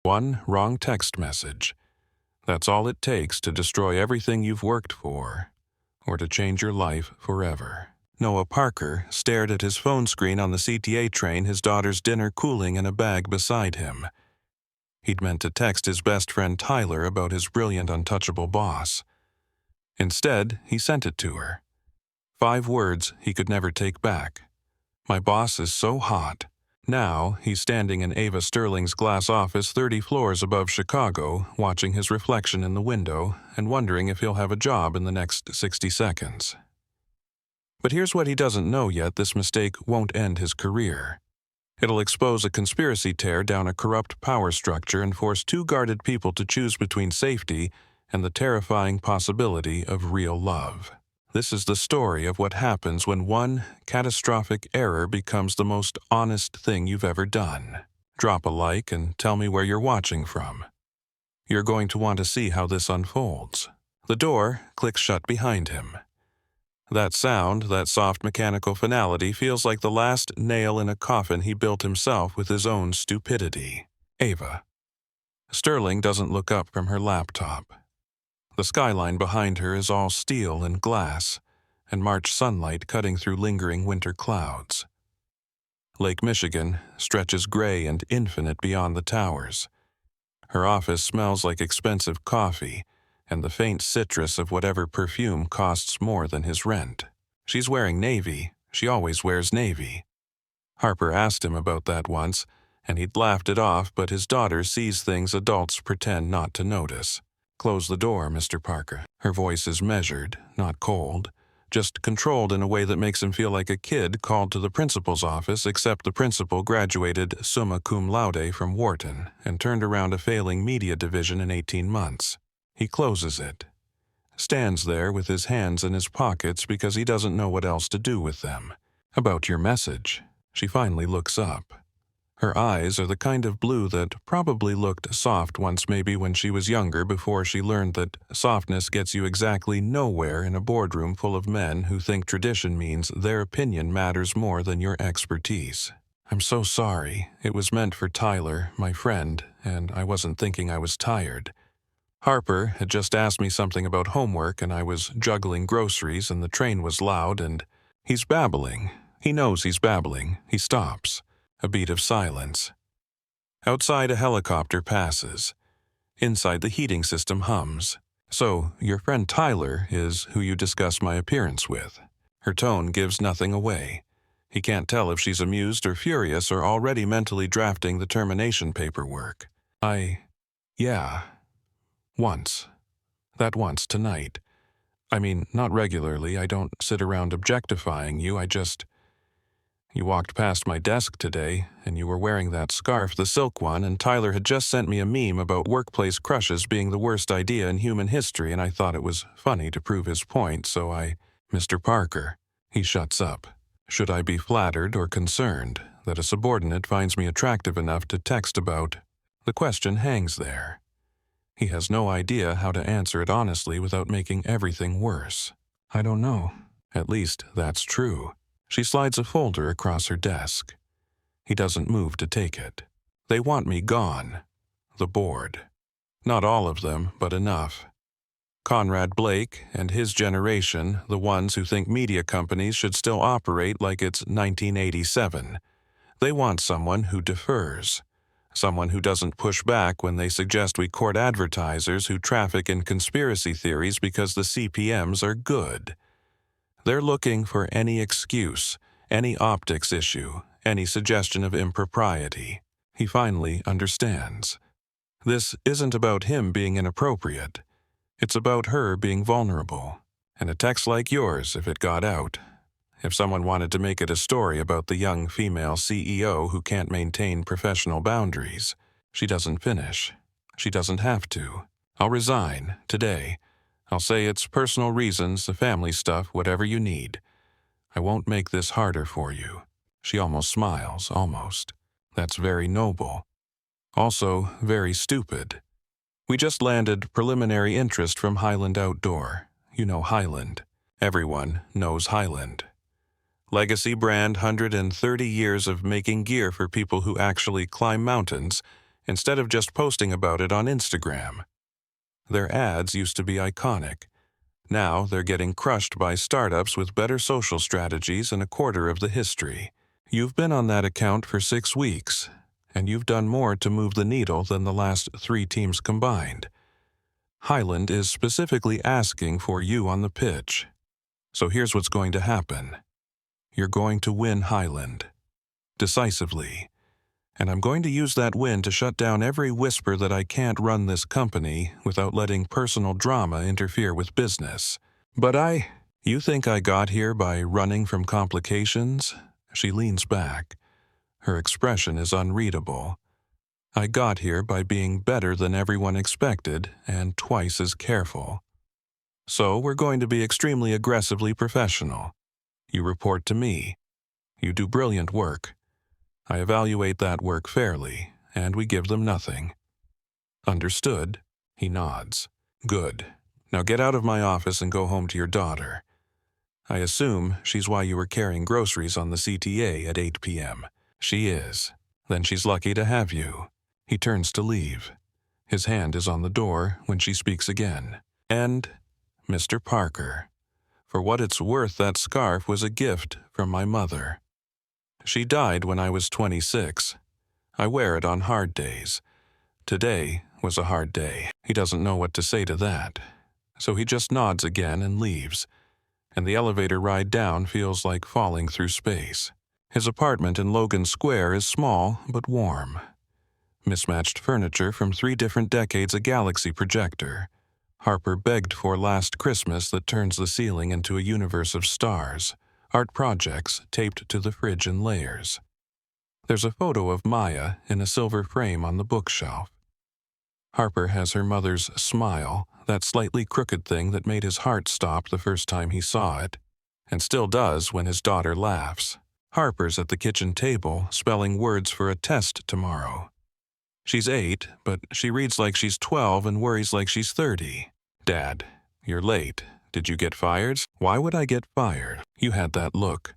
One wrong text message. That's all it takes to destroy everything you've worked for, or to change your life forever. Noah Parker stared at his phone screen on the CTA train, his daughter's dinner cooling in a bag beside him. He'd meant to text his best friend Tyler about his brilliant, untouchable boss. Instead, he sent it to her. 5 words he could never take back. My boss is so hot. Now, he's standing in Ava Sterling's glass office 30 floors above Chicago, watching his reflection in the window and wondering if he'll have a job in the next 60 seconds. But here's what he doesn't know yet: this mistake won't end his career. It'll expose a conspiracy tear down a corrupt power structure and force 2 guarded people to choose between safety and the terrifying possibility of real love. This is the story of what happens when one catastrophic error becomes the most honest thing you've ever done. Drop a like and tell me where you're watching from. You're going to want to see how this unfolds. The door clicks shut behind him. That sound, that soft mechanical finality, feels like the last nail in a coffin he built himself with his own stupidity. Ava. Sterling doesn't look up from her laptop. The skyline behind her is all steel and glass, and March sunlight cutting through lingering winter clouds. Lake Michigan stretches gray and infinite beyond the towers. Her office smells like expensive coffee and the faint citrus of whatever perfume costs more than his rent. She's wearing navy. She always wears navy. Harper asked him about that once, and he'd laughed it off, but his daughter sees things adults pretend not to notice. "Close the door, Mr. Parker." Her voice is measured, not cold, just controlled in a way that makes him feel like a kid called to the principal's office, except the principal graduated summa cum laude from Wharton and turned around a failing media division in 18 months. He closes it, stands there with his hands in his pockets because he doesn't know what else to do with them. "About your message." She finally looks up. Her eyes are the kind of blue that probably looked soft once, maybe when she was younger, before she learned that softness gets you exactly nowhere in a boardroom full of men who think tradition means their opinion matters more than your expertise. "I'm so sorry. It was meant for Tyler, my friend, and I wasn't thinking. I was tired. Harper had just asked me something about homework, and I was juggling groceries, and the train was loud, and..." He's babbling. He knows he's babbling. He stops. A beat of silence. Outside, a helicopter passes. Inside, the heating system hums. "So, your friend Tyler is who you discussed my appearance with." Her tone gives nothing away. He can't tell if she's amused or furious or already mentally drafting the termination paperwork. Yeah. Once. That once, tonight. I mean, not regularly. I don't sit around objectifying you. You walked past my desk today, and you were wearing that scarf, the silk one, and Tyler had just sent me a meme about workplace crushes being the worst idea in human history, and I thought it was funny to prove his point, so Mr. Parker. He shuts up. Should I be flattered or concerned that a subordinate finds me attractive enough to text about? The question hangs there. He has no idea how to answer it honestly without making everything worse. "I don't know. At least that's true." She slides a folder across her desk. He doesn't move to take it. "They want me gone. The board. Not all of them, but enough. Conrad Blake and his generation, the ones who think media companies should still operate like it's 1987. They want someone who defers. Someone who doesn't push back when they suggest we court advertisers who traffic in conspiracy theories because the CPMs are good. They're looking for any excuse, any optics issue, any suggestion of impropriety. He finally understands. This isn't about him being inappropriate. It's about her being vulnerable. And a text like yours, if it got out, if someone wanted to make it a story about the young female CEO who can't maintain professional boundaries, she doesn't finish. She doesn't have to. "I'll resign, today. I'll say it's personal reasons, the family stuff, whatever you need. I won't make this harder for you." She almost smiles, almost. That's very noble. Also, very stupid. "We just landed preliminary interest from Highland Outdoor. You know Highland. Everyone knows Highland. Legacy brand, 130 years of making gear for people who actually climb mountains instead of just posting about it on Instagram. Their ads used to be iconic. Now they're getting crushed by startups with better social strategies and a quarter of the history. You've been on that account for 6 weeks, and you've done more to move the needle than the last 3 teams combined. Highland is specifically asking for you on the pitch. So here's what's going to happen. You're going to win Highland. Decisively. And I'm going to use that win to shut down every whisper that I can't run this company without letting personal drama interfere with business. You think I got here by running from complications? She leans back. Her expression is unreadable. I got here by being better than everyone expected and twice as careful. So we're going to be extremely aggressively professional. You report to me. You do brilliant work. I evaluate that work fairly, and we give them nothing. Understood? He nods. Good. Now get out of my office and go home to your daughter. I assume she's why you were carrying groceries on the CTA at 8 p.m. She is. Then she's lucky to have you. He turns to leave. His hand is on the door when she speaks again. And, Mr. Parker, for what it's worth, that scarf was a gift from my mother. She died when I was 26. I wear it on hard days. Today was a hard day. He doesn't know what to say to that. So he just nods again and leaves, and the elevator ride down feels like falling through space. His apartment in Logan Square is small but warm. Mismatched furniture from 3 different decades, a galaxy projector. Harper begged for last Christmas that turns the ceiling into a universe of stars. Art projects taped to the fridge in layers. There's a photo of Maya in a silver frame on the bookshelf. Harper has her mother's smile, that slightly crooked thing that made his heart stop the first time he saw it, and still does when his daughter laughs. Harper's at the kitchen table, spelling words for a test tomorrow. She's 8, but she reads like she's 12 and worries like she's 30. Dad, you're late. Did you get fired? Why would I get fired? You had that look.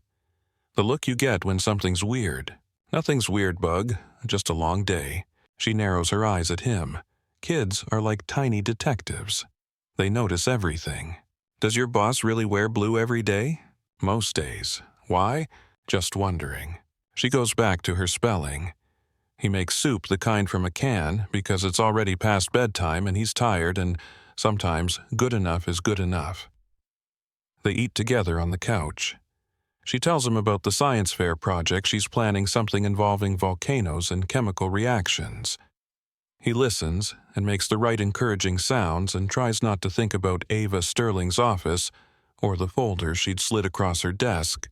The look you get when something's weird. Nothing's weird, Bug. Just a long day. She narrows her eyes at him. Kids are like tiny detectives. They notice everything. Does your boss really wear blue every day? Most days. Why? Just wondering. She goes back to her spelling. He makes soup the kind from a can because it's already past bedtime and he's tired, and sometimes good enough is good enough. They eat together on the couch. She tells him about the science fair project she's planning, something involving volcanoes and chemical reactions. He listens and makes the right encouraging sounds and tries not to think about Ava Sterling's office or the folder she'd slid across her desk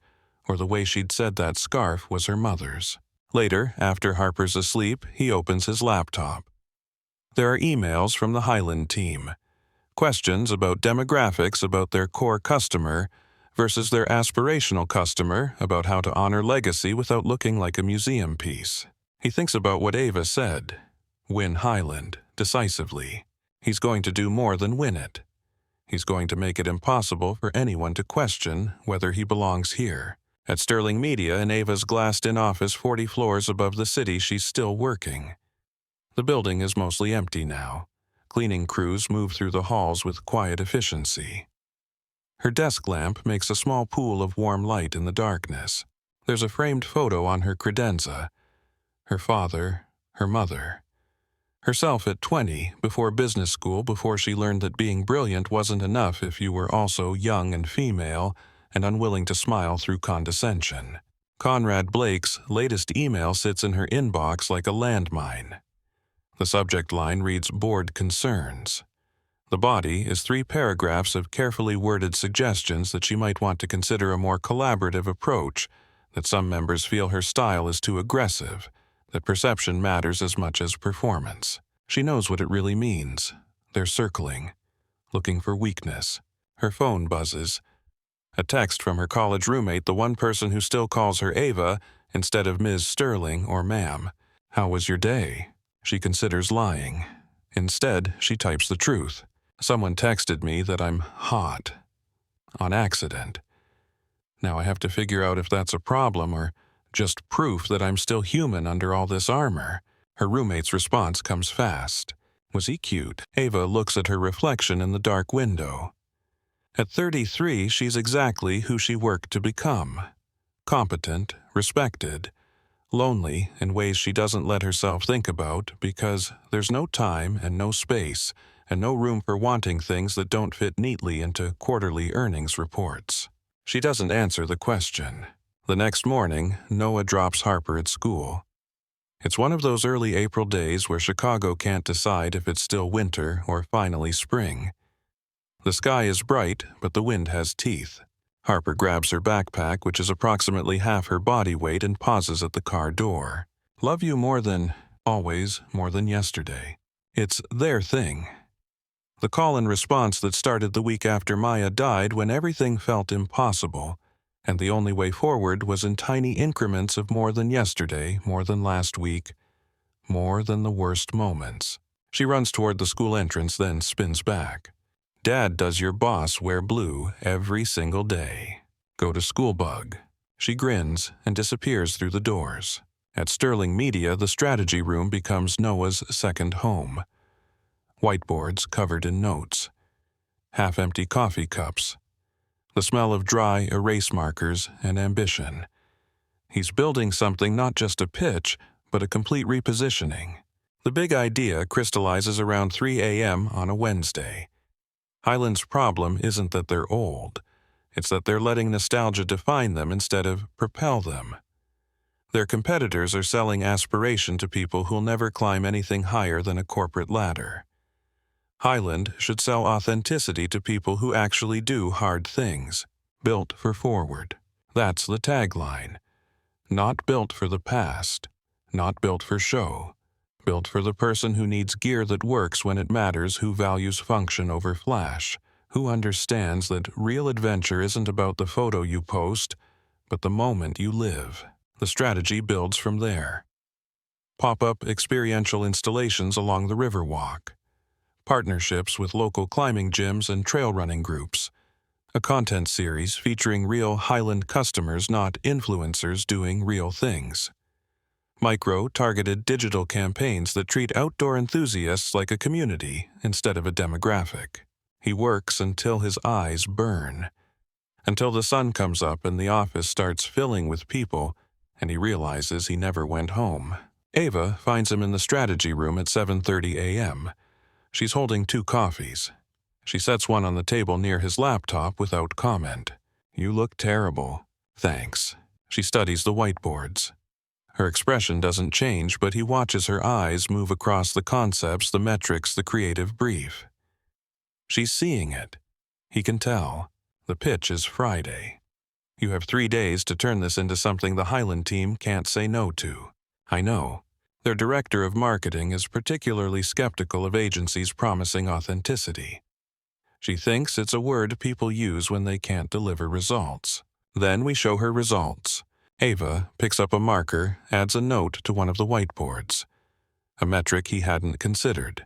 or the way she'd said that scarf was her mother's. Later, after Harper's asleep, he opens his laptop. There are emails from the Highland team. Questions about demographics about their core customer versus their aspirational customer, about how to honor legacy without looking like a museum piece. He thinks about what Ava said. Win Highland, decisively. He's going to do more than win it. He's going to make it impossible for anyone to question whether he belongs here. At Sterling Media, in Ava's glassed-in office 40 floors above the city, she's still working. The building is mostly empty now. Cleaning crews move through the halls with quiet efficiency. Her desk lamp makes a small pool of warm light in the darkness. There's a framed photo on her credenza. Her father, her mother. Herself at 20, before business school, before she learned that being brilliant wasn't enough if you were also young and female and unwilling to smile through condescension. Conrad Blake's latest email sits in her inbox like a landmine. The subject line reads Board Concerns. The body is 3 paragraphs of carefully worded suggestions that she might want to consider a more collaborative approach, that some members feel her style is too aggressive, that perception matters as much as performance. She knows what it really means. They're circling, looking for weakness. Her phone buzzes. A text from her college roommate, the one person who still calls her Ava instead of Ms. Sterling or ma'am. How was your day? She considers lying. Instead, she types the truth. Someone texted me that I'm hot. On accident. Now I have to figure out if that's a problem or just proof that I'm still human under all this armor. Her roommate's response comes fast. Was he cute? Ava looks at her reflection in the dark window. At 33, she's exactly who she worked to become. Competent, respected, lonely in ways she doesn't let herself think about because there's no time and no space and no room for wanting things that don't fit neatly into quarterly earnings reports. She doesn't answer the question. The next morning, Noah drops Harper at school. It's one of those early April days where Chicago can't decide if it's still winter or finally spring. The sky is bright, but the wind has teeth. Harper grabs her backpack, which is approximately half her body weight, and pauses at the car door. Love you more than, always, more than yesterday. It's their thing. The call and response that started the week after Maya died when everything felt impossible, and the only way forward was in tiny increments of more than yesterday, more than last week, more than the worst moments. She runs toward the school entrance, then spins back. Dad does your boss wear blue every single day. Go to school bug. She grins and disappears through the doors. At Sterling Media, the strategy room becomes Noah's second home. Whiteboards covered in notes. Half-empty coffee cups. The smell of dry erase markers and ambition. He's building something, not just a pitch, but a complete repositioning. The big idea crystallizes around 3 a.m. on a Wednesday. Highland's problem isn't that they're old. It's that they're letting nostalgia define them instead of propel them. Their competitors are selling aspiration to people who'll never climb anything higher than a corporate ladder. Highland should sell authenticity to people who actually do hard things. Built for forward. That's the tagline. Not built for the past. Not built for show. Built for the person who needs gear that works when it matters, who values function over flash, who understands that real adventure isn't about the photo you post, but the moment you live. The strategy builds from there. Pop-up experiential installations along the Riverwalk. Partnerships with local climbing gyms and trail running groups. A content series featuring real Highland customers, not influencers doing real things. Micro-targeted digital campaigns that treat outdoor enthusiasts like a community instead of a demographic. He works until his eyes burn. Until the sun comes up and the office starts filling with people, and he realizes he never went home. Ava finds him in the strategy room at 7:30 a.m. She's holding 2 coffees. She sets one on the table near his laptop without comment. You look terrible. Thanks. She studies the whiteboards. Her expression doesn't change, but he watches her eyes move across the concepts, the metrics, the creative brief. She's seeing it. He can tell. The pitch is Friday. You have 3 days to turn this into something the Highland team can't say no to. I know. Their director of marketing is particularly skeptical of agencies promising authenticity. She thinks it's a word people use when they can't deliver results. Then we show her results. Ava picks up a marker, adds a note to one of the whiteboards. A metric he hadn't considered.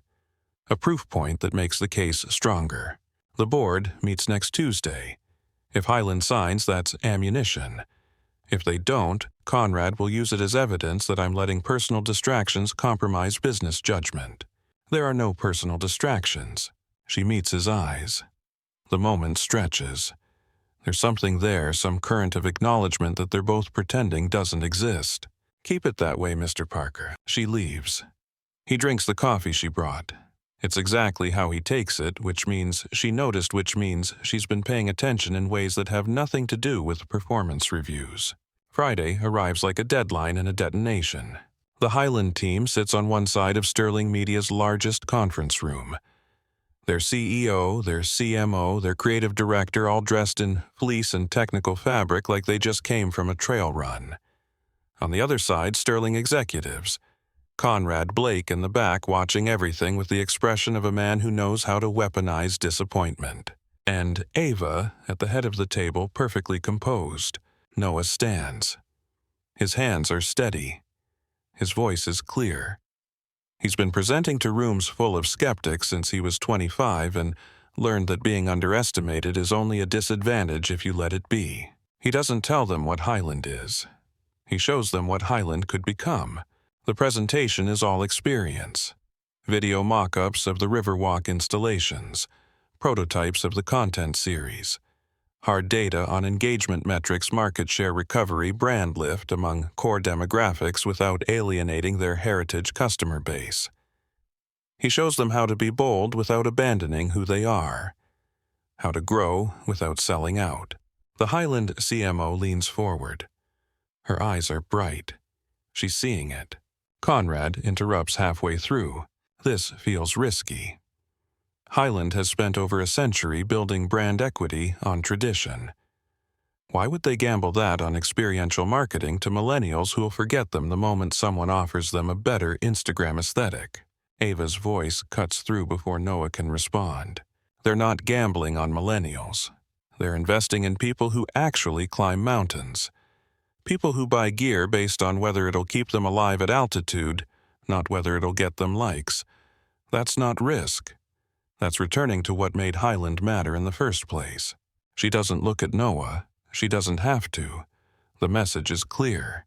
A proof point that makes the case stronger. The board meets next Tuesday. If Highland signs, that's ammunition. If they don't, Conrad will use it as evidence that I'm letting personal distractions compromise business judgment. There are no personal distractions. She meets his eyes. The moment stretches. There's something there, some current of acknowledgement that they're both pretending doesn't exist. Keep it that way, Mr. Parker. She leaves. He drinks the coffee she brought. It's exactly how he takes it, which means she noticed, which means she's been paying attention in ways that have nothing to do with performance reviews. Friday arrives like a deadline and a detonation. The Highland team sits on one side of Sterling Media's largest conference room. Their CEO, their CMO, their creative director all dressed in fleece and technical fabric like they just came from a trail run. On the other side, Sterling executives. Conrad Blake in the back watching everything with the expression of a man who knows how to weaponize disappointment. And Ava at the head of the table, perfectly composed. Noah stands. His hands are steady. His voice is clear. He's been presenting to rooms full of skeptics since he was 25 and learned that being underestimated is only a disadvantage if you let it be. He doesn't tell them what Highland is. He shows them what Highland could become. The presentation is all experience. Video mock-ups of the Riverwalk installations, prototypes of the content series, hard data on engagement metrics, market share recovery, brand lift among core demographics without alienating their heritage customer base. He shows them how to be bold without abandoning who they are, how to grow without selling out. The Highland CMO leans forward. Her eyes are bright. She's seeing it. Conrad interrupts halfway through. This feels risky. Highland has spent over a century building brand equity on tradition. Why would they gamble that on experiential marketing to millennials who'll forget them the moment someone offers them a better Instagram aesthetic? Ava's voice cuts through before Noah can respond. They're not gambling on millennials. They're investing in people who actually climb mountains. People who buy gear based on whether it'll keep them alive at altitude, not whether it'll get them likes. That's not risk. That's returning to what made Highland matter in the first place. She doesn't look at Noah. She doesn't have to. The message is clear.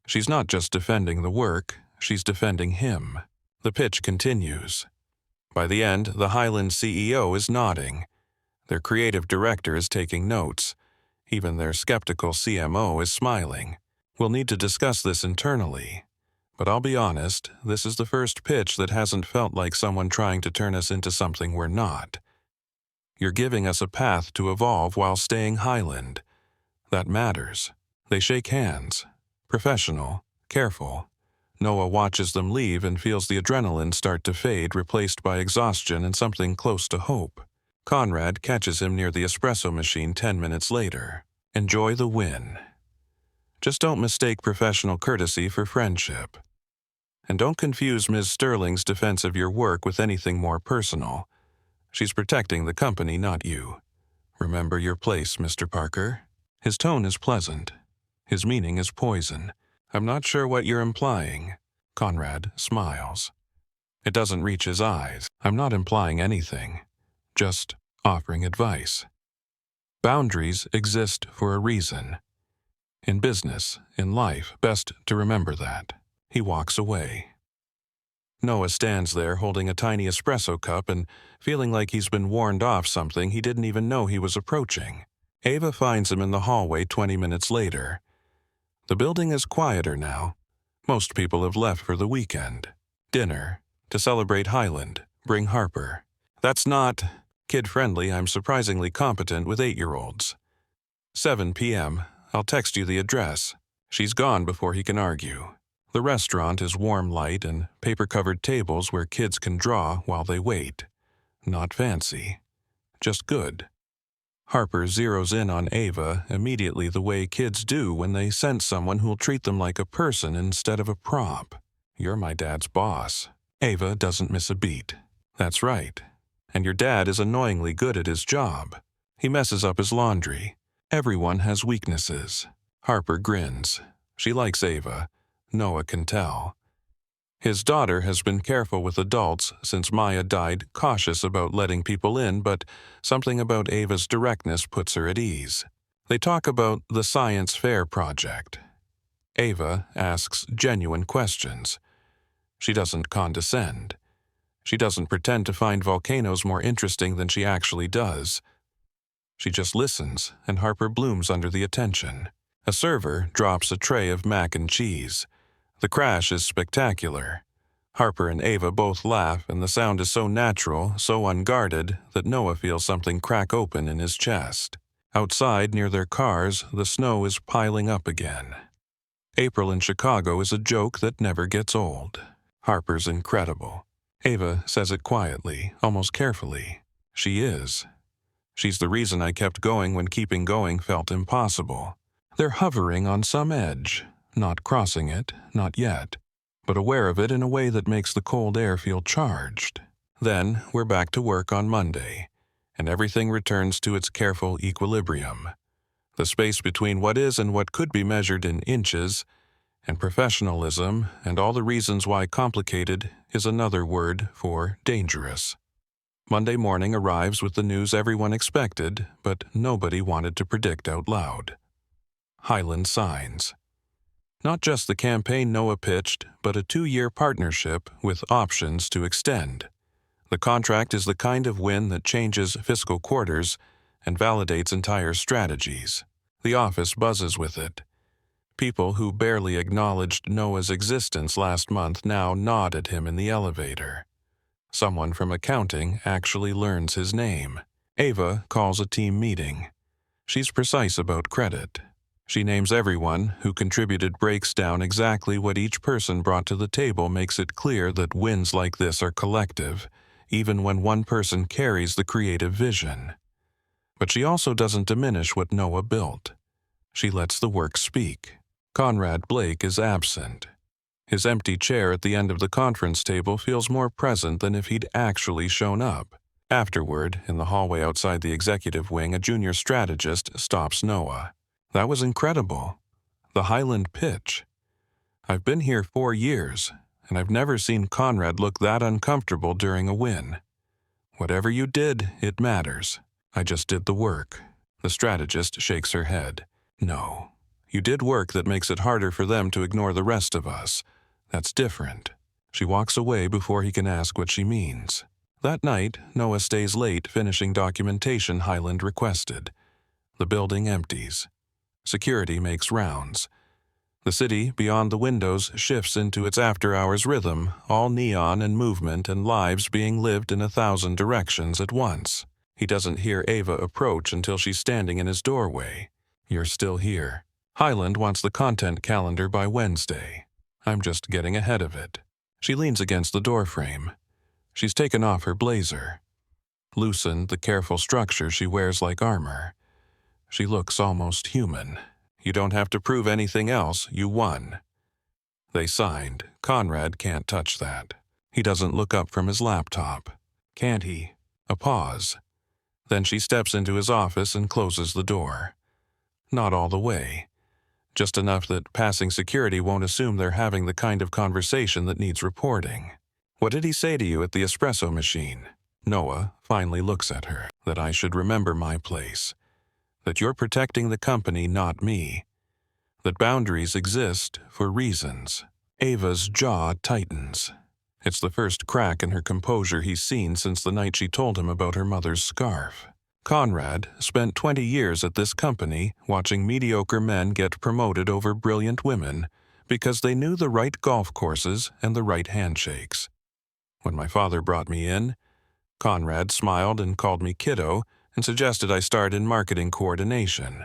She's not just defending the work, she's defending him. The pitch continues. By the end, the Highland CEO is nodding. Their creative director is taking notes. Even their skeptical CMO is smiling. We'll need to discuss this internally. But I'll be honest, this is the first pitch that hasn't felt like someone trying to turn us into something we're not. You're giving us a path to evolve while staying Highland. That matters. They shake hands. Professional, careful. Noah watches them leave and feels the adrenaline start to fade, replaced by exhaustion and something close to hope. Conrad catches him near the espresso machine 10 minutes later. Enjoy the win. Just don't mistake professional courtesy for friendship. And don't confuse Ms. Sterling's defense of your work with anything more personal. She's protecting the company, not you. Remember your place, Mr. Parker. His tone is pleasant. His meaning is poison. I'm not sure what you're implying. Conrad smiles. It doesn't reach his eyes. I'm not implying anything. Just offering advice. Boundaries exist for a reason. In business, in life, best to remember that. He walks away. Noah stands there holding a tiny espresso cup and feeling like he's been warned off something he didn't even know he was approaching. Ava finds him in the hallway 20 minutes later. The building is quieter now. Most people have left for the weekend. Dinner. To celebrate Highland. Bring Harper. That's not kid-friendly. I'm surprisingly competent with 8-year-olds. 7 p.m. I'll text you the address. She's gone before he can argue. The restaurant is warm light and paper-covered tables where kids can draw while they wait. Not fancy. Just good. Harper zeroes in on Ava immediately the way kids do when they sense someone who'll treat them like a person instead of a prop. You're my dad's boss. Ava doesn't miss a beat. That's right. And your dad is annoyingly good at his job. He messes up his laundry. Everyone has weaknesses. Harper grins. She likes Ava. Noah can tell. His daughter has been careful with adults since Maya died, cautious about letting people in, but something about Ava's directness puts her at ease. They talk about the science fair project. Ava asks genuine questions. She doesn't condescend. She doesn't pretend to find volcanoes more interesting than she actually does. She just listens, and Harper blooms under the attention. A server drops a tray of mac and cheese. The crash is spectacular. Harper and Ava both laugh, and the sound is so natural, so unguarded, that Noah feels something crack open in his chest. Outside, near their cars, the snow is piling up again. April in Chicago is a joke that never gets old. Harper's incredible. Ava says it quietly, almost carefully. She is. She's the reason I kept going when keeping going felt impossible. They're hovering on some edge. Not crossing it, not yet, but aware of it in a way that makes the cold air feel charged. Then we're back to work on Monday, and everything returns to its careful equilibrium. The space between what is and what could be measured in inches, and professionalism, and all the reasons why complicated is another word for dangerous. Monday morning arrives with the news everyone expected, but nobody wanted to predict out loud. Highland signs. Not just the campaign Noah pitched, but a 2-year partnership with options to extend. The contract is the kind of win that changes fiscal quarters and validates entire strategies. The office buzzes with it. People who barely acknowledged Noah's existence last month now nod at him in the elevator. Someone from accounting actually learns his name. Ava calls a team meeting. She's precise about credit. She names everyone who contributed, breaks down exactly what each person brought to the table, makes it clear that wins like this are collective, even when one person carries the creative vision. But she also doesn't diminish what Noah built. She lets the work speak. Conrad Blake is absent. His empty chair at the end of the conference table feels more present than if he'd actually shown up. Afterward, in the hallway outside the executive wing, a junior strategist stops Noah. "That was incredible. The Highland pitch. I've been here 4 years, and I've never seen Conrad look that uncomfortable during a win. Whatever you did, it matters. I just did the work." The strategist shakes her head. "No. You did work that makes it harder for them to ignore the rest of us. That's different." She walks away before he can ask what she means. That night, Noah stays late finishing documentation Highland requested. The building empties. Security makes rounds. The city beyond the windows shifts into its after-hours rhythm, all neon and movement and lives being lived in 1,000 directions at once. He doesn't hear Ava approach until she's standing in his doorway. "You're still here. Highland wants the content calendar by Wednesday. I'm just getting ahead of it." She leans against the doorframe. She's taken off her blazer, loosened the careful structure she wears like armor. She looks almost human. "You don't have to prove anything else. You won." They signed. Conrad can't touch that. He doesn't look up from his laptop. Can't he? A pause. Then she steps into his office and closes the door. Not all the way. Just enough that passing security won't assume they're having the kind of conversation that needs reporting. "What did he say to you at the espresso machine?" Noah finally looks at her. "That I should remember my place. That you're protecting the company, not me. That boundaries exist for reasons." Ava's jaw tightens. It's the first crack in her composure he's seen since the night she told him about her mother's scarf. Conrad spent 20 years at this company watching mediocre men get promoted over brilliant women because they knew the right golf courses and the right handshakes. When my father brought me in, Conrad smiled and called me kiddo and suggested I start in marketing coordination.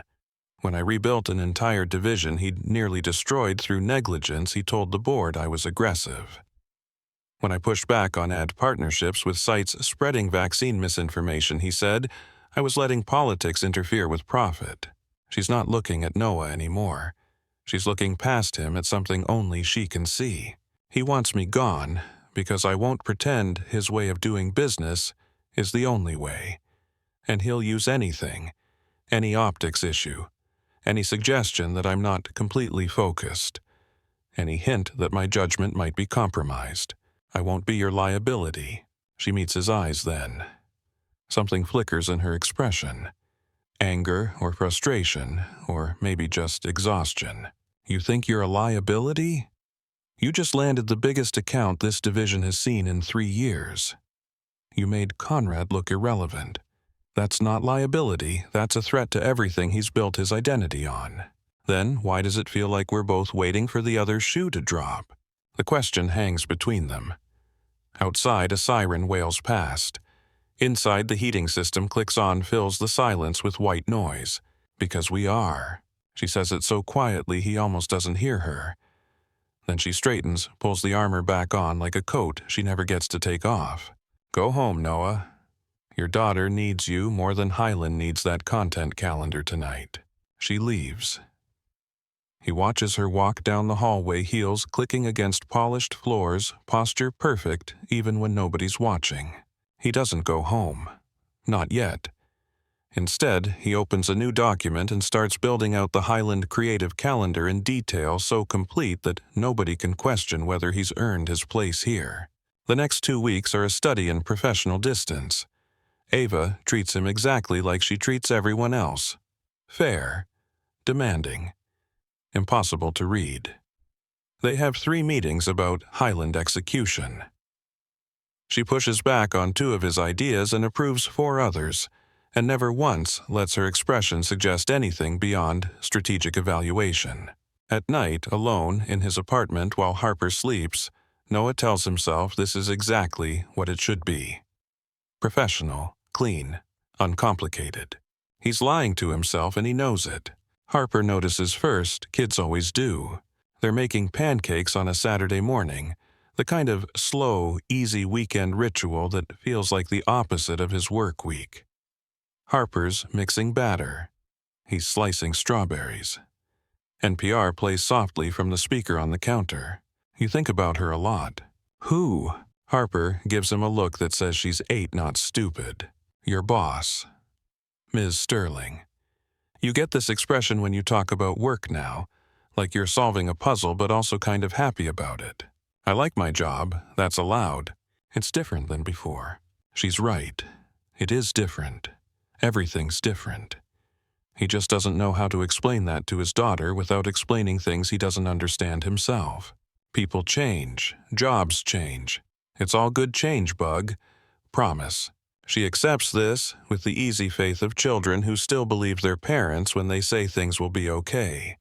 When I rebuilt an entire division he'd nearly destroyed through negligence, he told the board I was aggressive. When I pushed back on ad partnerships with sites spreading vaccine misinformation, he said I was letting politics interfere with profit. She's not looking at Noah anymore. She's looking past him at something only she can see. He wants me gone because I won't pretend his way of doing business is the only way. And he'll use anything, any optics issue, any suggestion that I'm not completely focused, any hint that my judgment might be compromised. I won't be your liability. She meets his eyes then. Something flickers in her expression. Anger or frustration, or maybe just exhaustion. "You think you're a liability? You just landed the biggest account this division has seen in 3 years. You made Conrad look irrelevant. That's not liability, that's a threat to everything he's built his identity on. Then why does it feel like we're both waiting for the other shoe to drop?" The question hangs between them. Outside, a siren wails past. Inside, the heating system clicks on, fills the silence with white noise. "Because we are." She says it so quietly he almost doesn't hear her. Then she straightens, pulls the armor back on like a coat she never gets to take off. "Go home, Noah. Your daughter needs you more than Highland needs that content calendar tonight." She leaves. He watches her walk down the hallway, heels clicking against polished floors, posture perfect even when nobody's watching. He doesn't go home. Not yet. Instead, he opens a new document and starts building out the Highland Creative Calendar in detail so complete that nobody can question whether he's earned his place here. The next 2 weeks are a study in professional distance. Ava treats him exactly like she treats everyone else. Fair. Demanding. Impossible to read. They have 3 meetings about Highland execution. She pushes back on 2 of his ideas and approves 4 others, and never once lets her expression suggest anything beyond strategic evaluation. At night, alone in his apartment while Harper sleeps, Noah tells himself this is exactly what it should be. Professional, clean, uncomplicated. He's lying to himself and he knows it. Harper notices first, kids always do. They're making pancakes on a Saturday morning, the kind of slow, easy weekend ritual that feels like the opposite of his work week. Harper's mixing batter. He's slicing strawberries. NPR plays softly from the speaker on the counter. You think about her a lot. Who? Harper gives him a look that says she's 8, not stupid. Your boss. Ms. Sterling. You get this expression when you talk about work now, like you're solving a puzzle but also kind of happy about it. I like my job, that's allowed. It's different than before. She's right. It is different. Everything's different. He just doesn't know how to explain that to his daughter without explaining things he doesn't understand himself. People change. Jobs change. It's all good change, Bug. Promise. She accepts this with the easy faith of children who still believe their parents when they say things will be okay.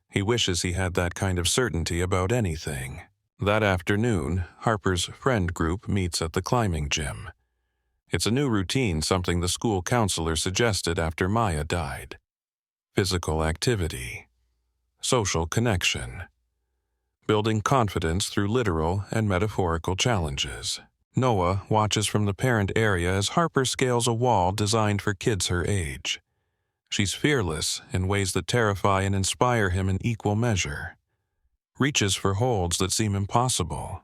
He wishes he had that kind of certainty about anything. That afternoon, Harper's friend group meets at the climbing gym. It's a new routine, something the school counselor suggested after Maya died. Physical activity. Social connection. Building confidence through literal and metaphorical challenges. Noah watches from the parent area as Harper scales a wall designed for kids her age. She's fearless in ways that terrify and inspire him in equal measure. Reaches for holds that seem impossible.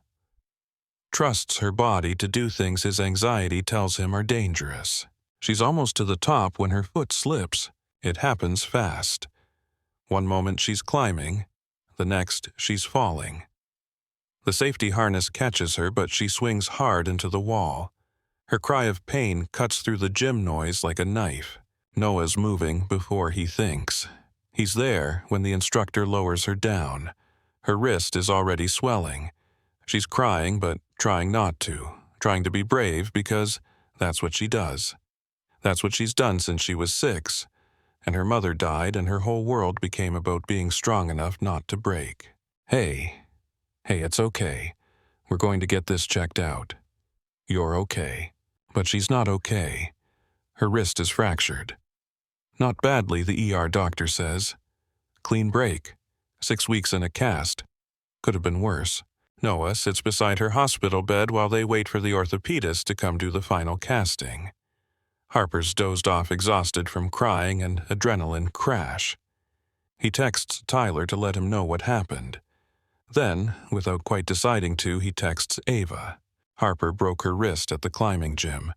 Trusts her body to do things his anxiety tells him are dangerous. She's almost to the top when her foot slips. It happens fast. One moment she's climbing, the next she's falling. The safety harness catches her, but she swings hard into the wall. Her cry of pain cuts through the gym noise like a knife. Noah's moving before he thinks. He's there when the instructor lowers her down. Her wrist is already swelling. She's crying, but trying not to, trying to be brave because that's what she does. That's what she's done since she was 6, and her mother died and her whole world became about being strong enough not to break. Hey, it's okay. We're going to get this checked out. You're okay. But she's not okay. Her wrist is fractured. Not badly, the ER doctor says. Clean break. 6 weeks in a cast. Could have been worse. Noah sits beside her hospital bed while they wait for the orthopedist to come do the final casting. Harper's dozed off exhausted from crying and adrenaline crash. He texts Tyler to let him know what happened. Then, without quite deciding to, he texts Ava. Harper broke her wrist at the climbing gym.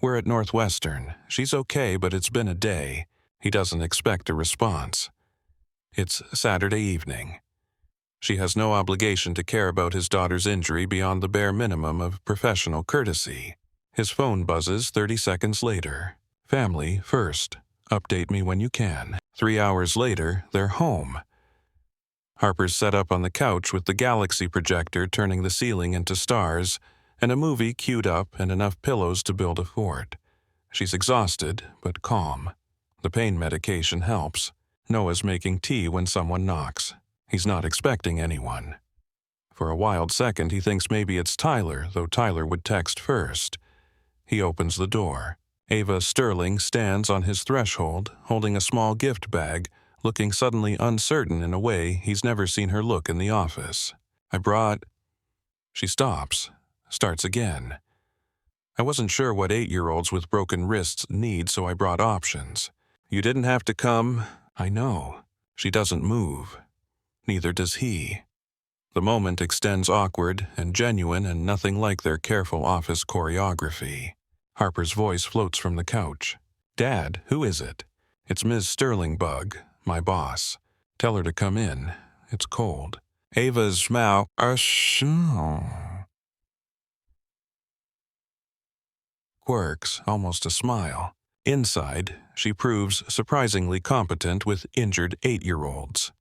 We're at Northwestern. She's okay, but it's been a day. He doesn't expect a response. It's Saturday evening. She has no obligation to care about his daughter's injury beyond the bare minimum of professional courtesy. His phone buzzes 30 seconds later. Family first. Update me when you can. 3 hours later, they're home. Harper's set up on the couch with the galaxy projector turning the ceiling into stars, and a movie queued up and enough pillows to build a fort. She's exhausted, but calm. The pain medication helps. Noah's making tea when someone knocks. He's not expecting anyone. For a wild second, he thinks maybe it's Tyler, though Tyler would text first. He opens the door. Ava Sterling stands on his threshold, holding a small gift bag, looking suddenly uncertain in a way he's never seen her look in the office. I brought... She stops, starts again. I wasn't sure what 8-year-olds with broken wrists need, so I brought options. You didn't have to come. I know. She doesn't move. Neither does he. The moment extends awkward and genuine and nothing like their careful office choreography. Harper's voice floats from the couch. Dad, who is it? It's Ms. Sterling, Bug, my boss. Tell her to come in. It's cold. Ava's mouth quirks, almost a smile. Inside, she proves surprisingly competent with injured 8-year-olds.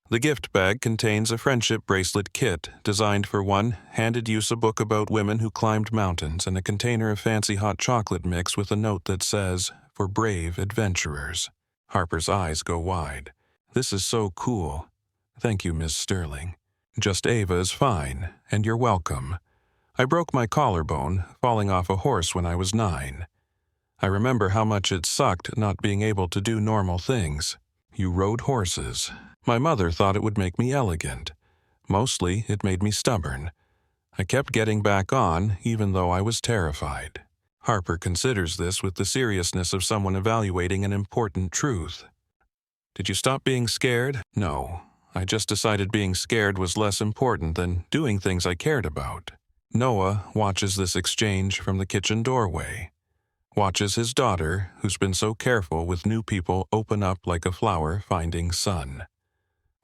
The gift bag contains a friendship bracelet kit designed for one-handed use, a book about women who climbed mountains, and a container of fancy hot chocolate mix with a note that says, "For brave adventurers." Harper's eyes go wide. "This is so cool. Thank you, Miss Sterling. Just Ava is fine, and you're welcome. I broke my collarbone falling off a horse when I was 9. I remember how much it sucked not being able to do normal things. You rode horses. My mother thought it would make me elegant. Mostly, it made me stubborn. I kept getting back on, even though I was terrified." Harper considers this with the seriousness of someone evaluating an important truth. "Did you stop being scared?" "No. I just decided being scared was less important than doing things I cared about." Noah watches this exchange from the kitchen doorway. Watches his daughter, who's been so careful with new people, open up like a flower finding sun.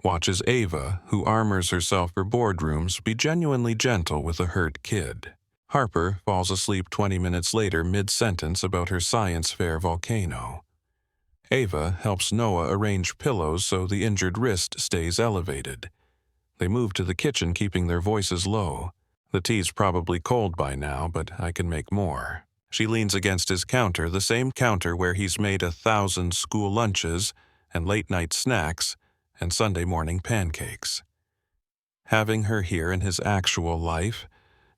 Watches Ava, who armors herself for boardrooms, be genuinely gentle with a hurt kid. Harper falls asleep 20 minutes later mid-sentence about her science fair volcano. Ava helps Noah arrange pillows so the injured wrist stays elevated. They move to the kitchen, keeping their voices low. "The tea's probably cold by now, but I can make more." She leans against his counter, the same counter where he's made 1,000 school lunches and late-night snacks and Sunday morning pancakes. Having her here in his actual life,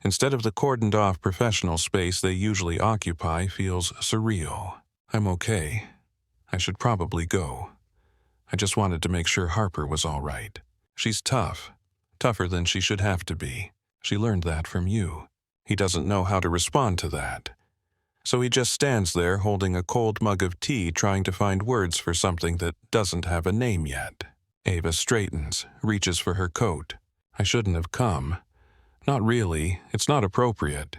instead of the cordoned-off professional space they usually occupy, feels surreal. "I'm okay. I should probably go. I just wanted to make sure Harper was all right. She's tough, tougher than she should have to be. She learned that from you." He doesn't know how to respond to that. So he just stands there holding a cold mug of tea, trying to find words for something that doesn't have a name yet. Ava straightens, reaches for her coat. "I shouldn't have come. Not really. It's not appropriate.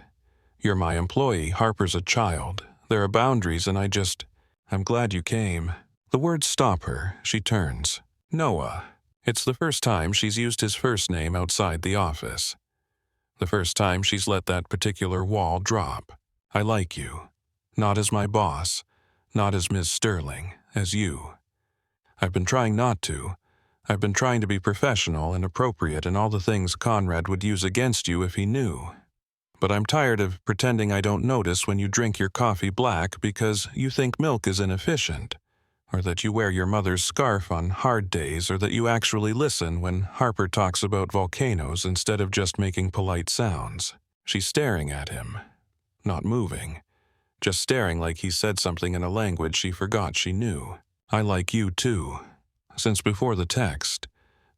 You're my employee. Harper's a child. There are boundaries, and I'm glad you came." The words stop her. She turns. Noah. It's the first time she's used his first name outside the office. The first time she's let that particular wall drop. "I like you. Not as my boss. Not as Ms. Sterling. As you. I've been trying not to. I've been trying to be professional and appropriate and all the things Conrad would use against you if he knew. But I'm tired of pretending I don't notice when you drink your coffee black because you think milk is inefficient, or that you wear your mother's scarf on hard days, or that you actually listen when Harper talks about volcanoes instead of just making polite sounds." She's staring at him. Not moving. Just staring like he said something in a language she forgot she knew. "I like you too. Since before the text.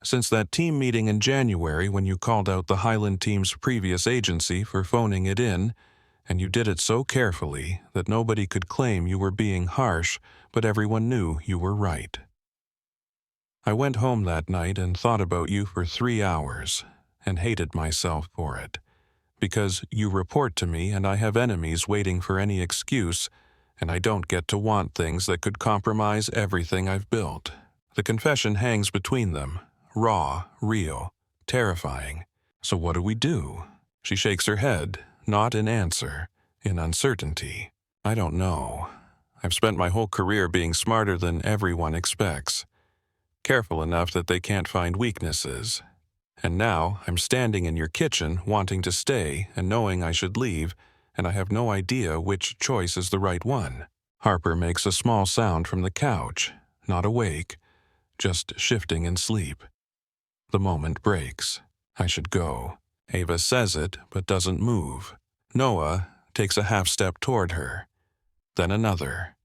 Since that team meeting in January when you called out the Highland team's previous agency for phoning it in, and you did it so carefully that nobody could claim you were being harsh, but everyone knew you were right. I went home that night and thought about you for 3 hours, and hated myself for it. Because you report to me and I have enemies waiting for any excuse, and I don't get to want things that could compromise everything I've built. The confession hangs between them, raw, real, terrifying. So what do we do?" She shakes her head, not in answer, in uncertainty. "I don't know. I've spent my whole career being smarter than everyone expects, careful enough that they can't find weaknesses. And now I'm standing in your kitchen wanting to stay and knowing I should leave, and I have no idea which choice is the right one." Harper makes a small sound from the couch, not awake, just shifting in sleep. The moment breaks. "I should go." Ava says it, but doesn't move. Noah takes a half-step toward her, then another.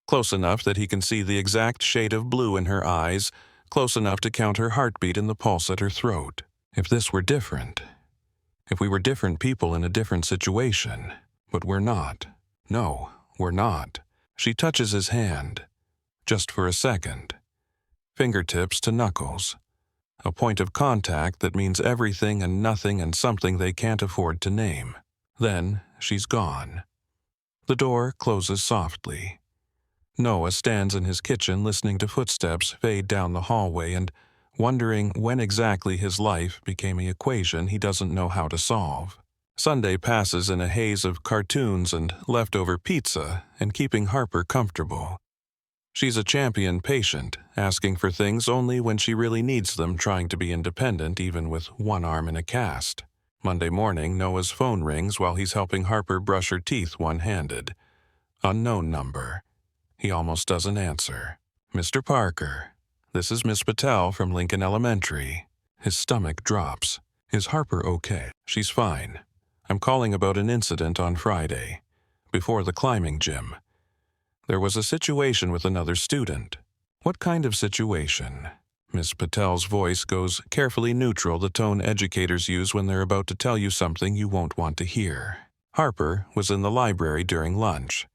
Close enough that he can see the exact shade of blue in her eyes, close enough to count her heartbeat in the pulse at her throat. If this were different. If we were different people in a different situation. But we're not. No, we're not. She touches his hand. Just for a second. Fingertips to knuckles. A point of contact that means everything and nothing and something they can't afford to name. Then she's gone. The door closes softly. Noah stands in his kitchen listening to footsteps fade down the hallway and wondering when exactly his life became an equation he doesn't know how to solve. Sunday passes in a haze of cartoons and leftover pizza and keeping Harper comfortable. She's a champion patient, asking for things only when she really needs them, trying to be independent even with one arm in a cast. Monday morning, Noah's phone rings while he's helping Harper brush her teeth one-handed. Unknown number. He almost doesn't answer. Mr. Parker, this is Miss Patel from Lincoln Elementary. His stomach drops. Is Harper okay? She's fine. I'm calling about an incident on Friday, before the climbing gym. There was a situation with another student. What kind of situation? Miss Patel's voice goes carefully neutral, the tone educators use when they're about to tell you something you won't want to hear. Harper was in the library during lunch.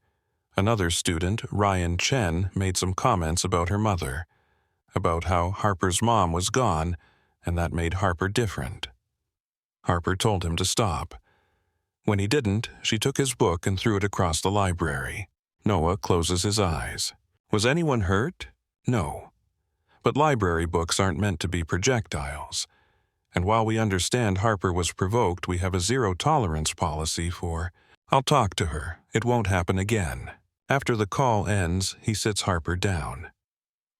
Another student, Ryan Chen, made some comments about her mother, about how Harper's mom was gone, and that made Harper different. Harper told him to stop. When he didn't, she took his book and threw it across the library. Noah closes his eyes. Was anyone hurt? No. But library books aren't meant to be projectiles. And while we understand Harper was provoked, we have a zero-tolerance policy for, I'll talk to her, it won't happen again. After the call ends, he sits Harper down.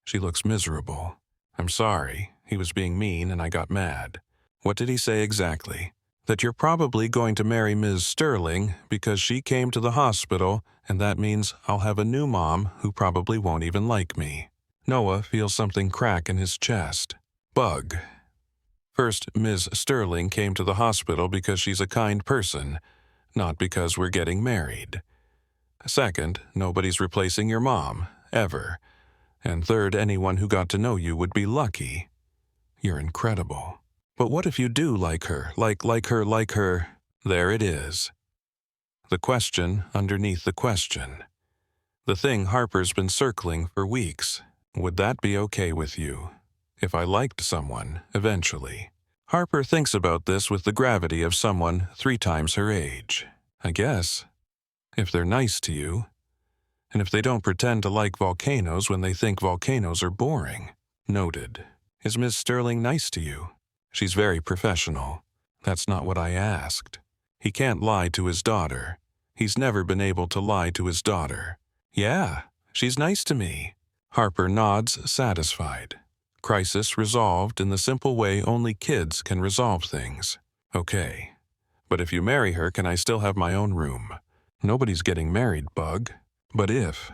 She looks miserable. I'm sorry, he was being mean and I got mad. What did he say exactly? That you're probably going to marry Ms. Sterling because she came to the hospital, and that means I'll have a new mom who probably won't even like me. Noah feels something crack in his chest. Bug. First, Ms. Sterling came to the hospital because she's a kind person, not because we're getting married. Second, nobody's replacing your mom, ever. And third, anyone who got to know you would be lucky. You're incredible. But what if you do like her, like her? There it is. The question underneath the question. The thing Harper's been circling for weeks. Would that be okay with you? If I liked someone, eventually. Harper thinks about this with the gravity of someone 3 times her age. I guess. If they're nice to you. And if they don't pretend to like volcanoes when they think volcanoes are boring. Noted. Is Miss Sterling nice to you? She's very professional. That's not what I asked. He can't lie to his daughter. He's never been able to lie to his daughter. Yeah, she's nice to me. Harper nods, satisfied. Crisis resolved in the simple way only kids can resolve things. Okay. But if you marry her, can I still have my own room? Nobody's getting married, Bug. But if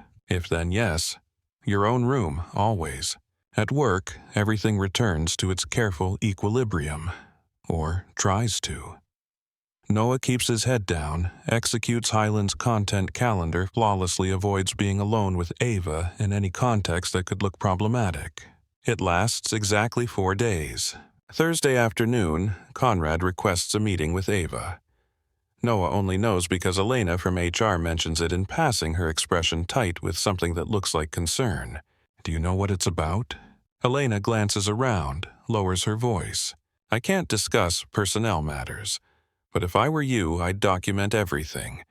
then yes. Your own room, always. At work, everything returns to its careful equilibrium. Or tries to. Noah keeps his head down, executes Highland's content calendar, flawlessly avoids being alone with Ava in any context that could look problematic. It lasts exactly 4 days. Thursday afternoon, Conrad requests a meeting with Ava. Noah only knows because Elena from HR mentions it in passing, her expression tight with something that looks like concern. Do you know what it's about? Elena glances around, lowers her voice. I can't discuss personnel matters, but if I were you, I'd document everything.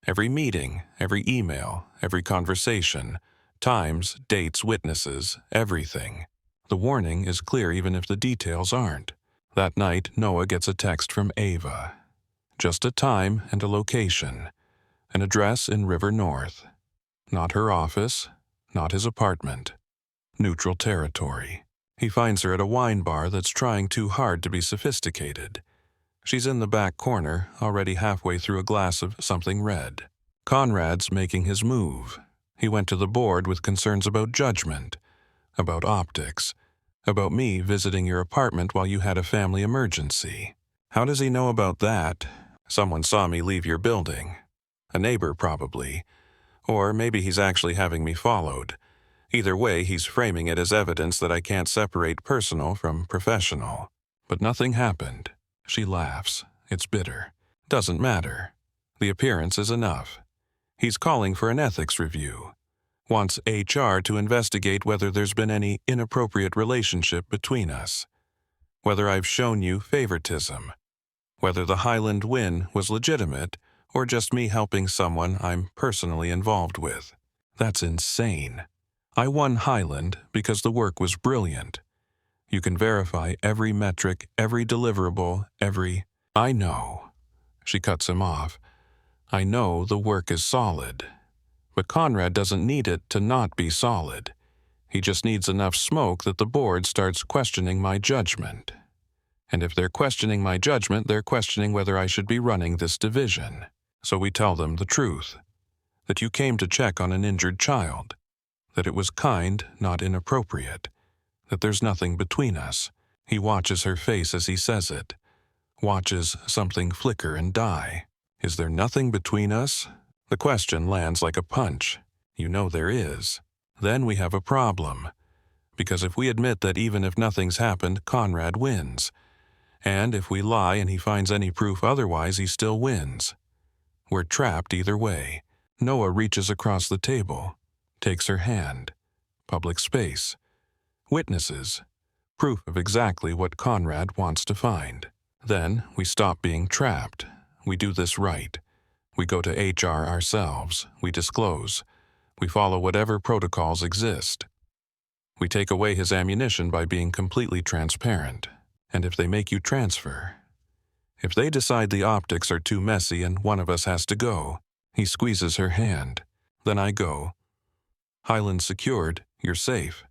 Every meeting, every email, every conversation, times, dates, witnesses, everything. The warning is clear even if the details aren't. That night, Noah gets a text from Ava. Just a time and a location. An address in River North. Not her office, not his apartment. Neutral territory. He finds her at a wine bar that's trying too hard to be sophisticated. She's in the back corner, already halfway through a glass of something red. Conrad's making his move. He went to the board with concerns about judgment, about optics, about me visiting your apartment while you had a family emergency. How does he know about that? Someone saw me leave your building. A neighbor, probably. Or maybe he's actually having me followed. Either way, he's framing it as evidence that I can't separate personal from professional. But nothing happened. She laughs. It's bitter. Doesn't matter. The appearance is enough. He's calling for an ethics review. Wants HR to investigate whether there's been any inappropriate relationship between us. Whether I've shown you favoritism. Whether the Highland win was legitimate or just me helping someone I'm personally involved with. That's insane. I won Highland because the work was brilliant. You can verify every metric, every deliverable, every... I know. She cuts him off. I know the work is solid. But Conrad doesn't need it to not be solid. He just needs enough smoke that the board starts questioning my judgment. And if they're questioning my judgment, they're questioning whether I should be running this division. So we tell them the truth, that you came to check on an injured child, that it was kind, not inappropriate, that there's nothing between us. He watches her face as he says it, watches something flicker and die. Is there nothing between us? The question lands like a punch. You know there is. Then we have a problem, because if we admit that even if nothing's happened, Conrad wins. And if we lie and he finds any proof otherwise, he still wins. We're trapped either way. Noah reaches across the table, takes her hand. Public space. Witnesses. Proof of exactly what Conrad wants to find. Then we stop being trapped. We do this right. We go to HR ourselves. We disclose. We follow whatever protocols exist. We take away his ammunition by being completely transparent. And if they make you transfer, if they decide the optics are too messy and one of us has to go, he squeezes her hand. Then I go. Highland's secured, you're safe.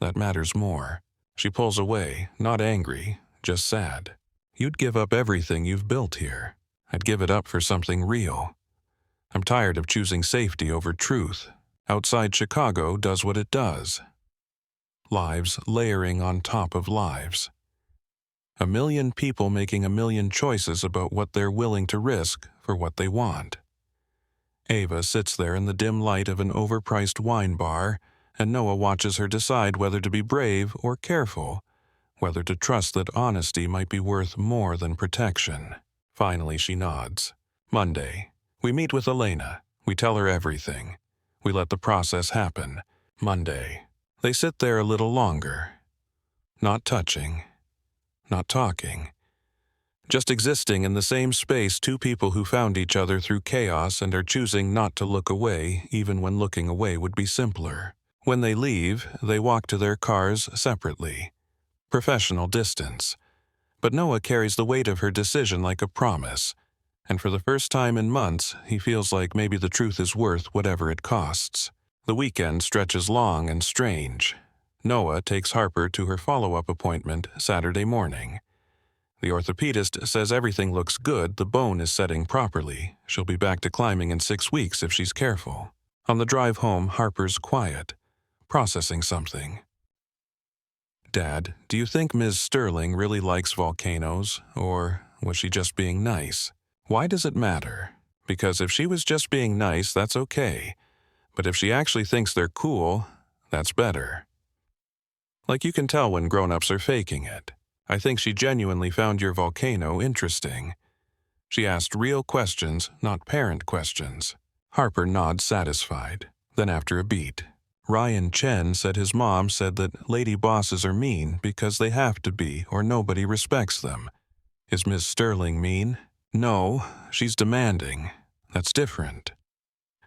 That matters more. She pulls away, not angry, just sad. You'd give up everything you've built here. I'd give it up for something real. I'm tired of choosing safety over truth. Outside Chicago does what it does. Lives layering on top of lives. 1 million people making 1 million choices about what they're willing to risk for what they want. Ava sits there in the dim light of an overpriced wine bar, and Noah watches her decide whether to be brave or careful, whether to trust that honesty might be worth more than protection. Finally, she nods. Monday. We meet with Elena. We tell her everything. We let the process happen. Monday. They sit there a little longer. Not touching. Not talking. Just existing in the same space, two people who found each other through chaos and are choosing not to look away, even when looking away would be simpler. When they leave, they walk to their cars separately. Professional distance. But Noah carries the weight of her decision like a promise, and for the first time in months, he feels like maybe the truth is worth whatever it costs. The weekend stretches long and strange. Noah takes Harper to her follow-up appointment Saturday morning. The orthopedist says everything looks good, the bone is setting properly. She'll be back to climbing in 6 weeks if she's careful. On the drive home, Harper's quiet, processing something. Dad, do you think Ms. Sterling really likes volcanoes, or was she just being nice? Why does it matter? Because if she was just being nice, that's okay. But if she actually thinks they're cool, that's better. Like you can tell when grown-ups are faking it. I think she genuinely found your volcano interesting. She asked real questions, not parent questions. Harper nods satisfied. Then after a beat, Ryan Chen said his mom said that lady bosses are mean because they have to be or nobody respects them. Is Ms. Sterling mean? No, she's demanding. That's different.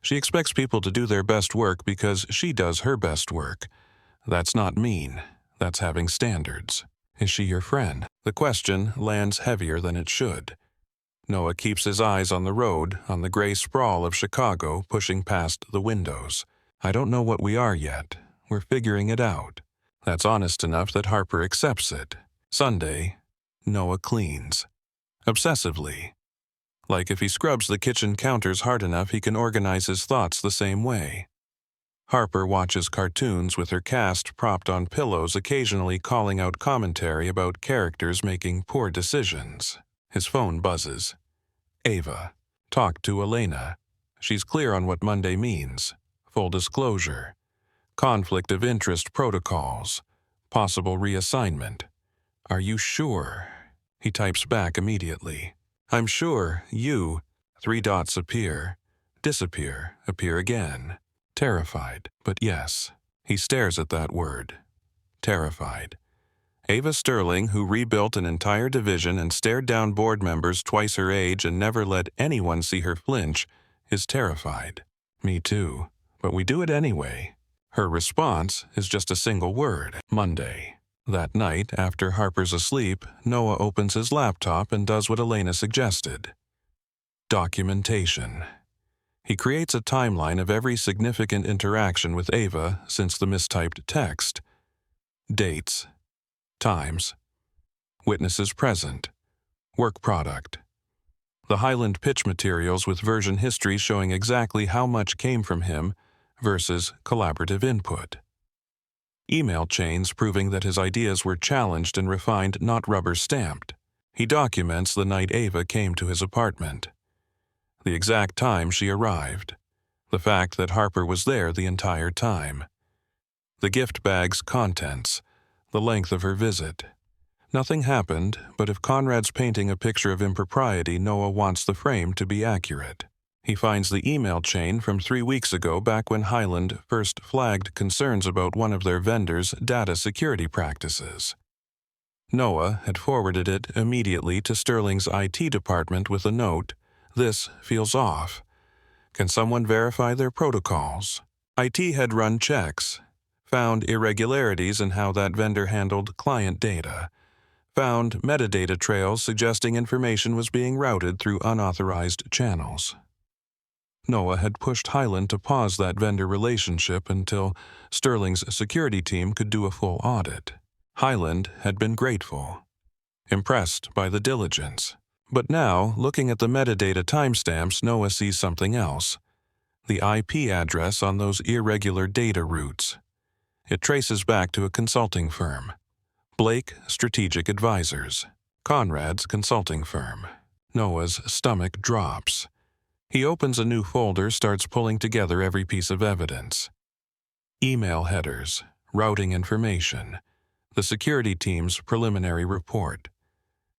She expects people to do their best work because she does her best work. That's not mean. That's having standards. Is she your friend? The question lands heavier than it should. Noah keeps his eyes on the road, on the gray sprawl of Chicago pushing past the windows. I don't know what we are yet. We're figuring it out. That's honest enough that Harper accepts it. Sunday, Noah cleans. Obsessively. Like if he scrubs the kitchen counters hard enough, he can organize his thoughts the same way. Harper watches cartoons with her cast propped on pillows, occasionally calling out commentary about characters making poor decisions. His phone buzzes. Ava. Talk to Elena. She's clear on what Monday means. Full disclosure. Conflict of interest protocols. Possible reassignment. Are you sure? He types back immediately. I'm sure, you. 3 dots appear. Disappear. Appear again. Terrified, but yes. He stares at that word. Terrified. Ava Sterling, who rebuilt an entire division and stared down board members twice her age and never let anyone see her flinch, is terrified. Me too. But we do it anyway. Her response is just a single word. Monday. That night, after Harper's asleep, Noah opens his laptop and does what Elena suggested. Documentation. He creates a timeline of every significant interaction with Ava since the mistyped text. Dates, times, witnesses present, work product. The Highland pitch materials with version history showing exactly how much came from him versus collaborative input. Email chains proving that his ideas were challenged and refined, not rubber-stamped. He documents the night Ava came to his apartment, the exact time she arrived, the fact that Harper was there the entire time, the gift bag's contents, the length of her visit. Nothing happened, but if Conrad's painting a picture of impropriety, Noah wants the frame to be accurate. He finds the email chain from 3 weeks ago, back when Highland first flagged concerns about one of their vendors' data security practices. Noah had forwarded it immediately to Sterling's IT department with a note, "This feels off. Can someone verify their protocols?" IT had run checks, found irregularities in how that vendor handled client data, found metadata trails suggesting information was being routed through unauthorized channels. Noah had pushed Highland to pause that vendor relationship until Sterling's security team could do a full audit. Highland had been grateful, impressed by the diligence. But now, looking at the metadata timestamps, Noah sees something else. The IP address on those irregular data routes. It traces back to a consulting firm. Blake Strategic Advisors, Conrad's consulting firm. Noah's stomach drops. He opens a new folder, starts pulling together every piece of evidence. Email headers, routing information, the security team's preliminary report.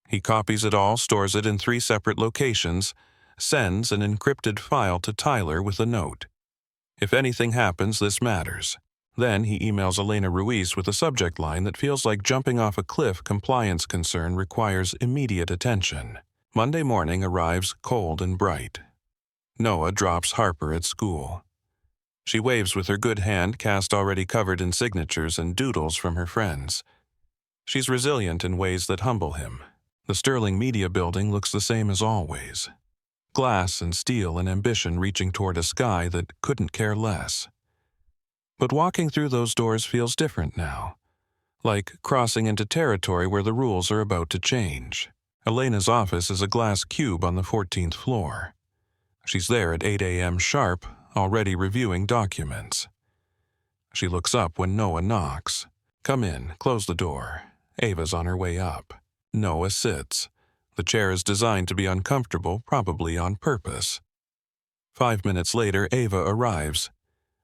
He copies it all, stores it in 3 separate locations, sends an encrypted file to Tyler with a note. "If anything happens, this matters." Then he emails Elena Ruiz with a subject line that feels like jumping off a cliff. Compliance concern requires immediate attention. Monday morning arrives cold and bright. Noah drops Harper at school. She waves with her good hand cast already covered in signatures and doodles from her friends. She's resilient in ways that humble him. The Sterling Media Building looks the same as always. Glass and steel and ambition reaching toward a sky that couldn't care less. But walking through those doors feels different now, like crossing into territory where the rules are about to change. Elena's office is a glass cube on the 14th floor. She's there at 8 a.m. sharp, already reviewing documents. She looks up when Noah knocks. "Come in, close the door." Ava's on her way up. Noah sits. The chair is designed to be uncomfortable, probably on purpose. 5 minutes later, Ava arrives.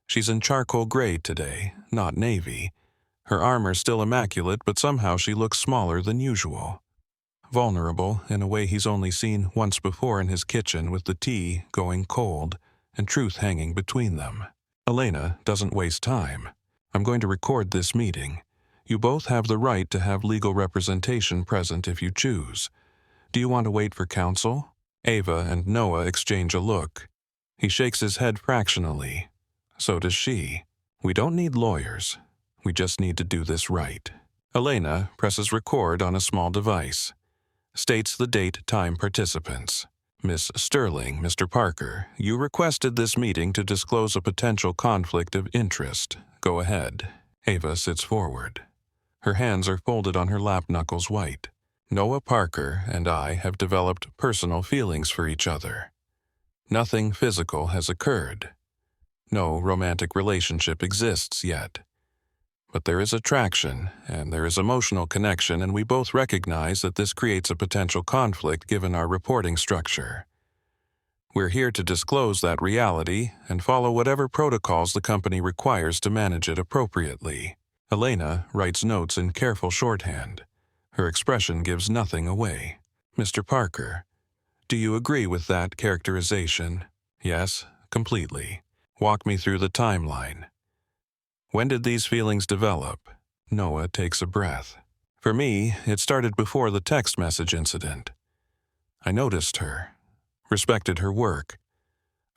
She's in charcoal gray today, not navy. Her armor still immaculate, but somehow she looks smaller than usual. Vulnerable in a way he's only seen once before in his kitchen, with the tea going cold and truth hanging between them. Elena doesn't waste time. "I'm going to record this meeting. You both have the right to have legal representation present if you choose. Do you want to wait for counsel?" Ava and Noah exchange a look. He shakes his head fractionally. So does she. "We don't need lawyers. We just need to do this right." Elena presses record on a small device. States the date, time, participants. "Miss Sterling, Mr. Parker, you requested this meeting to disclose a potential conflict of interest. Go ahead." Ava sits forward. Her hands are folded on her lap, knuckles white. "Noah Parker and I have developed personal feelings for each other. Nothing physical has occurred. No romantic relationship exists yet. But there is attraction, and there is emotional connection, and we both recognize that this creates a potential conflict given our reporting structure. We're here to disclose that reality and follow whatever protocols the company requires to manage it appropriately." Elena writes notes in careful shorthand. Her expression gives nothing away. "Mr. Parker, do you agree with that characterization?" "Yes, completely." "Walk me through the timeline. When did these feelings develop?" Noah takes a breath. "For me, it started before the text message incident. I noticed her, respected her work,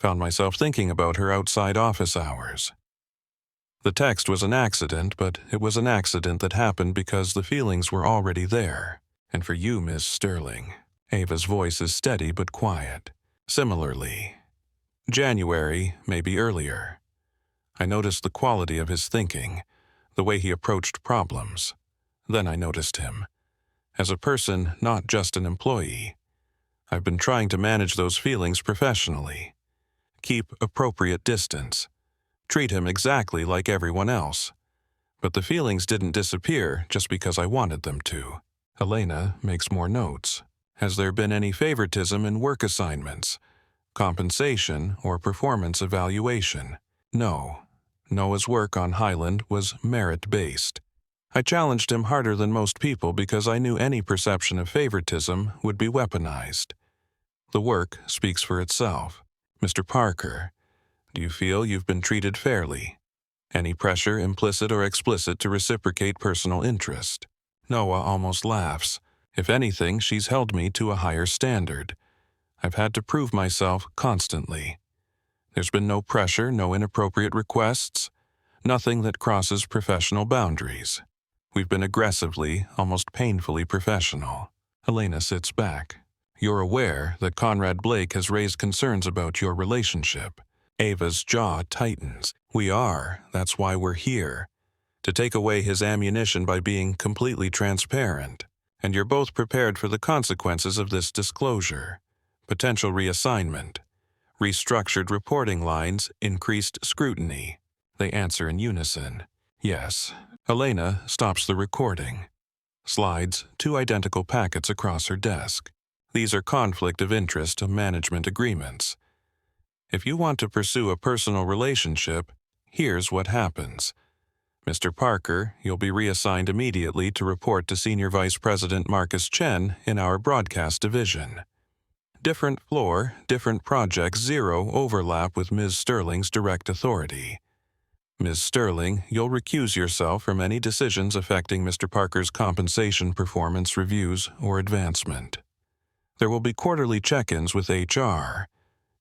found myself thinking about her outside office hours. The text was an accident, but it was an accident that happened because the feelings were already there. And for you, Miss Sterling," Ava's voice is steady but quiet, "similarly. January, maybe earlier. I noticed the quality of his thinking, the way he approached problems. Then I noticed him. As a person, not just an employee. I've been trying to manage those feelings professionally. Keep appropriate distance. Treat him exactly like everyone else. But the feelings didn't disappear just because I wanted them to. Elena makes more notes. Has there been any favoritism in work assignments, compensation, or performance evaluation? No. Noah's work on Highland was merit-based. I challenged him harder than most people because I knew any perception of favoritism would be weaponized. The work speaks for itself. Mr. Parker, do you feel you've been treated fairly? Any pressure, implicit or explicit, to reciprocate personal interest? Noah almost laughs. If anything, she's held me to a higher standard. I've had to prove myself constantly. There's been no pressure, no inappropriate requests, nothing that crosses professional boundaries. We've been aggressively, almost painfully professional. Elena sits back. You're aware that Conrad Blake has raised concerns about your relationship. Ava's jaw tightens. We are. That's why we're here. To take away his ammunition by being completely transparent. And you're both prepared for the consequences of this disclosure. Potential reassignment. Restructured reporting lines, increased scrutiny. They answer in unison. Yes. Elena stops the recording. Slides 2 identical packets across her desk. These are conflict of interest management agreements. If you want to pursue a personal relationship, here's what happens. Mr. Parker, you'll be reassigned immediately to report to Senior Vice President Marcus Chen in our broadcast division. Different floor, different projects, zero overlap with Ms. Sterling's direct authority. Ms. Sterling, you'll recuse yourself from any decisions affecting Mr. Parker's compensation, performance reviews, or advancement. There will be quarterly check-ins with HR.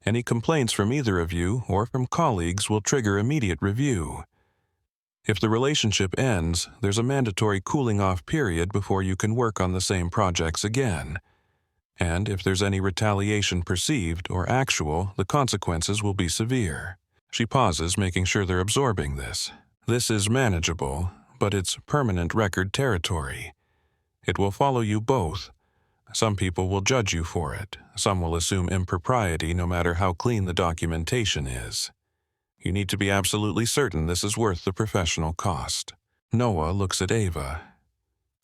Any complaints from either of you or from colleagues will trigger immediate review. If the relationship ends, there's a mandatory cooling-off period before you can work on the same projects again. And if there's any retaliation perceived or actual, the consequences will be severe. She pauses, making sure they're absorbing this. This is manageable, but it's permanent record territory. It will follow you both. Some people will judge you for it. Some will assume impropriety no matter how clean the documentation is. You need to be absolutely certain this is worth the professional cost. Noah looks at Ava.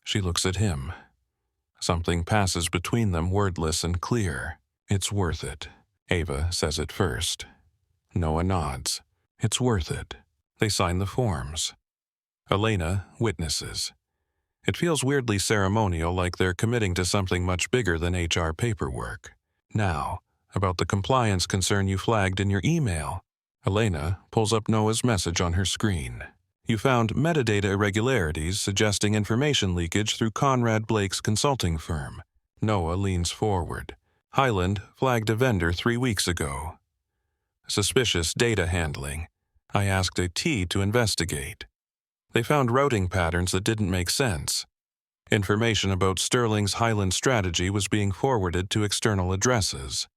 She looks at him. Something passes between them, wordless and clear. It's worth it. Ava says it first. Noah nods. It's worth it. They sign the forms. Elena witnesses. It feels weirdly ceremonial, like they're committing to something much bigger than HR paperwork. Now, about the compliance concern you flagged in your email. Elena pulls up Noah's message on her screen. You found metadata irregularities suggesting information leakage through Conrad Blake's consulting firm. Noah leans forward. Highland flagged a vendor 3 weeks ago. Suspicious data handling. I asked a T to investigate. They found routing patterns that didn't make sense. Information about Sterling's Highland strategy was being forwarded to external addresses.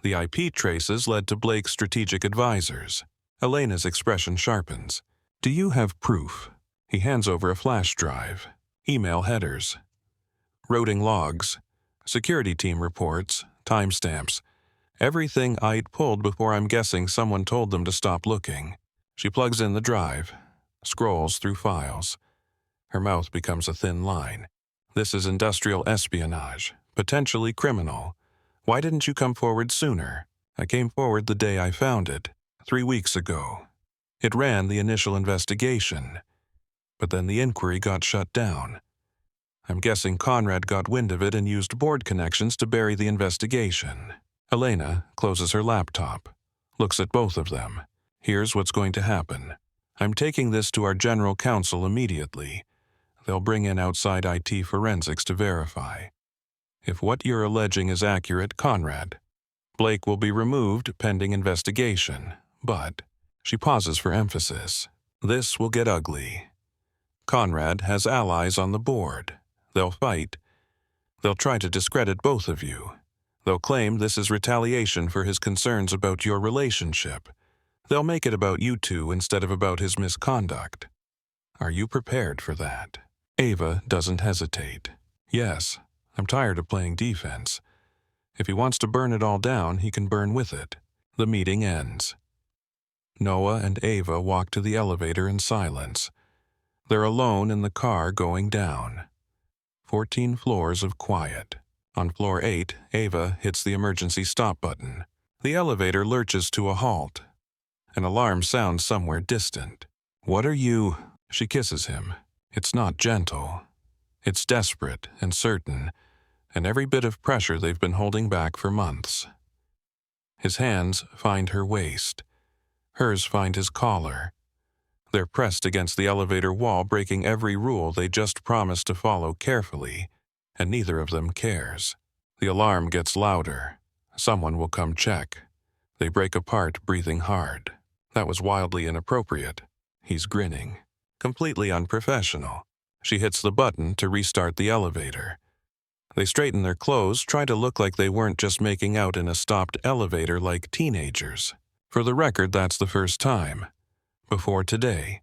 The IP traces led to Blake's strategic advisors. Elena's expression sharpens. Do you have proof? He hands over a flash drive. Email headers. Routing logs. Security team reports. Timestamps. Everything I'd pulled before I'm guessing someone told them to stop looking. She plugs in the drive. Scrolls through files. Her mouth becomes a thin line. This is industrial espionage. Potentially criminal. Why didn't you come forward sooner? I came forward the day I found it, 3 weeks ago. It ran the initial investigation. But then the inquiry got shut down. I'm guessing Conrad got wind of it and used board connections to bury the investigation. Elena closes her laptop, looks at both of them. Here's what's going to happen. I'm taking this to our general counsel immediately. They'll bring in outside IT forensics to verify. If what you're alleging is accurate, Conrad, Blake will be removed pending investigation. But, she pauses for emphasis, this will get ugly. Conrad has allies on the board. They'll fight. They'll try to discredit both of you. They'll claim this is retaliation for his concerns about your relationship. They'll make it about you two instead of about his misconduct. Are you prepared for that? Ava doesn't hesitate. Yes, I'm tired of playing defense. If he wants to burn it all down, he can burn with it. The meeting ends. Noah and Ava walk to the elevator in silence. They're alone in the car going down. 14 floors of quiet. On floor 8, Ava hits the emergency stop button. The elevator lurches to a halt. An alarm sounds somewhere distant. What are you? She kisses him. It's not gentle. It's desperate and certain, and every bit of pressure they've been holding back for months. His hands find her waist. Hers find his collar. They're pressed against the elevator wall, breaking every rule they just promised to follow carefully, and neither of them cares. The alarm gets louder. Someone will come check. They break apart, breathing hard. That was wildly inappropriate. He's grinning. Completely unprofessional. She hits the button to restart the elevator. They straighten their clothes, try to look like they weren't just making out in a stopped elevator like teenagers. For the record, that's the first time. Before today.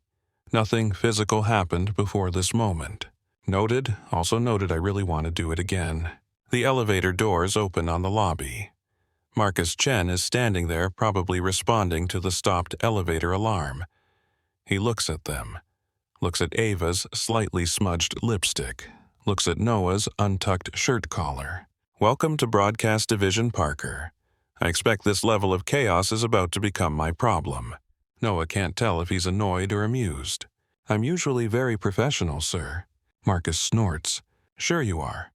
Nothing physical happened before this moment. Noted, also noted I really want to do it again. The elevator doors open on the lobby. Marcus Chen is standing there, probably responding to the stopped elevator alarm. He looks at them. Looks at Ava's slightly smudged lipstick. Looks at Noah's untucked shirt collar. Welcome to Broadcast Division, Parker. I expect this level of chaos is about to become my problem. Noah can't tell if he's annoyed or amused. I'm usually very professional, sir. Marcus snorts. Sure you are.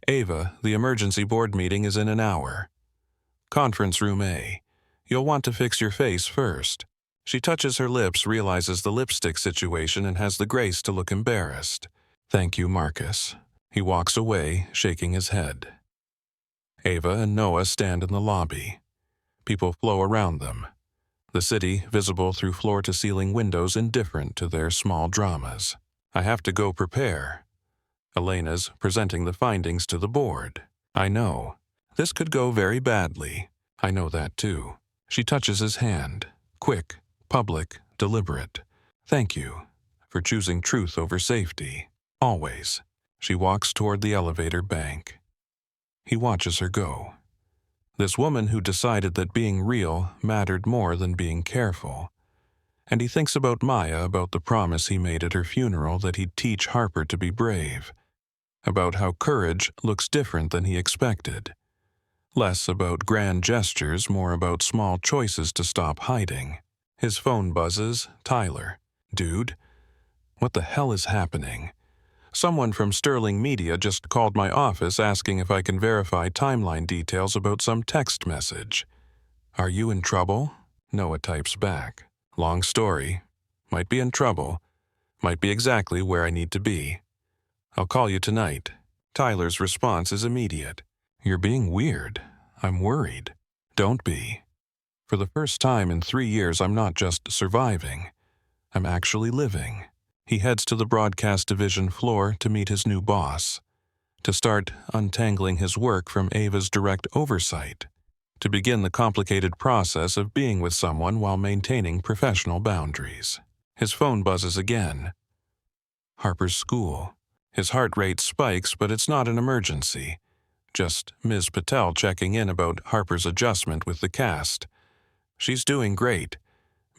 Ava, the emergency board meeting is in an hour. Conference room A. You'll want to fix your face first. She touches her lips, realizes the lipstick situation, and has the grace to look embarrassed. Thank you, Marcus. He walks away, shaking his head. Ava and Noah stand in the lobby. People flow around them. The city, visible through floor-to-ceiling windows, indifferent to their small dramas. I have to go prepare. Elena's presenting the findings to the board. I know. This could go very badly. I know that too. She touches his hand. Quick, public, deliberate. Thank you for choosing truth over safety. Always. She walks toward the elevator bank. He watches her go. This woman who decided that being real mattered more than being careful. And he thinks about Maya, about the promise he made at her funeral that he'd teach Harper to be brave. About how courage looks different than he expected. Less about grand gestures, more about small choices to stop hiding. His phone buzzes. Tyler. Dude, what the hell is happening? Someone from Sterling Media just called my office asking if I can verify timeline details about some text message. Are you in trouble? Noah types back. Long story. Might be in trouble. Might be exactly where I need to be. I'll call you tonight. Tyler's response is immediate. You're being weird. I'm worried. Don't be. For the first time in 3 years, I'm not just surviving. I'm actually living. He heads to the broadcast division floor to meet his new boss, to start untangling his work from Ava's direct oversight, to begin the complicated process of being with someone while maintaining professional boundaries. His phone buzzes again. Harper's school. His heart rate spikes, but it's not an emergency. Just Ms. Patel checking in about Harper's adjustment with the cast. She's doing great.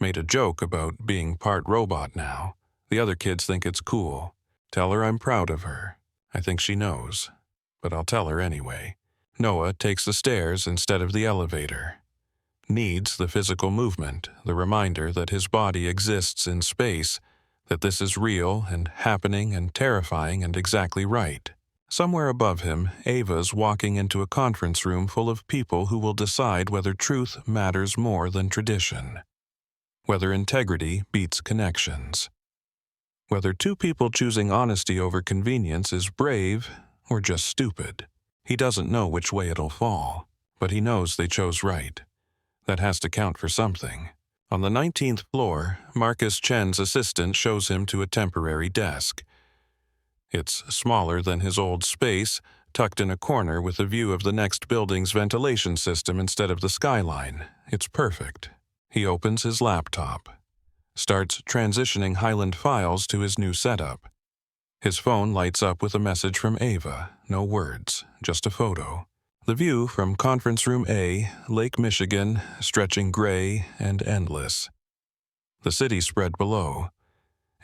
Made a joke about being part robot now. The other kids think it's cool. Tell her I'm proud of her. I think she knows. But I'll tell her anyway. Noah takes the stairs instead of the elevator. Needs the physical movement, the reminder that his body exists in space, that this is real and happening and terrifying and exactly right. Somewhere above him, Ava's walking into a conference room full of people who will decide whether truth matters more than tradition. Whether integrity beats connections. Whether two people choosing honesty over convenience is brave or just stupid. He doesn't know which way it'll fall, but he knows they chose right. That has to count for something. On the 19th floor, Marcus Chen's assistant shows him to a temporary desk. It's smaller than his old space, tucked in a corner with a view of the next building's ventilation system instead of the skyline. It's perfect. He opens his laptop, starts transitioning Highland files to his new setup. His phone lights up with a message from Ava. No words, just a photo. The view from Conference Room A, Lake Michigan, stretching gray and endless. The city spread below,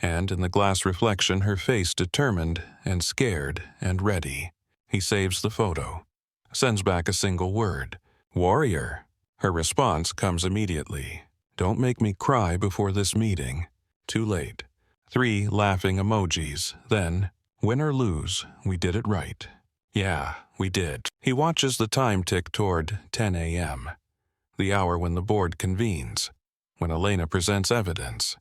and in the glass reflection her face determined and scared and ready. He saves the photo, sends back a single word. Warrior. Her response comes immediately. Don't make me cry before this meeting. Too late. 3 laughing emojis. Then, win or lose, we did it right. Yeah, we did. He watches the time tick toward 10 a.m., the hour when the board convenes, when Elena presents evidence,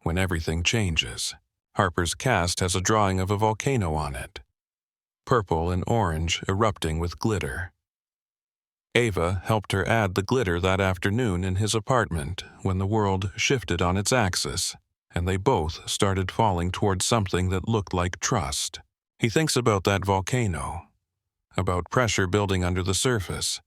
when everything changes. Harper's cast has a drawing of a volcano on it, purple and orange erupting with glitter. Ava helped her add the glitter that afternoon in his apartment when the world shifted on its axis, and they both started falling towards something that looked like trust. He thinks about that volcano, about pressure building under the surface,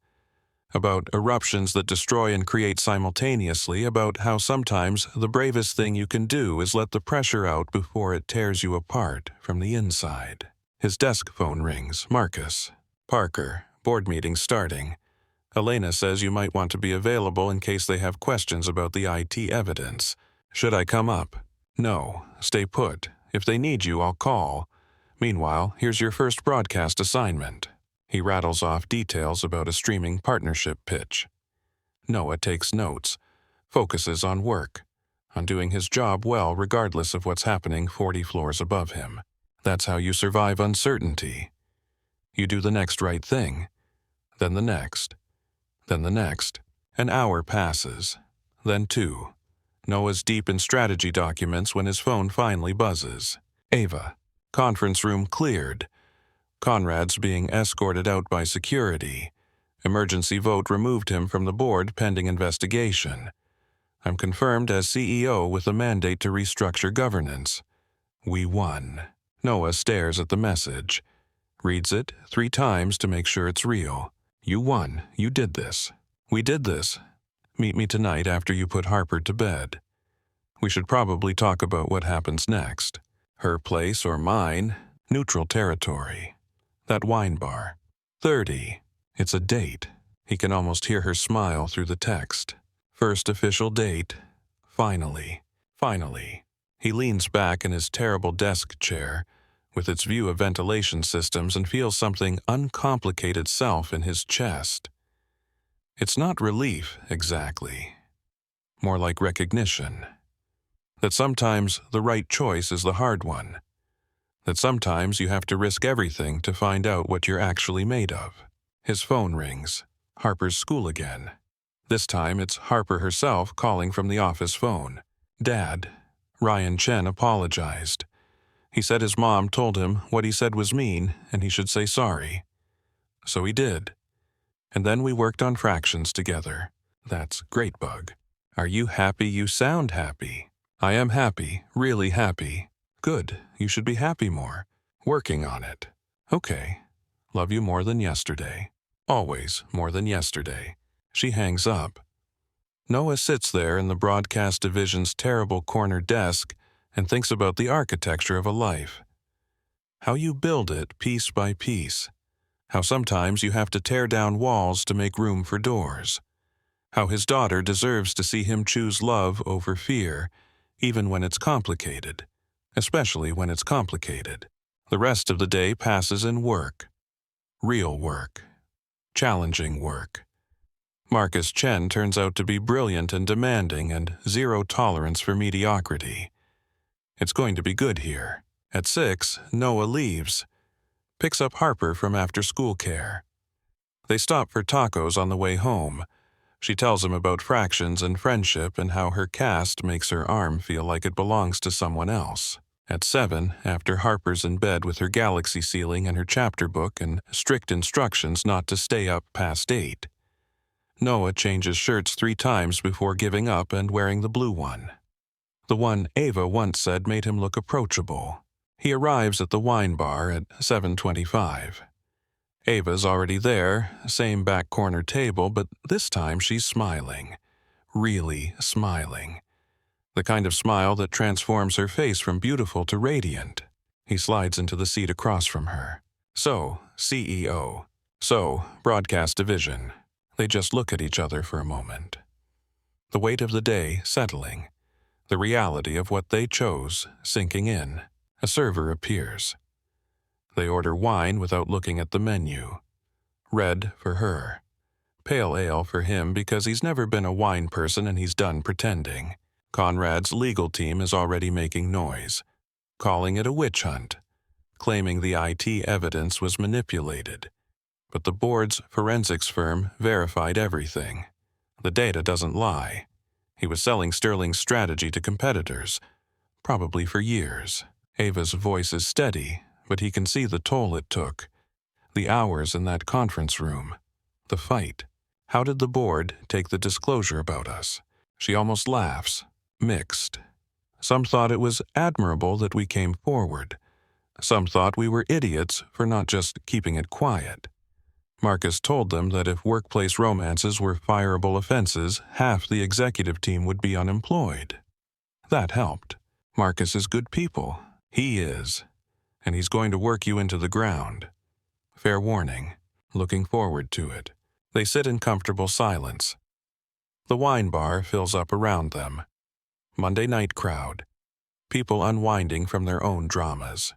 about eruptions that destroy and create simultaneously, about how sometimes the bravest thing you can do is let the pressure out before it tears you apart from the inside. His desk phone rings. Marcus. Parker. Board meeting starting. Elena says you might want to be available in case they have questions about the IT evidence. Should I come up? No. Stay put. If they need you, I'll call. Meanwhile, here's your first broadcast assignment. He rattles off details about a streaming partnership pitch. Noah takes notes, focuses on work, on doing his job well regardless of what's happening 40 floors above him. That's how you survive uncertainty. You do the next right thing, then the next, then the next. An hour passes, then 2. Noah's deep in strategy documents when his phone finally buzzes. Ava. Conference room cleared. Conrad's being escorted out by security. Emergency vote removed him from the board pending investigation. I'm confirmed as CEO with a mandate to restructure governance. We won. Noah stares at the message, reads it 3 times to make sure it's real. You won. You did this. We did this. Meet me tonight after you put Harper to bed. We should probably talk about what happens next. Her place or mine, neutral territory. That wine bar. 30. It's a date. He can almost hear her smile through the text. First official date. Finally. Finally. He leans back in his terrible desk chair, with its view of ventilation systems, and feels something uncomplicated self in his chest. It's not relief, exactly. More like recognition. That sometimes the right choice is the hard one. That sometimes you have to risk everything to find out what you're actually made of. His phone rings. Harper's school again. This time it's Harper herself calling from the office phone. Dad. Ryan Chen apologized. He said his mom told him what he said was mean and he should say sorry. So he did. And then we worked on fractions together. That's great, Bug. Are you happy? You sound happy. I am happy, really happy. Good, you should be happy more. Working on it. Okay. Love you more than yesterday. Always more than yesterday. She hangs up. Noah sits there in the broadcast division's terrible corner desk and thinks about the architecture of a life. How you build it piece by piece. How sometimes you have to tear down walls to make room for doors. How his daughter deserves to see him choose love over fear, even when it's complicated. Especially when it's complicated. The rest of the day passes in work. Real work. Challenging work. Marcus Chen turns out to be brilliant and demanding and zero tolerance for mediocrity. It's going to be good here. At 6, Noah leaves. Picks up Harper from after-school care. They stop for tacos on the way home. She tells him about fractions and friendship and how her cast makes her arm feel like it belongs to someone else. At 7, after Harper's in bed with her galaxy ceiling and her chapter book and strict instructions not to stay up past 8, Noah changes shirts 3 times before giving up and wearing the blue one. The one Ava once said made him look approachable. He arrives at the wine bar at 7:25. Ava's already there, same back corner table, but this time she's smiling. Really smiling. The kind of smile that transforms her face from beautiful to radiant. He slides into the seat across from her. So, CEO. So, broadcast division. They just look at each other for a moment. The weight of the day settling. The reality of what they chose sinking in. A server appears. They order wine without looking at the menu. Red for her. Pale ale for him because he's never been a wine person and he's done pretending. Conrad's legal team is already making noise, calling it a witch hunt, claiming the IT evidence was manipulated. But the board's forensics firm verified everything. The data doesn't lie. He was selling Sterling's strategy to competitors, probably for years. Ava's voice is steady, but he can see the toll it took. The hours in that conference room. The fight. How did the board take the disclosure about us? She almost laughs. Mixed. Some thought it was admirable that we came forward. Some thought we were idiots for not just keeping it quiet. Marcus told them that if workplace romances were fireable offenses, half the executive team would be unemployed. That helped. Marcus is good people. He is. And he's going to work you into the ground. Fair warning. Looking forward to it. They sit in comfortable silence. The wine bar fills up around them. Monday night crowd. People unwinding from their own dramas.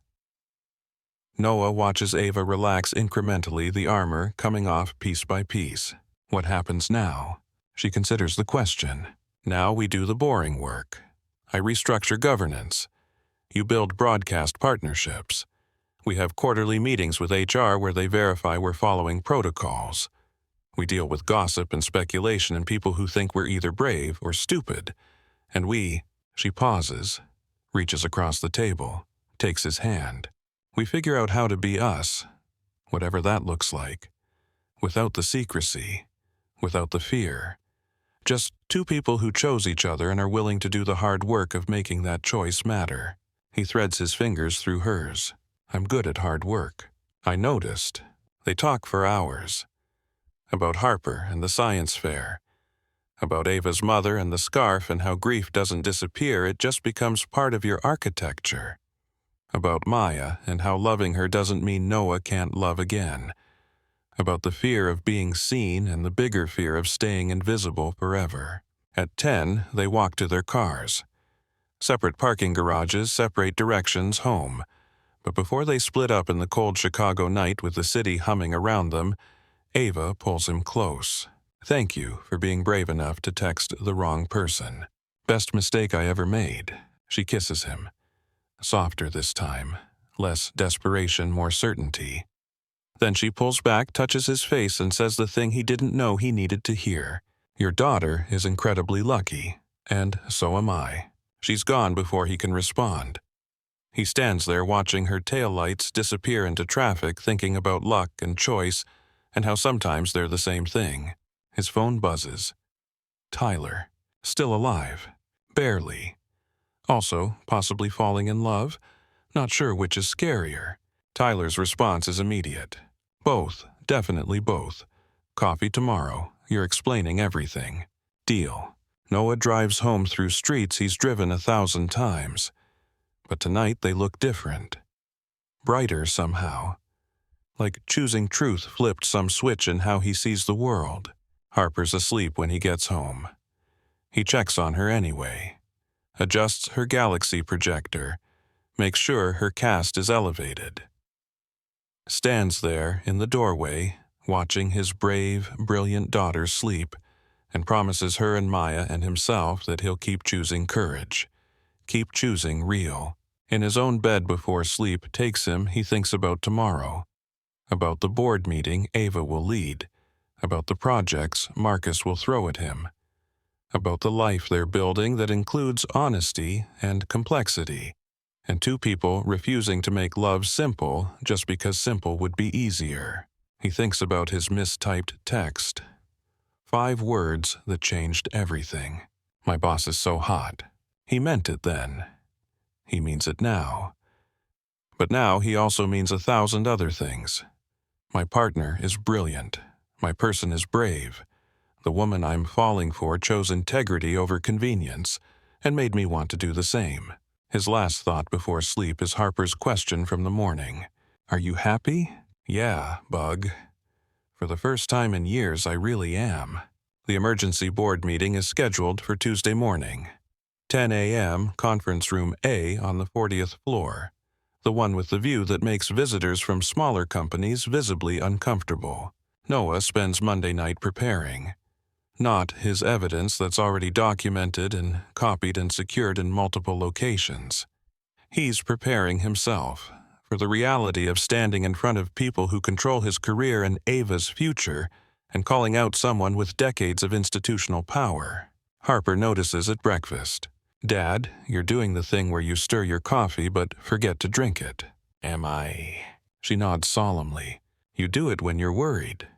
Noah watches Ava relax incrementally, the armor coming off piece by piece. What happens now? She considers the question. Now we do the boring work. I restructure governance. You build broadcast partnerships. We have quarterly meetings with HR where they verify we're following protocols. We deal with gossip and speculation and people who think we're either brave or stupid. And she pauses, reaches across the table, takes his hand. We figure out how to be us, whatever that looks like, without the secrecy, without the fear. Just two people who chose each other and are willing to do the hard work of making that choice matter. He threads his fingers through hers. I'm good at hard work. I noticed. They talk for hours. About Harper and the science fair. About Ava's mother and the scarf and how grief doesn't disappear, it just becomes part of your architecture. About Maya and how loving her doesn't mean Noah can't love again. About the fear of being seen and the bigger fear of staying invisible forever. At 10, they walk to their cars. Separate parking garages, separate directions home. But before they split up in the cold Chicago night with the city humming around them, Ava pulls him close. Thank you for being brave enough to text the wrong person. Best mistake I ever made. She kisses him. Softer this time. Less desperation, more certainty. Then she pulls back, touches his face, and says the thing he didn't know he needed to hear. Your daughter is incredibly lucky. And so am I. She's gone before he can respond. He stands there watching her taillights disappear into traffic, thinking about luck and choice, and how sometimes they're the same thing. His phone buzzes. Tyler. Still alive. Barely. Also, possibly falling in love. Not sure which is scarier. Tyler's response is immediate. Both. Definitely both. Coffee tomorrow. You're explaining everything. Deal. Noah drives home through streets he's driven 1,000 times. But tonight they look different. Brighter somehow. Like choosing truth flipped some switch in how he sees the world. Harper's asleep when he gets home. He checks on her anyway. Adjusts her galaxy projector. Makes sure her cast is elevated. Stands there in the doorway, watching his brave, brilliant daughter sleep, and promises her and Maya and himself that he'll keep choosing courage. Keep choosing real. In his own bed before sleep takes him, he thinks about tomorrow. About the board meeting Ava will lead. About the projects Marcus will throw at him. About the life they're building that includes honesty and complexity. And two people refusing to make love simple just because simple would be easier. He thinks about his mistyped text. 5 words that changed everything. My boss is so hot. He meant it then. He means it now. But now he also means 1,000 other things. My partner is brilliant. My person is brave. The woman I'm falling for chose integrity over convenience and made me want to do the same. His last thought before sleep is Harper's question from the morning. Are you happy? Yeah, Bug. For the first time in years, I really am. The emergency board meeting is scheduled for Tuesday morning. 10 a.m., conference room A on the 40th floor. The one with the view that makes visitors from smaller companies visibly uncomfortable. Noah spends Monday night preparing. Not his evidence that's already documented and copied and secured in multiple locations. He's preparing himself for the reality of standing in front of people who control his career and Ava's future and calling out someone with decades of institutional power. Harper notices at breakfast. Dad, you're doing the thing where you stir your coffee but forget to drink it. Am I? She nods solemnly. You do it when you're worried.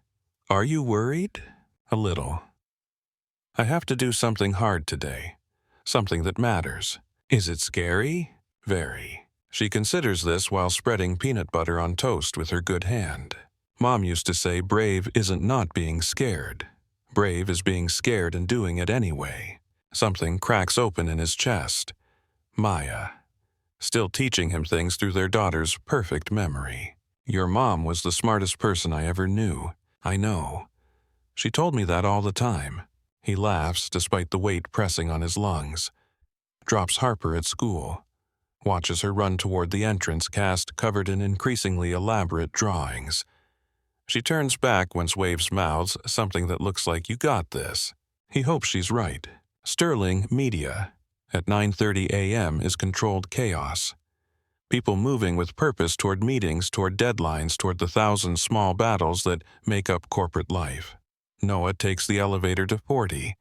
Are you worried? A little. I have to do something hard today. Something that matters. Is it scary? Very. She considers this while spreading peanut butter on toast with her good hand. Mom used to say brave isn't not being scared. Brave is being scared and doing it anyway. Something cracks open in his chest. Maya. Still teaching him things through their daughter's perfect memory. Your mom was the smartest person I ever knew. I know. She told me that all the time. He laughs despite the weight pressing on his lungs. Drops Harper at school. Watches her run toward the entrance cast covered in increasingly elaborate drawings. She turns back when Waves mouths something that looks like you got this. He hopes she's right. Sterling Media. At 9:30 a.m. is controlled chaos. People moving with purpose toward meetings, toward deadlines, toward the thousand small battles that make up corporate life. Noah takes the elevator to 40.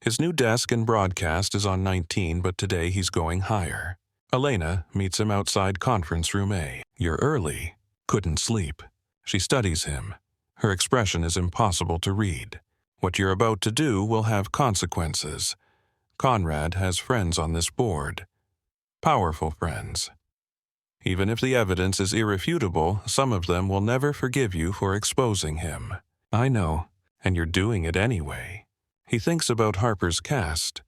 His new desk and broadcast is on 19, but today he's going higher. Elena meets him outside conference room A. You're early. Couldn't sleep. She studies him. Her expression is impossible to read. What you're about to do will have consequences. Conrad has friends on this board. Powerful friends. Even if the evidence is irrefutable, some of them will never forgive you for exposing him. I know, and you're doing it anyway. He thinks about Harper's cast,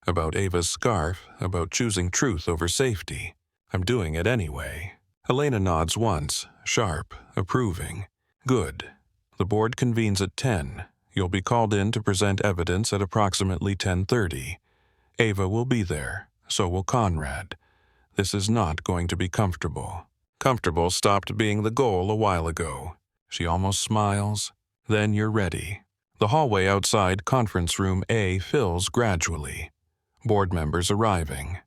about Ava's scarf, about choosing truth over safety. I'm doing it anyway. Elena nods once, sharp, approving. Good. The board convenes at 10. You'll be called in to present evidence at approximately 10:30. Ava will be there, so will Conrad. This is not going to be comfortable. Comfortable stopped being the goal a while ago. She almost smiles. Then you're ready. The hallway outside conference room A fills gradually. Board members arriving.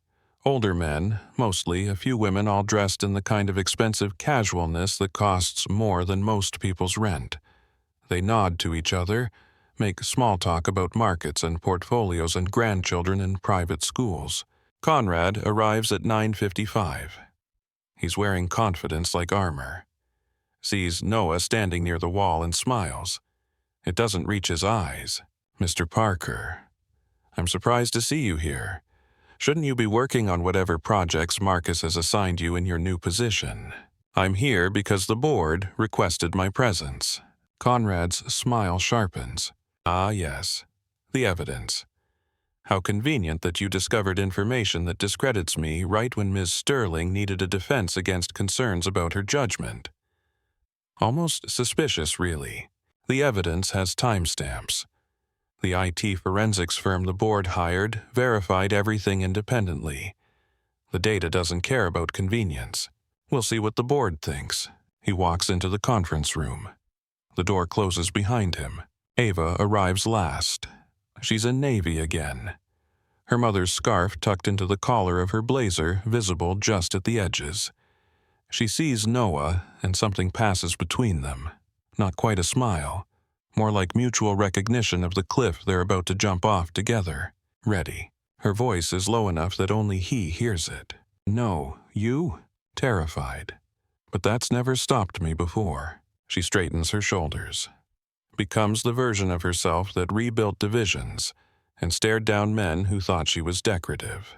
Older men, mostly a few women all dressed in the kind of expensive casualness that costs more than most people's rent. They nod to each other, make small talk about markets and portfolios and grandchildren in private schools. Conrad arrives at 9:55. He's wearing confidence like armor. Sees Noah standing near the wall and smiles. It doesn't reach his eyes. Mr. Parker, I'm surprised to see you here. Shouldn't you be working on whatever projects Marcus has assigned you in your new position? I'm here because the board requested my presence. Conrad's smile sharpens. Ah, yes. The evidence. How convenient that you discovered information that discredits me right when Ms. Sterling needed a defense against concerns about her judgment. Almost suspicious, really. The evidence has timestamps. The IT forensics firm the board hired verified everything independently. The data doesn't care about convenience. We'll see what the board thinks. He walks into the conference room. The door closes behind him. Ava arrives last. She's in navy again. Her mother's scarf tucked into the collar of her blazer, visible just at the edges. She sees Noah, and something passes between them. Not quite a smile. More like mutual recognition of the cliff they're about to jump off together. Ready. Her voice is low enough that only he hears it. No, you? Terrified. But that's never stopped me before. She straightens her shoulders. Becomes the version of herself that rebuilt divisions and stared down men who thought she was decorative.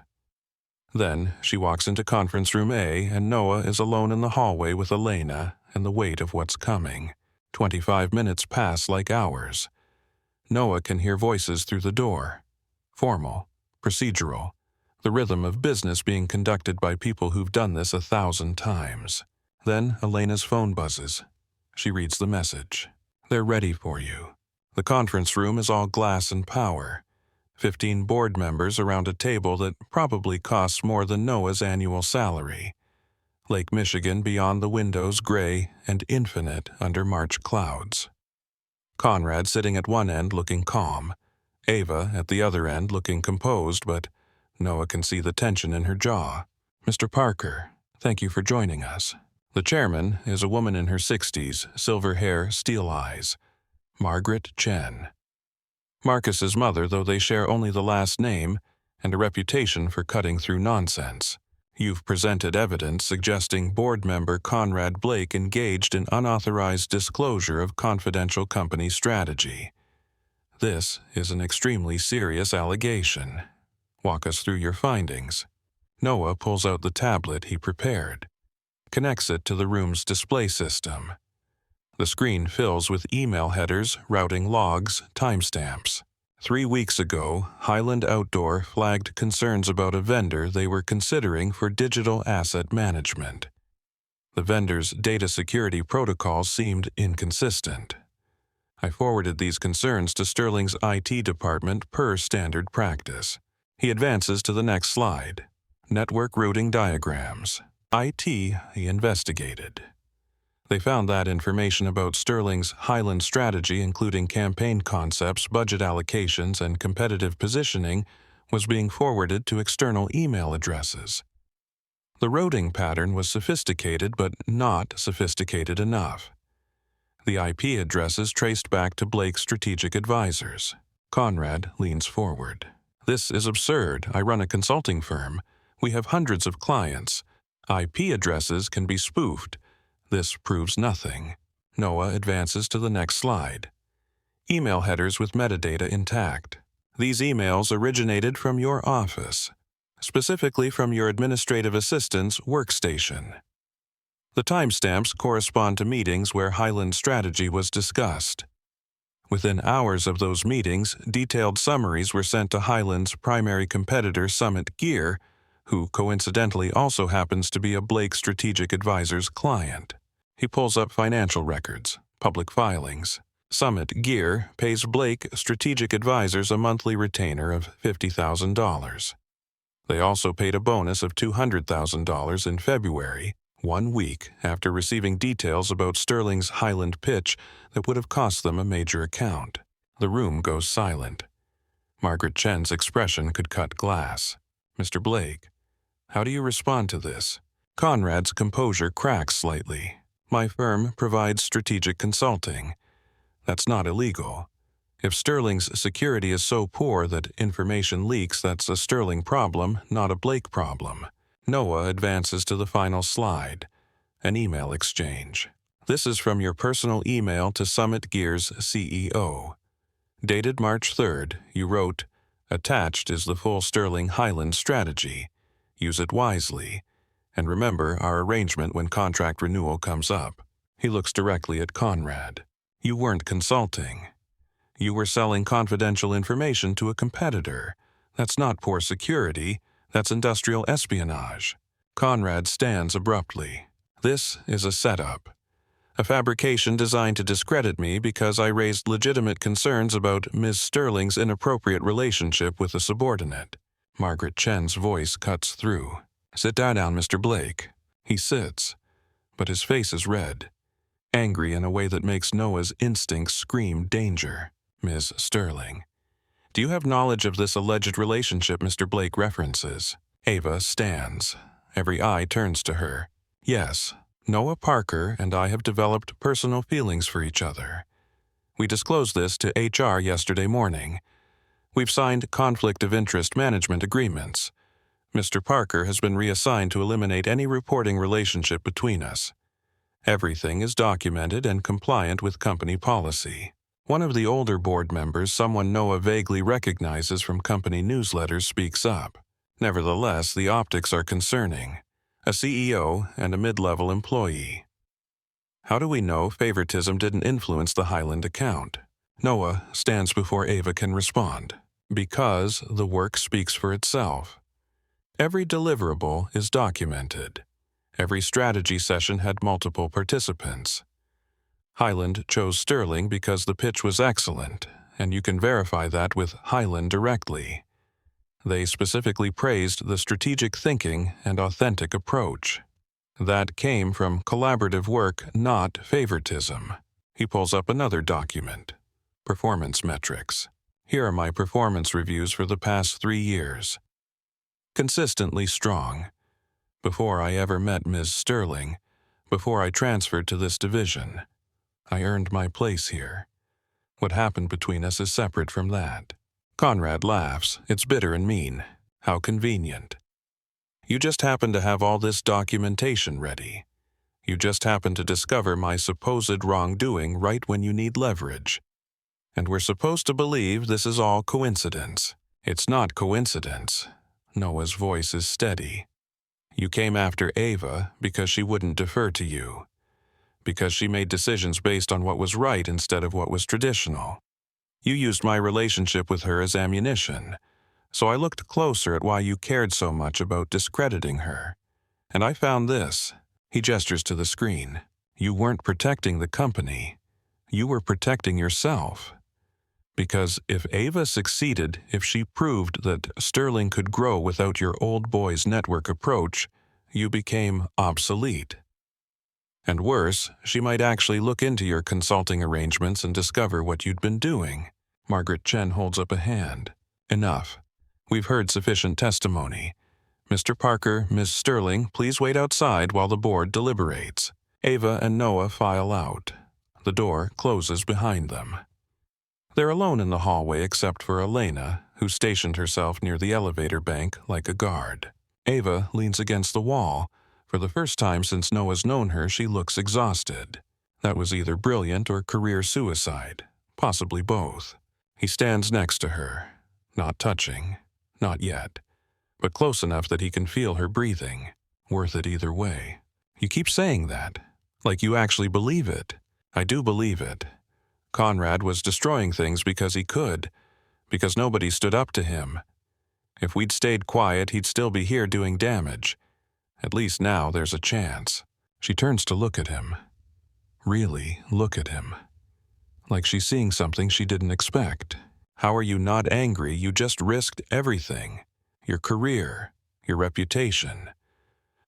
Then she walks into conference room A, and Noah is alone in the hallway with Elena and the weight of what's coming. 25 minutes pass like hours. Noah can hear voices through the door. Formal, procedural, the rhythm of business being conducted by people who've done this 1,000 times. Then Elena's phone buzzes. She reads the message. They're ready for you. The conference room is all glass and power. 15 board members around a table that probably costs more than Noah's annual salary. Lake Michigan beyond the windows gray and infinite under March clouds. Conrad sitting at one end looking calm. Ava at the other end looking composed, but Noah can see the tension in her jaw. Mr. Parker, thank you for joining us. The chairman is a woman in her 60s, silver hair, steel eyes. Margaret Chen. Marcus's mother, though they share only the last name and a reputation for cutting through nonsense. You've presented evidence suggesting board member Conrad Blake engaged in unauthorized disclosure of confidential company strategy. This is an extremely serious allegation. Walk us through your findings. Noah pulls out the tablet he prepared, connects it to the room's display system. The screen fills with email headers, routing logs, timestamps. 3 weeks ago, Highland Outdoor flagged concerns about a vendor they were considering for digital asset management. The vendor's data security protocols seemed inconsistent. I forwarded these concerns to Sterling's IT department per standard practice. He advances to the next slide. Network routing diagrams. IT he investigated. They found that information about Sterling's Highland strategy, including campaign concepts, budget allocations, and competitive positioning, was being forwarded to external email addresses. The routing pattern was sophisticated, but not sophisticated enough. The IP addresses traced back to Blake's strategic advisors. Conrad leans forward. This is absurd. I run a consulting firm. We have hundreds of clients. IP addresses can be spoofed. This proves nothing. Noah advances to the next slide. Email headers with metadata intact. These emails originated from your office, specifically from your administrative assistant's workstation. The timestamps correspond to meetings where Highland strategy was discussed. Within hours of those meetings, detailed summaries were sent to Highland's primary competitor Summit Gear, who coincidentally also happens to be a Blake Strategic Advisor's client. He pulls up financial records, public filings. Summit Gear pays Blake Strategic Advisors a monthly retainer of $50,000. They also paid a bonus of $200,000 in February, 1 week after receiving details about Sterling's Highland pitch that would have cost them a major account. The room goes silent. Margaret Chen's expression could cut glass. Mr. Blake, how do you respond to this? Conrad's composure cracks slightly. My firm provides strategic consulting. That's not illegal. If Sterling's security is so poor that information leaks, that's a Sterling problem, not a Blake problem. Noah advances to the final slide. An email exchange. This is from your personal email to Summit Gear's CEO. Dated March 3rd, you wrote, "Attached is the full Sterling Highland strategy. Use it wisely. And remember our arrangement when contract renewal comes up." He looks directly at Conrad. You weren't consulting. You were selling confidential information to a competitor. That's not poor security. That's industrial espionage. Conrad stands abruptly. This is a setup. A fabrication designed to discredit me because I raised legitimate concerns about Ms. Sterling's inappropriate relationship with a subordinate. Margaret Chen's voice cuts through. Sit down, Mr. Blake. He sits, but his face is red, angry in a way that makes Noah's instincts scream danger. Ms. Sterling. Do you have knowledge of this alleged relationship Mr. Blake references? Ava stands. Every eye turns to her. Yes, Noah Parker and I have developed personal feelings for each other. We disclosed this to HR yesterday morning. We've signed conflict of interest management agreements. Mr. Parker has been reassigned to eliminate any reporting relationship between us. Everything is documented and compliant with company policy. One of the older board members, someone Noah vaguely recognizes from company newsletters, speaks up. Nevertheless, the optics are concerning. A CEO and a mid-level employee. How do we know favoritism didn't influence the Highland account? Noah stands before Ava can respond. Because the work speaks for itself. Every deliverable is documented. Every strategy session had multiple participants. Highland chose Sterling because the pitch was excellent, and you can verify that with Highland directly. They specifically praised the strategic thinking and authentic approach. That came from collaborative work, not favoritism. He pulls up another document. Performance metrics. Here are my performance reviews for the past 3 years. Consistently strong. Before I ever met Ms. Sterling, before I transferred to this division, I earned my place here. What happened between us is separate from that. Conrad laughs. It's bitter and mean. How convenient. You just happen to have all this documentation ready. You just happen to discover my supposed wrongdoing right when you need leverage. And we're supposed to believe this is all coincidence. It's not coincidence. Noah's voice is steady. You came after Ava because she wouldn't defer to you. Because she made decisions based on what was right instead of what was traditional. You used my relationship with her as ammunition. So I looked closer at why you cared so much about discrediting her. And I found this. He gestures to the screen. You weren't protecting the company. You were protecting yourself. Because if Ava succeeded, if she proved that Sterling could grow without your old boys network approach, you became obsolete. And worse, she might actually look into your consulting arrangements and discover what you'd been doing. Margaret Chen holds up a hand. Enough. We've heard sufficient testimony. Mr. Parker, Ms. Sterling, please wait outside while the board deliberates. Ava and Noah file out. The door closes behind them. They're alone in the hallway except for Elena, who stationed herself near the elevator bank like a guard. Ava leans against the wall. For the first time since Noah's known her, she looks exhausted. That was either brilliant or career suicide, possibly both. He stands next to her, not touching, not yet, but close enough that he can feel her breathing. Worth it either way. You keep saying that, like you actually believe it. I do believe it. Conrad was destroying things because he could, because nobody stood up to him. If we'd stayed quiet, he'd still be here doing damage. At least now there's a chance. She turns to look at him. Really look at him. Like she's seeing something she didn't expect. How are you not angry? You just risked everything. Your career, your reputation.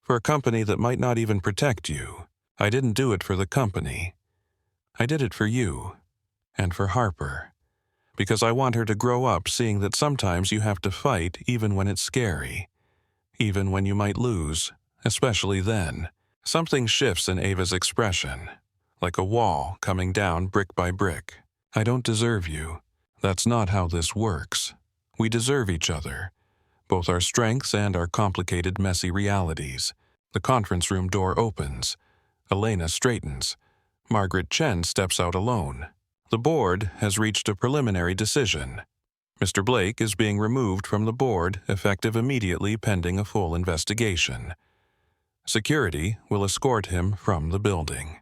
For a company that might not even protect you. I didn't do it for the company. I did it for you. And for Harper. Because I want her to grow up seeing that sometimes you have to fight even when it's scary. Even when you might lose, especially then. Something shifts in Ava's expression, like a wall coming down brick by brick. I don't deserve you. That's not how this works. We deserve each other, both our strengths and our complicated, messy realities. The conference room door opens. Elena straightens. Margaret Chen steps out alone. The board has reached a preliminary decision. Mr. Blake is being removed from the board, effective immediately pending a full investigation. Security will escort him from the building.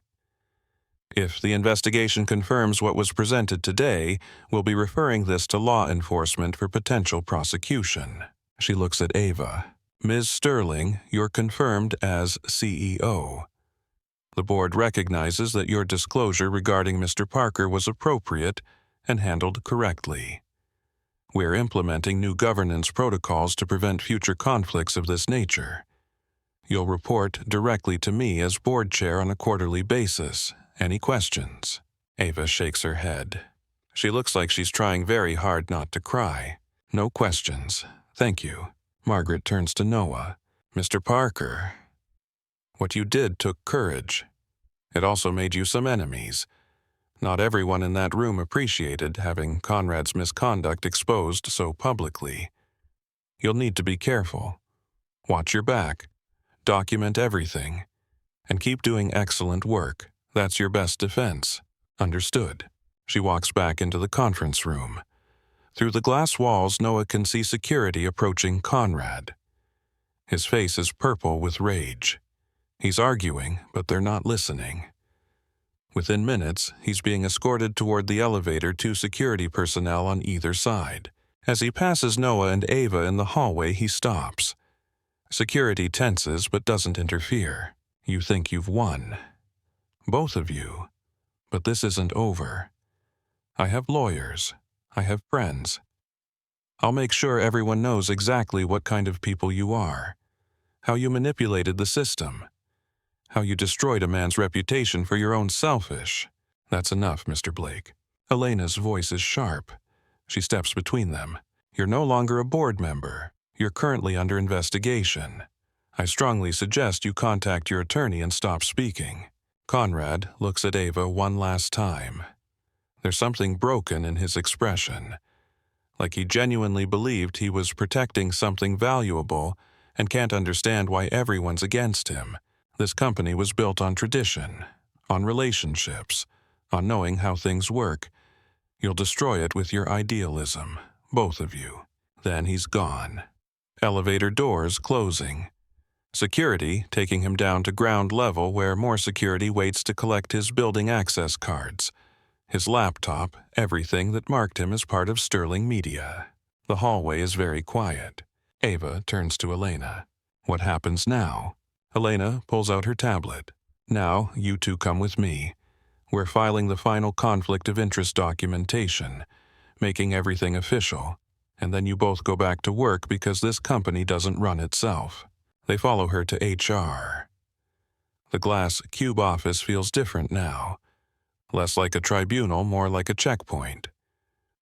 If the investigation confirms what was presented today, we'll be referring this to law enforcement for potential prosecution. She looks at Ava. Ms. Sterling, you're confirmed as CEO. The board recognizes that your disclosure regarding Mr. Parker was appropriate and handled correctly. We're implementing new governance protocols to prevent future conflicts of this nature. You'll report directly to me as board chair on a quarterly basis. Any questions? Ava shakes her head. She looks like she's trying very hard not to cry. No questions. Thank you. Margaret turns to Noah. Mr. Parker, what you did took courage. It also made you some enemies. Not everyone in that room appreciated having Conrad's misconduct exposed so publicly. You'll need to be careful. Watch your back. Document everything. And keep doing excellent work. That's your best defense. Understood. She walks back into the conference room. Through the glass walls, Noah can see security approaching Conrad. His face is purple with rage. He's arguing, but they're not listening. Within minutes, he's being escorted toward the elevator, 2 security personnel on either side. As he passes Noah and Ava in the hallway, he stops. Security tenses but doesn't interfere. You think you've won. Both of you. But this isn't over. I have lawyers. I have friends. I'll make sure everyone knows exactly what kind of people you are, how you manipulated the system, how you destroyed a man's reputation for your own selfish. That's enough, Mr. Blake. Elena's voice is sharp. She steps between them. You're no longer a board member. You're currently under investigation. I strongly suggest you contact your attorney and stop speaking. Conrad looks at Ava one last time. There's something broken in his expression, like he genuinely believed he was protecting something valuable and can't understand why everyone's against him. This company was built on tradition, on relationships, on knowing how things work. You'll destroy it with your idealism, both of you. Then he's gone. Elevator doors closing. Security taking him down to ground level where more security waits to collect his building access cards, his laptop, everything that marked him as part of Sterling Media. The hallway is very quiet. Ava turns to Elena. What happens now? Elena pulls out her tablet. Now, you two come with me. We're filing the final conflict of interest documentation, making everything official, and then you both go back to work because this company doesn't run itself. They follow her to HR. The glass cube office feels different now. Less like a tribunal, more like a checkpoint.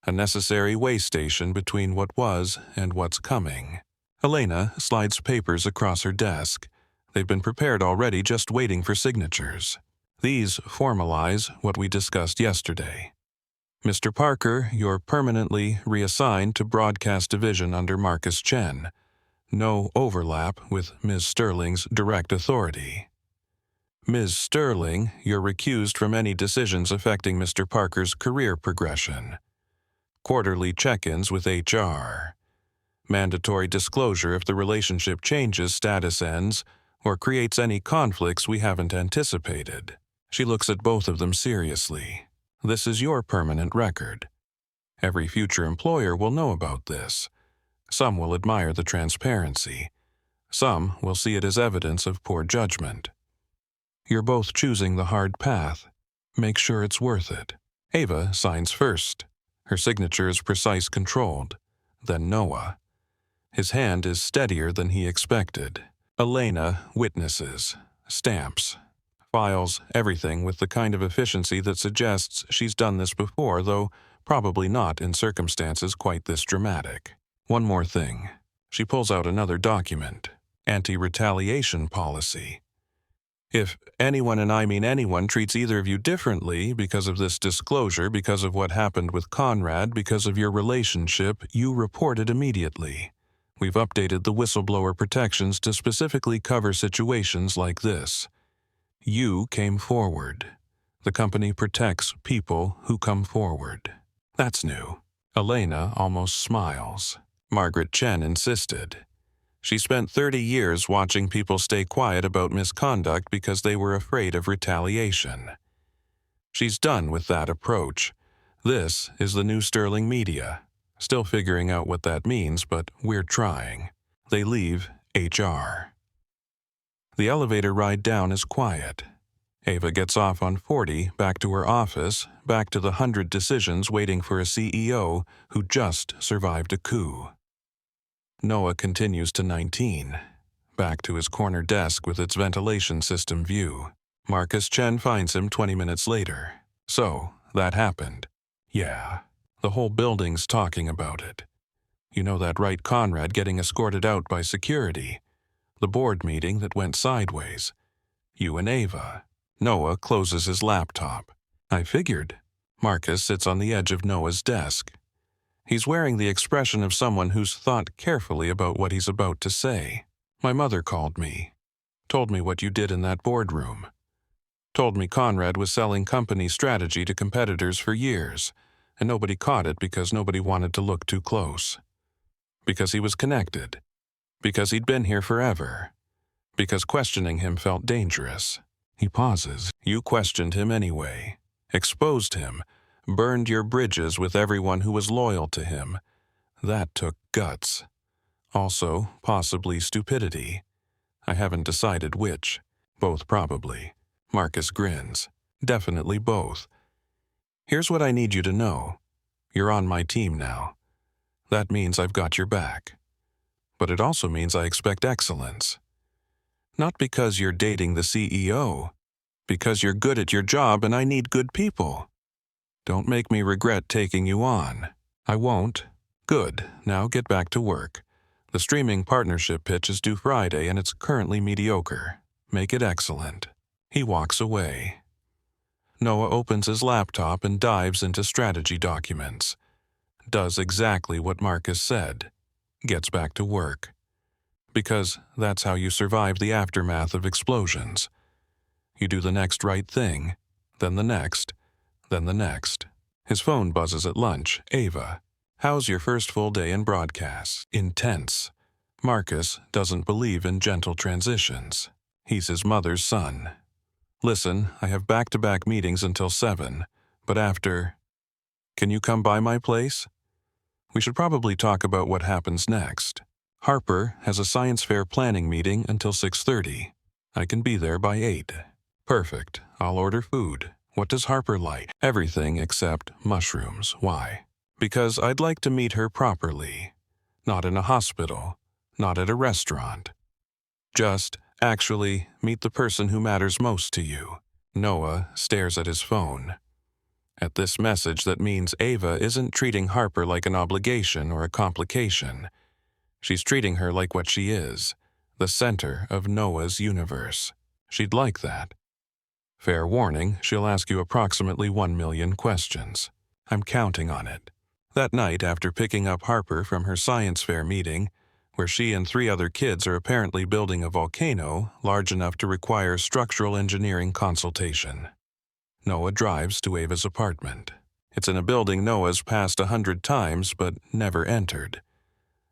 A necessary way station between what was and what's coming. Elena slides papers across her desk. They've been prepared already, just waiting for signatures. These formalize what we discussed yesterday. Mr. Parker, you're permanently reassigned to Broadcast Division under Marcus Chen. No overlap with Ms. Sterling's direct authority. Ms. Sterling, you're recused from any decisions affecting Mr. Parker's career progression. Quarterly check-ins with HR. Mandatory disclosure if the relationship changes, status ends, or creates any conflicts we haven't anticipated. She looks at both of them seriously. This is your permanent record. Every future employer will know about this. Some will admire the transparency. Some will see it as evidence of poor judgment. You're both choosing the hard path. Make sure it's worth it. Ava signs first. Her signature is precise, controlled. Then Noah. His hand is steadier than he expected. Elena witnesses, stamps, files, everything with the kind of efficiency that suggests she's done this before, though probably not in circumstances quite this dramatic. One more thing. She pulls out another document. Anti-retaliation policy. If anyone, and I mean anyone, treats either of you differently because of this disclosure, because of what happened with Conrad, because of your relationship, you report it immediately. We've updated the whistleblower protections to specifically cover situations like this. You came forward. The company protects people who come forward. That's new. Elena almost smiles. Margaret Chen insisted. She spent 30 years watching people stay quiet about misconduct because they were afraid of retaliation. She's done with that approach. This is the new Sterling Media. Still figuring out what that means, but we're trying. They leave HR. The elevator ride down is quiet. Ava gets off on 40, back to her office, back to the 100 decisions waiting for a CEO who just survived a coup. Noah continues to 19, back to his corner desk with its ventilation system view. Marcus Chen finds him 20 minutes later. So, that happened. Yeah, the whole building's talking about it. You know that, right, Conrad getting escorted out by security? The board meeting that went sideways. You and Ava. Noah closes his laptop. I figured. Marcus sits on the edge of Noah's desk. He's wearing the expression of someone who's thought carefully about what he's about to say. My mother called me. Told me what you did in that boardroom. Told me Conrad was selling company strategy to competitors for years, and nobody caught it because nobody wanted to look too close. Because he was connected. Because he'd been here forever. Because questioning him felt dangerous. He pauses. You questioned him anyway, exposed him, burned your bridges with everyone who was loyal to him. That took guts. Also, possibly stupidity. I haven't decided which. Both probably. Marcus grins. Definitely both. Here's what I need you to know. You're on my team now. That means I've got your back. But it also means I expect excellence. Not because you're dating the CEO. Because you're good at your job and I need good people. Don't make me regret taking you on. I won't. Good. Now get back to work. The streaming partnership pitch is due Friday and it's currently mediocre. Make it excellent. He walks away. Noah opens his laptop and dives into strategy documents. Does exactly what Marcus said. Gets back to work. Because that's how you survive the aftermath of explosions. You do the next right thing, then the next, then the next. His phone buzzes at lunch. Ava, how's your first full day in broadcast? Intense. Marcus doesn't believe in gentle transitions. He's his mother's son. Listen, I have back-to-back meetings until 7, but after... Can you come by my place? We should probably talk about what happens next. Harper has a science fair planning meeting until 6:30. I can be there by 8. Perfect. I'll order food. What does Harper like? Everything except mushrooms. Why? Because I'd like to meet her properly. Not in a hospital. Not at a restaurant. Just, actually, meet the person who matters most to you. Noah stares at his phone. At this message that means Ava isn't treating Harper like an obligation or a complication. She's treating her like what she is, the center of Noah's universe. She'd like that. Fair warning, she'll ask you approximately 1 million questions. I'm counting on it. That night, after picking up Harper from her science fair meeting, where she and 3 other kids are apparently building a volcano large enough to require structural engineering consultation, Noah drives to Ava's apartment. It's in a building Noah's passed 100 times but never entered.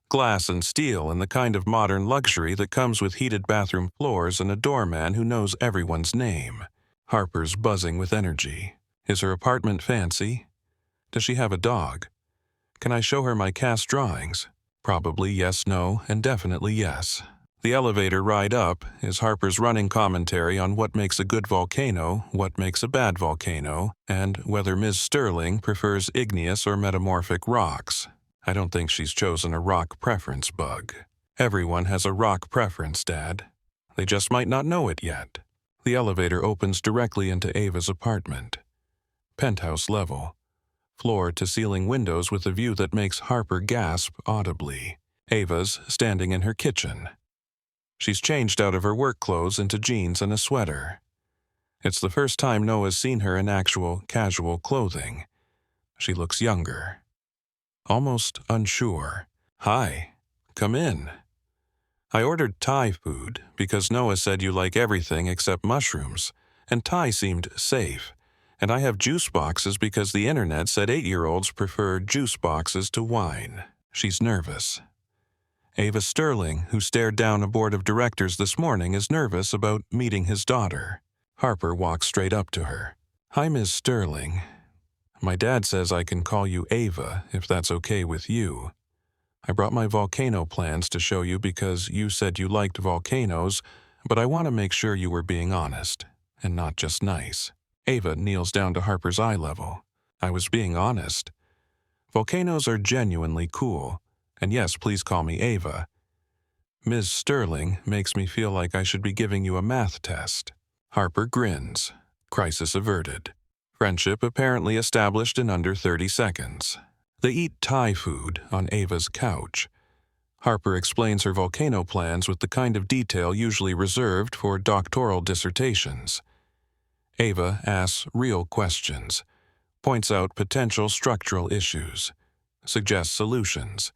Glass and steel and the kind of modern luxury that comes with heated bathroom floors and a doorman who knows everyone's name. Harper's buzzing with energy. Is her apartment fancy? Does she have a dog? Can I show her my cast drawings? Probably yes, no, and definitely yes. The elevator ride up is Harper's running commentary on what makes a good volcano, what makes a bad volcano, and whether Ms. Sterling prefers igneous or metamorphic rocks. I don't think she's chosen a rock preference bug. Everyone has a rock preference, Dad. They just might not know it yet. The elevator opens directly into Ava's apartment. Penthouse level. Floor-to-ceiling windows with a view that makes Harper gasp audibly. Ava's standing in her kitchen. She's changed out of her work clothes into jeans and a sweater. It's the first time Noah's seen her in actual, casual clothing. She looks younger. Almost unsure. Hi, come in. I ordered Thai food because Noah said you like everything except mushrooms, and Thai seemed safe. And I have juice boxes because the internet said 8-year-olds prefer juice boxes to wine. She's nervous. Ava Sterling, who stared down a board of directors this morning, is nervous about meeting his daughter. Harper walks straight up to her. Hi, Ms. Sterling. My dad says I can call you Ava if that's okay with you. I brought my volcano plans to show you because you said you liked volcanoes, but I want to make sure you were being honest, and not just nice. Ava kneels down to Harper's eye level. I was being honest. Volcanoes are genuinely cool, and yes, please call me Ava. Ms. Sterling makes me feel like I should be giving you a math test. Harper grins. Crisis averted. Friendship apparently established in under 30 seconds. They eat Thai food on Ava's couch. Harper explains her volcano plans with the kind of detail usually reserved for doctoral dissertations. Ava asks real questions, points out potential structural issues, suggests solutions.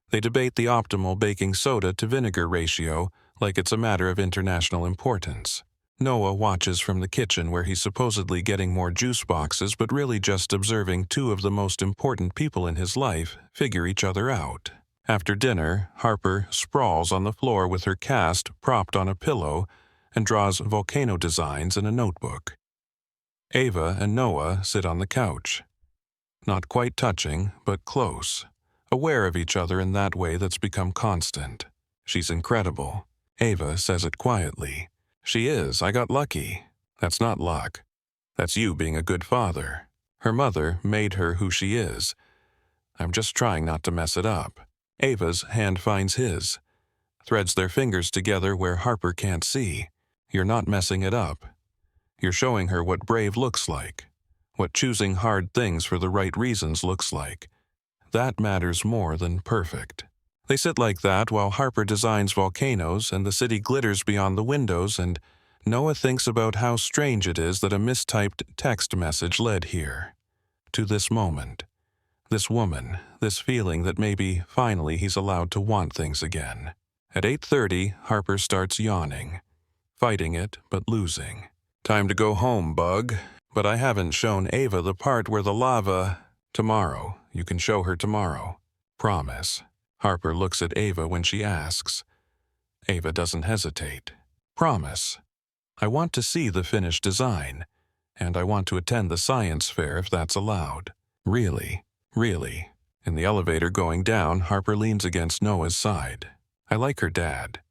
They debate the optimal baking soda to vinegar ratio like it's a matter of international importance. Noah watches from the kitchen where he's supposedly getting more juice boxes but really just observing 2 of the most important people in his life figure each other out. After dinner, Harper sprawls on the floor with her cast propped on a pillow and draws volcano designs in a notebook. Ava and Noah sit on the couch. Not quite touching, but close, aware of each other in that way that's become constant. She's incredible. Ava says it quietly. She is. I got lucky. That's not luck. That's you being a good father. Her mother made her who she is. I'm just trying not to mess it up. Ava's hand finds his, threads their fingers together where Harper can't see. You're not messing it up. You're showing her what brave looks like, what choosing hard things for the right reasons looks like. That matters more than perfect. They sit like that while Harper designs volcanoes and the city glitters beyond the windows, and Noah thinks about how strange it is that a mistyped text message led here. To this moment. This woman, this feeling that maybe, finally, he's allowed to want things again. At 8:30, Harper starts yawning. Fighting it, but losing. Time to go home, bug. But I haven't shown Ava the part where the lava... Tomorrow. You can show her tomorrow. Promise. Harper looks at Ava when she asks. Ava doesn't hesitate. Promise. I want to see the finished design, and I want to attend the science fair if that's allowed. Really. Really. In the elevator going down, Harper leans against Noah's side. I like her dad.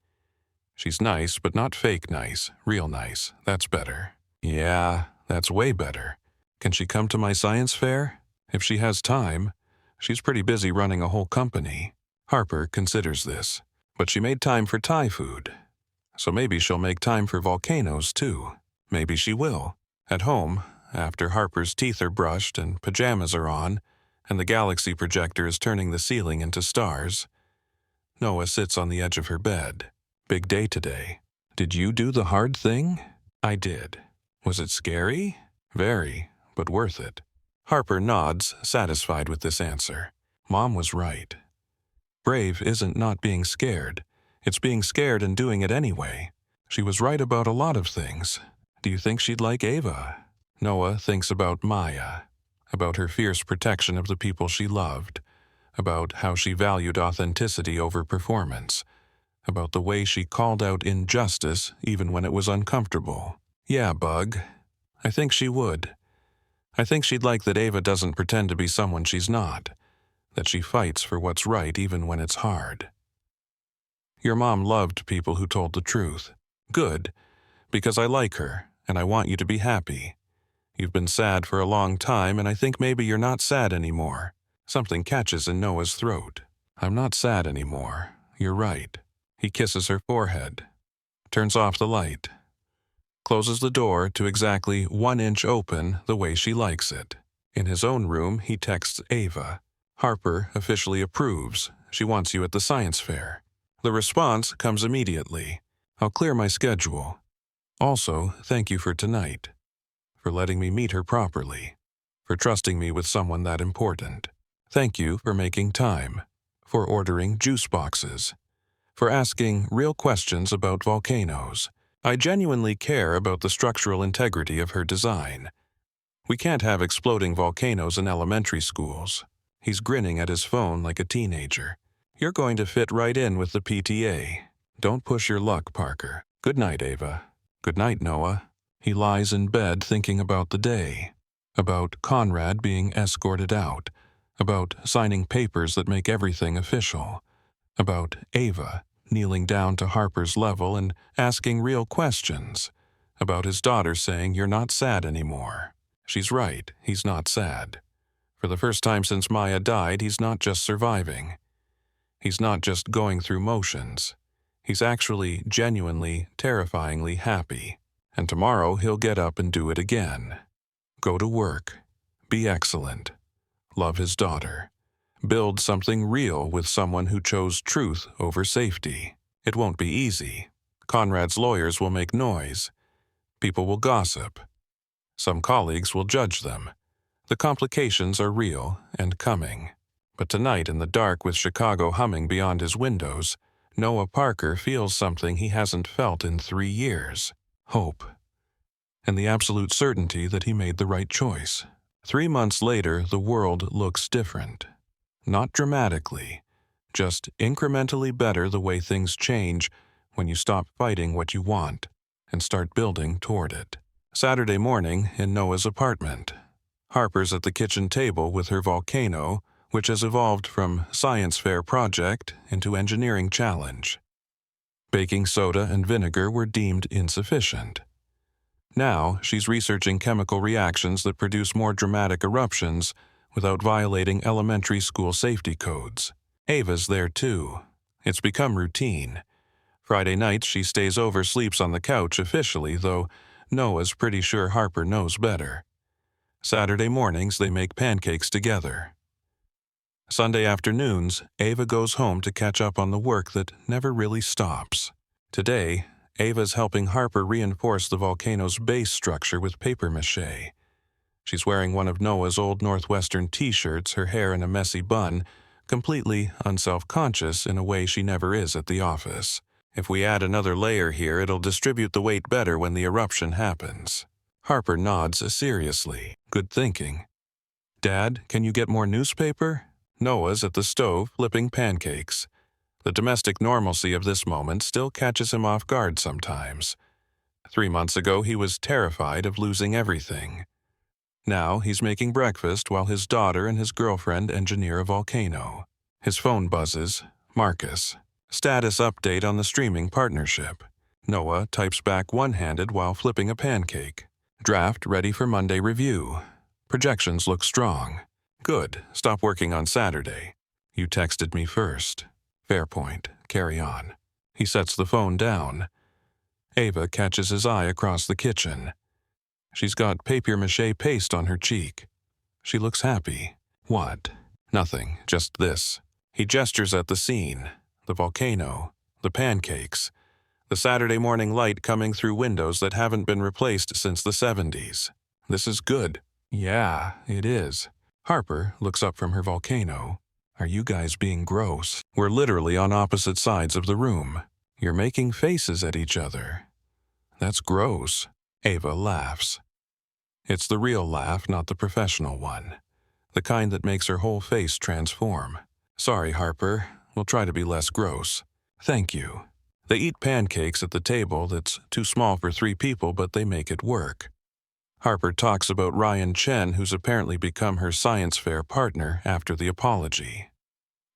She's nice, but not fake nice. Real nice. That's better. Yeah, that's way better. Can she come to my science fair? If she has time. She's pretty busy running a whole company. Harper considers this. But she made time for Thai food. So maybe she'll make time for volcanoes, too. Maybe she will. At home, after Harper's teeth are brushed and pajamas are on, and the galaxy projector is turning the ceiling into stars, Noah sits on the edge of her bed. Big day today. Did you do the hard thing? I did. Was it scary? Very, but worth it. Harper nods, satisfied with this answer. Mom was right. Brave isn't not being scared. It's being scared and doing it anyway. She was right about a lot of things. Do you think she'd like Ava? Noah thinks about Maya, about her fierce protection of the people she loved, about how she valued authenticity over performance, about the way she called out injustice even when it was uncomfortable. Yeah, Bug. I think she would. I think she'd like that Ava doesn't pretend to be someone she's not, that she fights for what's right even when it's hard. Your mom loved people who told the truth. Good, because I like her, and I want you to be happy. You've been sad for a long time, and I think maybe you're not sad anymore. Something catches in Noah's throat. I'm not sad anymore. You're right. He kisses her forehead, turns off the light, closes the door to exactly 1 inch open the way she likes it. In his own room, he texts Ava. Harper officially approves. She wants you at the science fair. The response comes immediately. I'll clear my schedule. Also, thank you for tonight, for letting me meet her properly, for trusting me with someone that important. Thank you for making time, for ordering juice boxes, for asking real questions about volcanoes. I genuinely care about the structural integrity of her design. We can't have exploding volcanoes in elementary schools. He's grinning at his phone like a teenager. You're going to fit right in with the PTA. Don't push your luck, Parker. Good night, Ava. Good night, Noah. He lies in bed thinking about the day, about Conrad being escorted out, about signing papers that make everything official, about Ava kneeling down to Harper's level and asking real questions, about his daughter saying you're not sad anymore. She's right, he's not sad. For the first time since Maya died, he's not just surviving. He's not just going through motions. He's actually genuinely, terrifyingly happy. And tomorrow he'll get up and do it again. Go to work. Be excellent. Love his daughter. Build something real with someone who chose truth over safety. It won't be easy. Conrad's lawyers will make noise. People will gossip. Some colleagues will judge them. The complications are real and coming. But tonight in the dark with Chicago humming beyond his windows, Noah Parker feels something he hasn't felt in 3 years. Hope. And the absolute certainty that he made the right choice. 3 months later, the world looks different. Not dramatically, just incrementally better the way things change when you stop fighting what you want and start building toward it. Saturday morning in Noah's apartment. Harper's at the kitchen table with her volcano, which has evolved from science fair project into engineering challenge. Baking soda and vinegar were deemed insufficient. Now she's researching chemical reactions that produce more dramatic eruptions without violating elementary school safety codes. Ava's there too. It's become routine. Friday nights she stays over, sleeps on the couch officially, though Noah's pretty sure Harper knows better. Saturday mornings they make pancakes together. Sunday afternoons, Ava goes home to catch up on the work that never really stops. Today, Ava's helping Harper reinforce the volcano's base structure with paper mache. She's wearing one of Noah's old Northwestern t-shirts, her hair in a messy bun, completely unself-conscious in a way she never is at the office. If we add another layer here, it'll distribute the weight better when the eruption happens. Harper nods seriously. Good thinking. Dad, can you get more newspaper? Noah's at the stove flipping pancakes. The domestic normalcy of this moment still catches him off guard sometimes. 3 months ago he was terrified of losing everything. Now he's making breakfast while his daughter and his girlfriend engineer a volcano. His phone buzzes. Marcus. Status update on the streaming partnership. Noah types back one-handed while flipping a pancake. Draft ready for Monday review. Projections look strong. Good. Stop working on Saturday. You texted me first. Fair point. Carry on. He sets the phone down. Ava catches his eye across the kitchen. She's got papier-mâché paste on her cheek. She looks happy. What? Nothing. Just this. He gestures at the scene. The volcano. The pancakes. The Saturday morning light coming through windows that haven't been replaced since the 70s. This is good. Yeah, it is. Harper looks up from her volcano. Are you guys being gross? We're literally on opposite sides of the room. You're making faces at each other. That's gross. Ava laughs. It's the real laugh, not the professional one. The kind that makes her whole face transform. Sorry, Harper. We'll try to be less gross. Thank you. They eat pancakes at the table that's too small for 3 people, but they make it work. Harper talks about Ryan Chen, who's apparently become her science fair partner after the apology.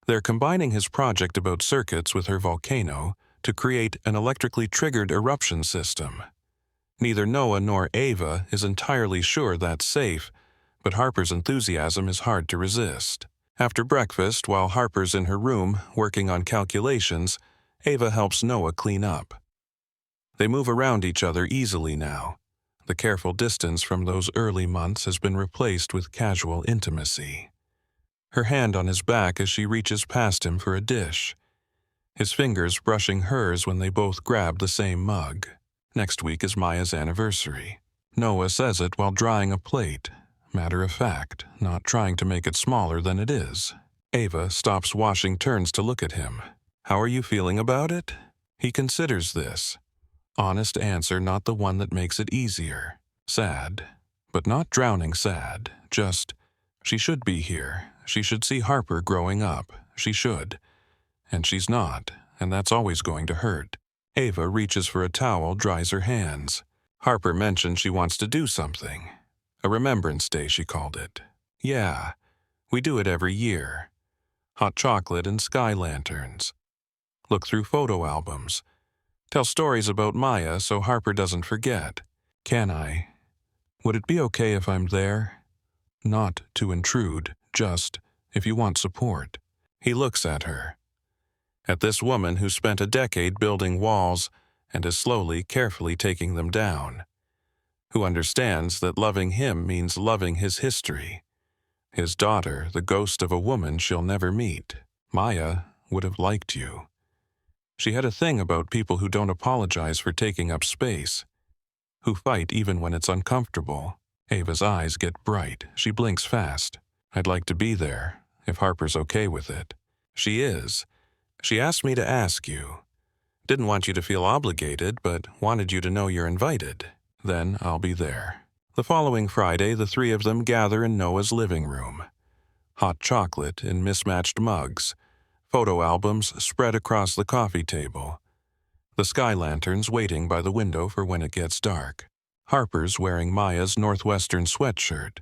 They're combining his project about circuits with her volcano to create an electrically triggered eruption system. Neither Noah nor Ava is entirely sure that's safe, but Harper's enthusiasm is hard to resist. After breakfast, while Harper's in her room working on calculations, Ava helps Noah clean up. They move around each other easily now. The careful distance from those early months has been replaced with casual intimacy. Her hand on his back as she reaches past him for a dish. His fingers brushing hers when they both grab the same mug. Next week is Maya's anniversary. Noah says it while drying a plate. Matter of fact, not trying to make it smaller than it is. Ava stops washing, turns to look at him. How are you feeling about it? He considers this. Honest answer, not the one that makes it easier. Sad, but not drowning sad. Just, she should be here. She should see Harper growing up. She should. And she's not, and that's always going to hurt. Ava reaches for a towel, dries her hands. Harper mentioned she wants to do something. A Remembrance Day, she called it. Yeah, we do it every year. Hot chocolate and sky lanterns. Look through photo albums. Tell stories about Maya so Harper doesn't forget. Can I? Would it be okay if I'm there? Not to intrude, just if you want support. He looks at her. At this woman who spent a decade building walls and is slowly, carefully taking them down. Who understands that loving him means loving his history. His daughter, the ghost of a woman she'll never meet. Maya would have liked you. She had a thing about people who don't apologize for taking up space, who fight even when it's uncomfortable. Ava's eyes get bright. She blinks fast. I'd like to be there, if Harper's okay with it. She is. She asked me to ask you. Didn't want you to feel obligated, but wanted you to know you're invited. Then I'll be there. The following Friday, the 3 of them gather in Noah's living room. Hot chocolate in mismatched mugs. Photo albums spread across the coffee table. The sky lanterns waiting by the window for when it gets dark. Harper's wearing Maya's Northwestern sweatshirt.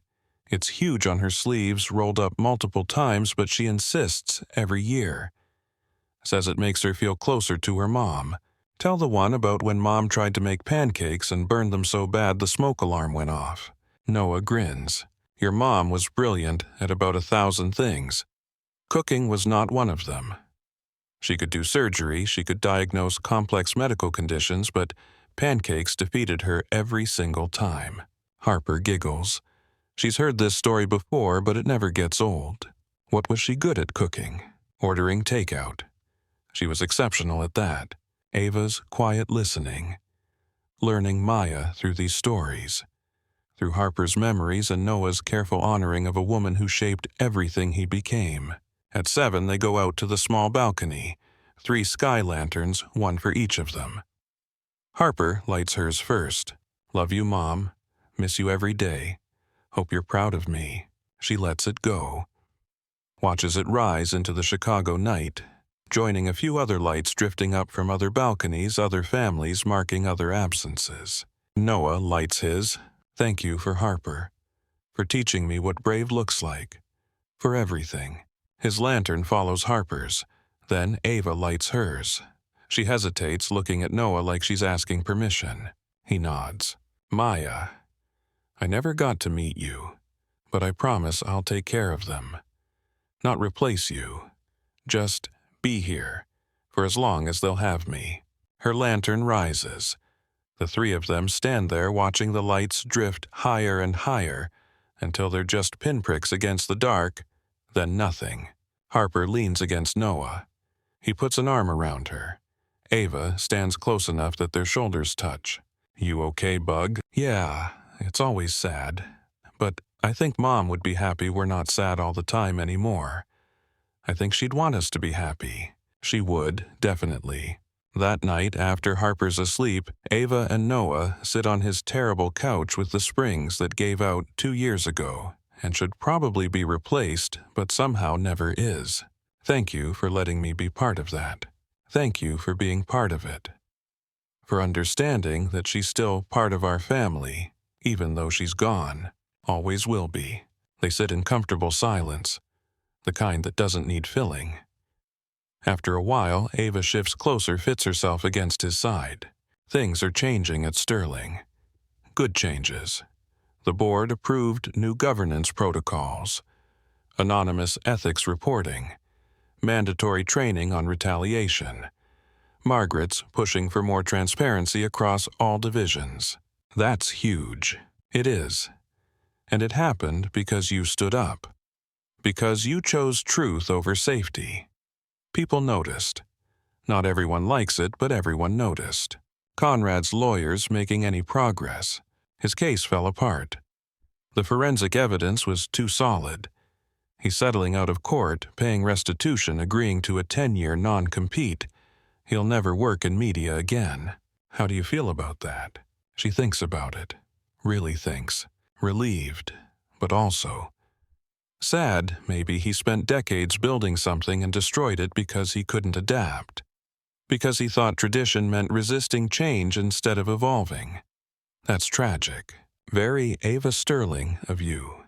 It's huge on her sleeves, rolled up multiple times, but she insists every year. Says it makes her feel closer to her mom. Tell the one about when Mom tried to make pancakes and burned them so bad the smoke alarm went off. Noah grins. Your mom was brilliant at about 1,000 things. Cooking was not one of them. She could do surgery, she could diagnose complex medical conditions, but pancakes defeated her every single time. Harper giggles. She's heard this story before, but it never gets old. What was she good at cooking? Ordering takeout. She was exceptional at that. Ava's quiet listening. Learning Maya through these stories. Through Harper's memories and Noah's careful honoring of a woman who shaped everything he became. At 7, they go out to the small balcony. 3 sky lanterns, one for each of them. Harper lights hers first. Love you, Mom. Miss you every day. Hope you're proud of me. She lets it go. Watches it rise into the Chicago night, joining a few other lights drifting up from other balconies, other families marking other absences. Noah lights his. Thank you for Harper. For teaching me what brave looks like. For everything. His lantern follows Harper's. Then Ava lights hers. She hesitates, looking at Noah like she's asking permission. He nods. Maya, I never got to meet you, but I promise I'll take care of them. Not replace you. Just be here, for as long as they'll have me. Her lantern rises. The 3 of them stand there watching the lights drift higher and higher until they're just pinpricks against the dark, then nothing. Harper leans against Noah. He puts an arm around her. Ava stands close enough that their shoulders touch. You okay, Bug? Yeah, it's always sad. But I think Mom would be happy we're not sad all the time anymore. I think she'd want us to be happy. She would, definitely. That night, after Harper's asleep, Ava and Noah sit on his terrible couch with the springs that gave out 2 years ago and should probably be replaced, but somehow never is. Thank you for letting me be part of that. Thank you for being part of it. For understanding that she's still part of our family, even though she's gone. Always will be. They sit in comfortable silence, the kind that doesn't need filling. After a while, Ava shifts closer, fits herself against his side. Things are changing at Sterling. Good changes. The board approved new governance protocols, anonymous ethics reporting, mandatory training on retaliation. Margaret's pushing for more transparency across all divisions. That's huge. It is. And it happened because you stood up. Because you chose truth over safety. People noticed. Not everyone likes it, but everyone noticed. Conrad's lawyers making any progress. His case fell apart. The forensic evidence was too solid. He's settling out of court, paying restitution, agreeing to a 10-year non-compete. He'll never work in media again. How do you feel about that? She thinks about it. Really thinks. Relieved, but also sad. Maybe he spent decades building something and destroyed it because he couldn't adapt. Because he thought tradition meant resisting change instead of evolving. That's tragic. Very Ava Sterling of you.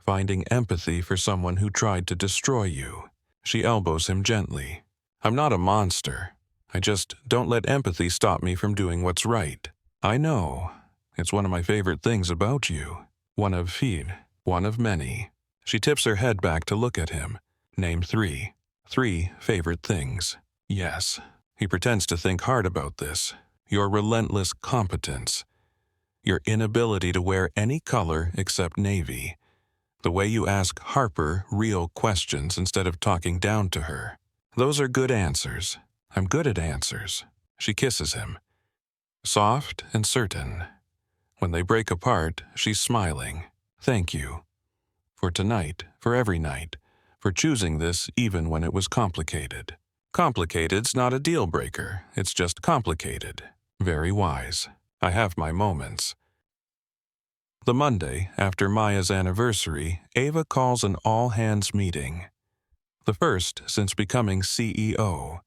Finding empathy for someone who tried to destroy you. She elbows him gently. I'm not a monster. I just don't let empathy stop me from doing what's right. I know. It's one of my favorite things about you. One of few. One of many. She tips her head back to look at him. Name 3. 3 favorite things. Yes. He pretends to think hard about this. Your relentless competence. Your inability to wear any color except navy. The way you ask Harper real questions instead of talking down to her. Those are good answers. I'm good at answers. She kisses him. Soft and certain. When they break apart, she's smiling. Thank you. For tonight, for every night, for choosing this even when it was complicated. Complicated's not a deal breaker, it's just complicated. Very wise. I have my moments. The Monday, after Maya's anniversary, Ava calls an all-hands meeting. The first since becoming CEO.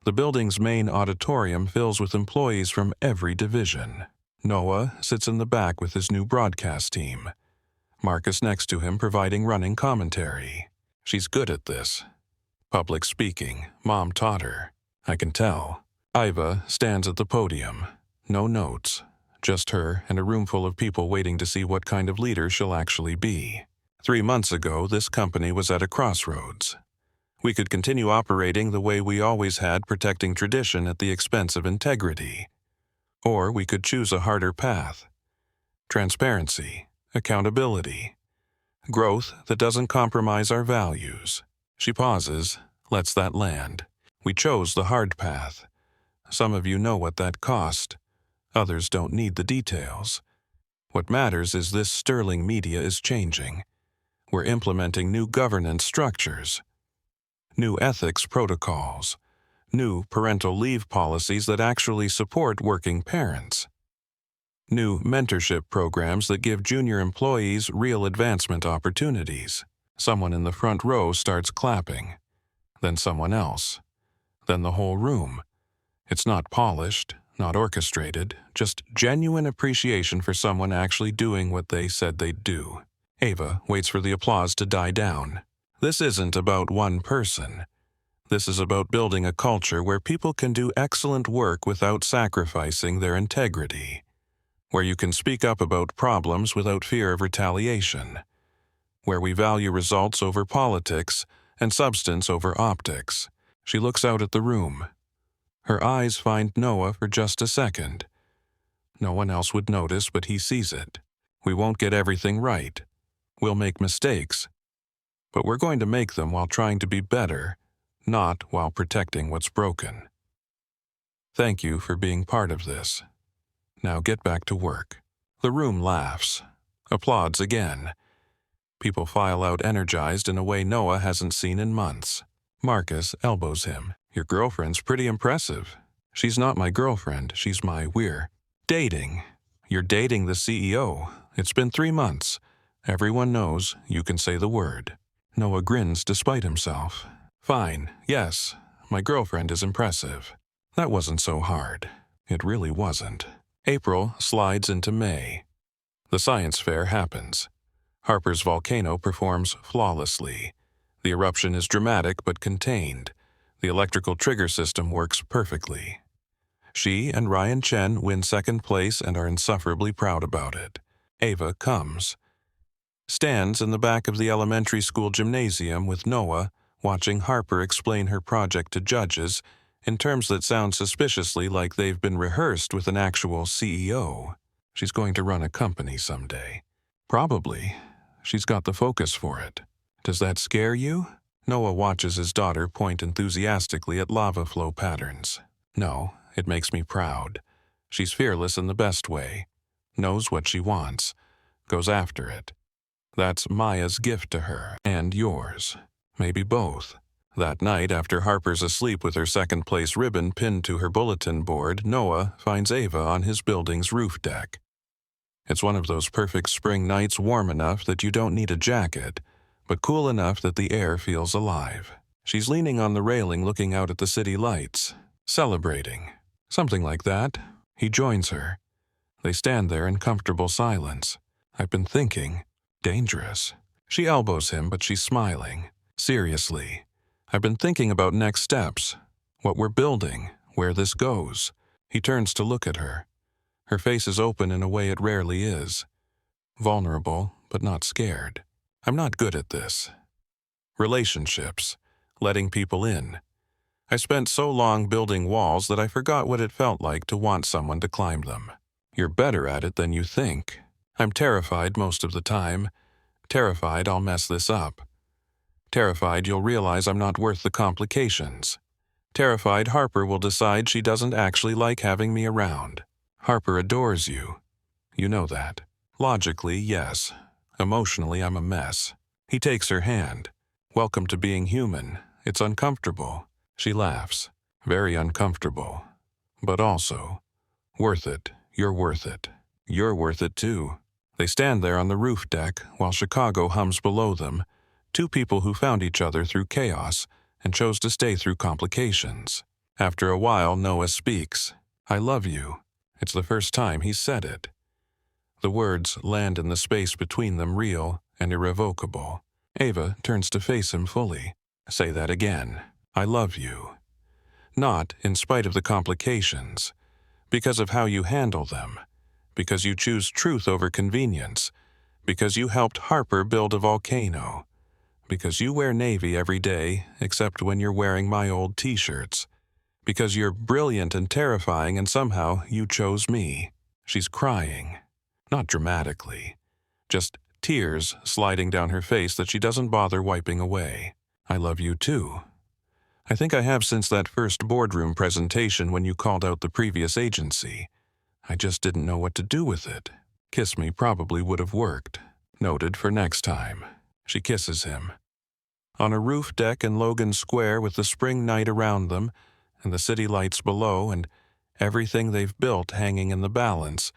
The building's main auditorium fills with employees from every division. Noah sits in the back with his new broadcast team. Marcus next to him providing running commentary. She's good at this. Public speaking, Mom taught her. I can tell. Ava stands at the podium. No notes. Just her and a room full of people waiting to see what kind of leader she'll actually be. 3 months ago, this company was at a crossroads. We could continue operating the way we always had, protecting tradition at the expense of integrity. Or we could choose a harder path. Transparency, accountability, growth that doesn't compromise our values. She pauses, lets that land. We chose the hard path. Some of you know what that cost. Others don't need the details. What matters is this Sterling media is changing. We're implementing new governance structures, new ethics protocols, new parental leave policies that actually support working parents, new mentorship programs that give junior employees real advancement opportunities. Someone in the front row starts clapping, then someone else, then the whole room. It's not polished, not orchestrated, just genuine appreciation for someone actually doing what they said they'd do. Ava waits for the applause to die down. This isn't about one person. This is about building a culture where people can do excellent work without sacrificing their integrity, where you can speak up about problems without fear of retaliation, where we value results over politics and substance over optics. She looks out at the room. Her eyes find Noah for just a second. No one else would notice, but he sees it. We won't get everything right. We'll make mistakes. But we're going to make them while trying to be better, not while protecting what's broken. Thank you for being part of this. Now get back to work. The room laughs. Applauds again. People file out energized in a way Noah hasn't seen in months. Marcus elbows him. Your girlfriend's pretty impressive. She's not my girlfriend, we're dating. You're dating the CEO. It's been 3 months. Everyone knows you can say the word. Noah grins despite himself. Fine, yes, my girlfriend is impressive. That wasn't so hard. It really wasn't. April slides into May. The science fair happens. Harper's volcano performs flawlessly. The eruption is dramatic but contained. The electrical trigger system works perfectly. She and Ryan Chen win second place and are insufferably proud about it. Ava comes. Stands in the back of the elementary school gymnasium with Noah, watching Harper explain her project to judges in terms that sound suspiciously like they've been rehearsed with an actual CEO. She's going to run a company someday. Probably. She's got the focus for it. Does that scare you? Noah watches his daughter point enthusiastically at lava flow patterns. No, it makes me proud. She's fearless in the best way. Knows what she wants. Goes after it. That's Maya's gift to her, and yours. Maybe both. That night, after Harper's asleep with her second-place ribbon pinned to her bulletin board, Noah finds Ava on his building's roof deck. It's one of those perfect spring nights, warm enough that you don't need a jacket, but cool enough that the air feels alive. She's leaning on the railing looking out at the city lights, celebrating. Something like that. He joins her. They stand there in comfortable silence. I've been thinking. Dangerous. She elbows him, but she's smiling. Seriously. I've been thinking about next steps. What we're building. Where this goes. He turns to look at her. Her face is open in a way it rarely is. Vulnerable, but not scared. I'm not good at this. Relationships. Letting people in. I spent so long building walls that I forgot what it felt like to want someone to climb them. You're better at it than you think. I'm terrified most of the time. Terrified I'll mess this up. Terrified you'll realize I'm not worth the complications. Terrified Harper will decide she doesn't actually like having me around. Harper adores you. You know that. Logically, yes. Emotionally, I'm a mess. He takes her hand. Welcome to being human. It's uncomfortable. She laughs. Very uncomfortable. But also, worth it. You're worth it. You're worth it too. They stand there on the roof deck while Chicago hums below them, two people who found each other through chaos and chose to stay through complications. After a while, Noah speaks. "I love you." It's the first time he's said it. The words land in the space between them real and irrevocable. Ava turns to face him fully. "Say that again. I love you." Not in spite of the complications, because of how you handle them, because you choose truth over convenience, because you helped Harper build a volcano, because you wear navy every day except when you're wearing my old t-shirts, because you're brilliant and terrifying and somehow you chose me. She's crying. Not dramatically. Just tears sliding down her face that she doesn't bother wiping away. "I love you too. I think I have since that first boardroom presentation when you called out the previous agency. I just didn't know what to do with it. Kiss me probably would have worked. Noted for next time." She kisses him. On a roof deck in Logan Square with the spring night around them, and the city lights below, and everything they've built hanging in the balance,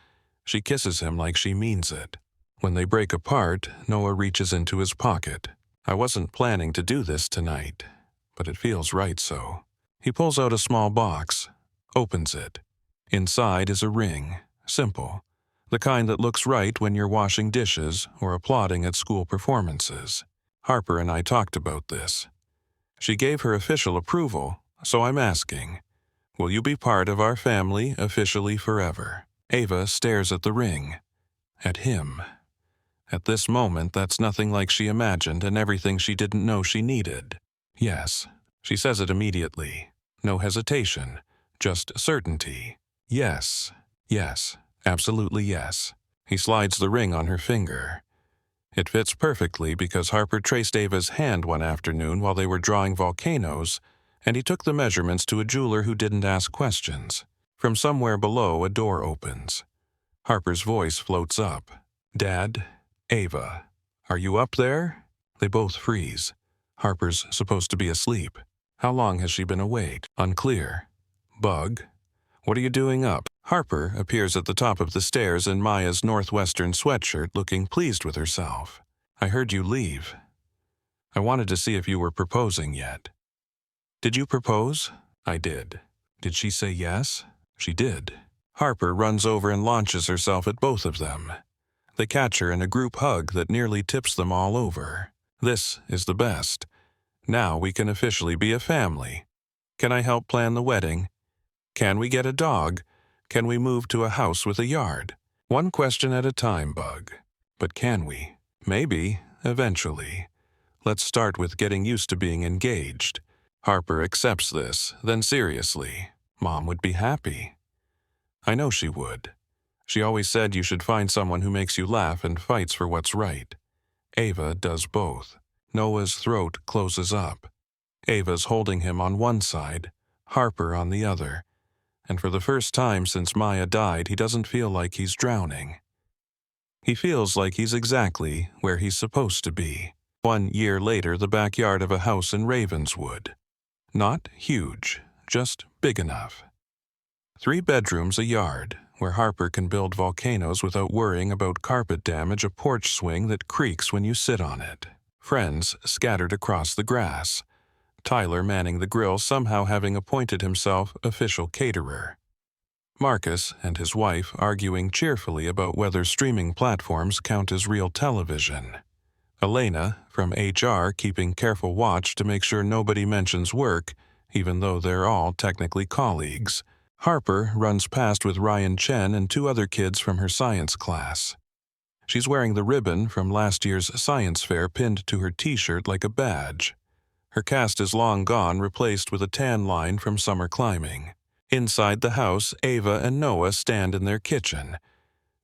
she kisses him like she means it. When they break apart, Noah reaches into his pocket. "I wasn't planning to do this tonight, but it feels right so." He pulls out a small box, opens it. Inside is a ring, simple, the kind that looks right when you're washing dishes or applauding at school performances. Harper and I talked about this. She gave her official approval, so I'm asking, will you be part of our family officially forever? Ava stares at the ring, at him. At this moment, that's nothing like she imagined and everything she didn't know she needed. "Yes." She says it immediately. No hesitation, just certainty. "Yes, yes, absolutely yes." He slides the ring on her finger. It fits perfectly because Harper traced Ava's hand one afternoon while they were drawing volcanoes, and he took the measurements to a jeweler who didn't ask questions. From somewhere below, a door opens. Harper's voice floats up. "Dad? Ava, are you up there?" They both freeze. Harper's supposed to be asleep. How long has she been awake? Unclear. "Bug? What are you doing up?" Harper appears at the top of the stairs in Maya's northwestern sweatshirt, looking pleased with herself. "I heard you leave. I wanted to see if you were proposing yet." "Did you propose?" "I did." "Did she say yes?" "She did." Harper runs over and launches herself at both of them. They catch her in a group hug that nearly tips them all over. "This is the best. Now we can officially be a family. Can I help plan the wedding? Can we get a dog? Can we move to a house with a yard? One question at a time, Bug. But can we? Maybe, eventually. Let's start with getting used to being engaged." Harper accepts this, then seriously. "Mom would be happy." "I know she would. She always said you should find someone who makes you laugh and fights for what's right." Ava does both. Noah's throat closes up. Ava's holding him on one side, Harper on the other, and for the first time since Maya died, he doesn't feel like he's drowning. He feels like he's exactly where he's supposed to be. 1 year later, the backyard of a house in Ravenswood. Not huge, just big enough. 3 bedrooms, a yard, where Harper can build volcanoes without worrying about carpet damage, a porch swing that creaks when you sit on it. Friends scattered across the grass. Tyler manning the grill, somehow having appointed himself official caterer. Marcus and his wife arguing cheerfully about whether streaming platforms count as real television. Elena, from HR, keeping careful watch to make sure nobody mentions work, even though they're all technically colleagues. Harper runs past with Ryan Chen and 2 other kids from her science class. She's wearing the ribbon from last year's science fair pinned to her t-shirt like a badge. Her cast is long gone, replaced with a tan line from summer climbing. Inside the house, Ava and Noah stand in their kitchen.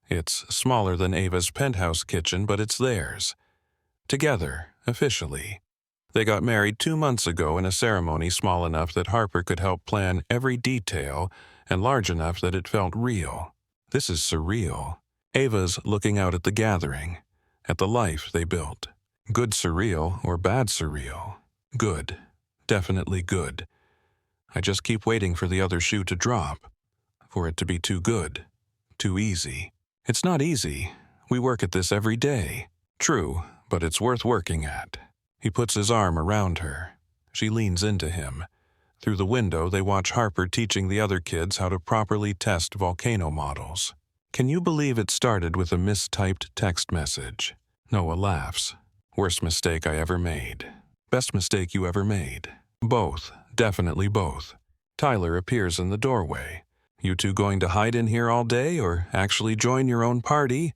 It's smaller than Ava's penthouse kitchen, but it's theirs. Together, officially. They got married 2 months ago in a ceremony small enough that Harper could help plan every detail and large enough that it felt real. This is surreal. Ava's looking out at the gathering, at the life they built. Good surreal or bad surreal? Good. Definitely good. I just keep waiting for the other shoe to drop, for it to be too good, too easy. It's not easy. We work at this every day. True, but it's worth working at. He puts his arm around her. She leans into him. Through the window, they watch Harper teaching the other kids how to properly test volcano models. Can you believe it started with a mistyped text message? Noah laughs. Worst mistake I ever made. Best mistake you ever made. Both. Definitely both. Tyler appears in the doorway. You two going to hide in here all day or actually join your own party?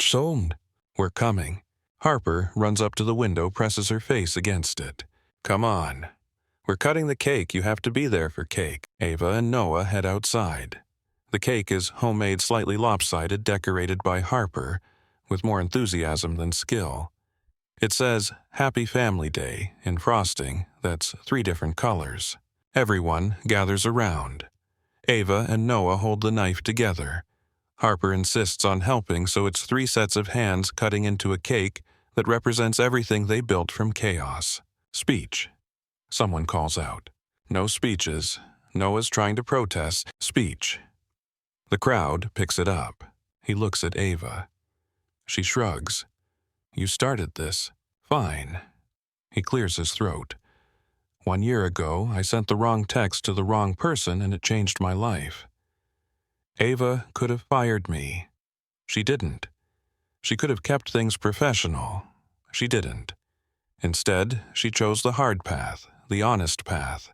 Soon. We're coming. Harper runs up to the window, presses her face against it. Come on. We're cutting the cake. You have to be there for cake. Ava and Noah head outside. The cake is homemade, slightly lopsided, decorated by Harper, with more enthusiasm than skill. It says, Happy Family Day, in frosting that's 3 different colors. Everyone gathers around. Ava and Noah hold the knife together. Harper insists on helping, so it's 3 sets of hands cutting into a cake that represents everything they built from chaos. Speech. Someone calls out. No speeches. Noah's trying to protest. Speech. The crowd picks it up. He looks at Ava. She shrugs. You started this. Fine. He clears his throat. 1 year ago, I sent the wrong text to the wrong person and it changed my life. Ava could have fired me. She didn't. She could have kept things professional. She didn't. Instead, she chose the hard path, the honest path.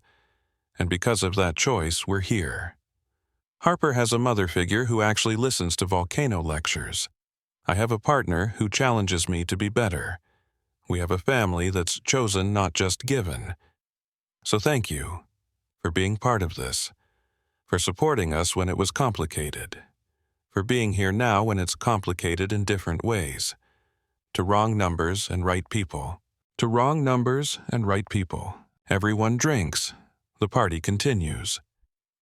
And because of that choice, we're here. Harper has a mother figure who actually listens to volcano lectures. I have a partner who challenges me to be better. We have a family that's chosen, not just given. So thank you for being part of this, for supporting us when it was complicated, for being here now when it's complicated in different ways. To wrong numbers and right people. To wrong numbers and right people. Everyone drinks. The party continues.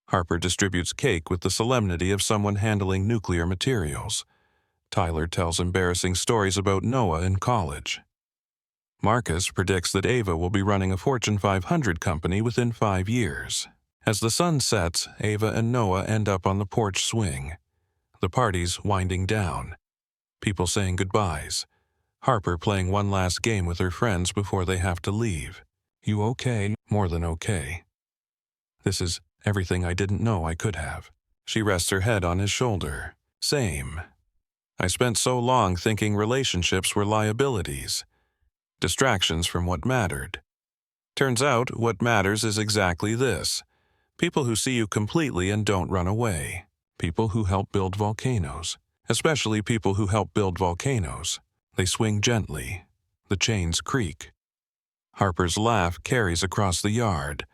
Harper distributes cake with the solemnity of someone handling nuclear materials. Tyler tells embarrassing stories about Noah in college. Marcus predicts that Ava will be running a Fortune 500 company within 5 years. As the sun sets, Ava and Noah end up on the porch swing. The party's winding down. People saying goodbyes. Harper playing one last game with her friends before they have to leave. You okay? More than okay. This is everything I didn't know I could have. She rests her head on his shoulder. Same. I spent so long thinking relationships were liabilities. Distractions from what mattered. Turns out what matters is exactly this. People who see you completely and don't run away. People who help build volcanoes. Especially people who help build volcanoes. They swing gently. The chains creak. Harper's laugh carries across the yard.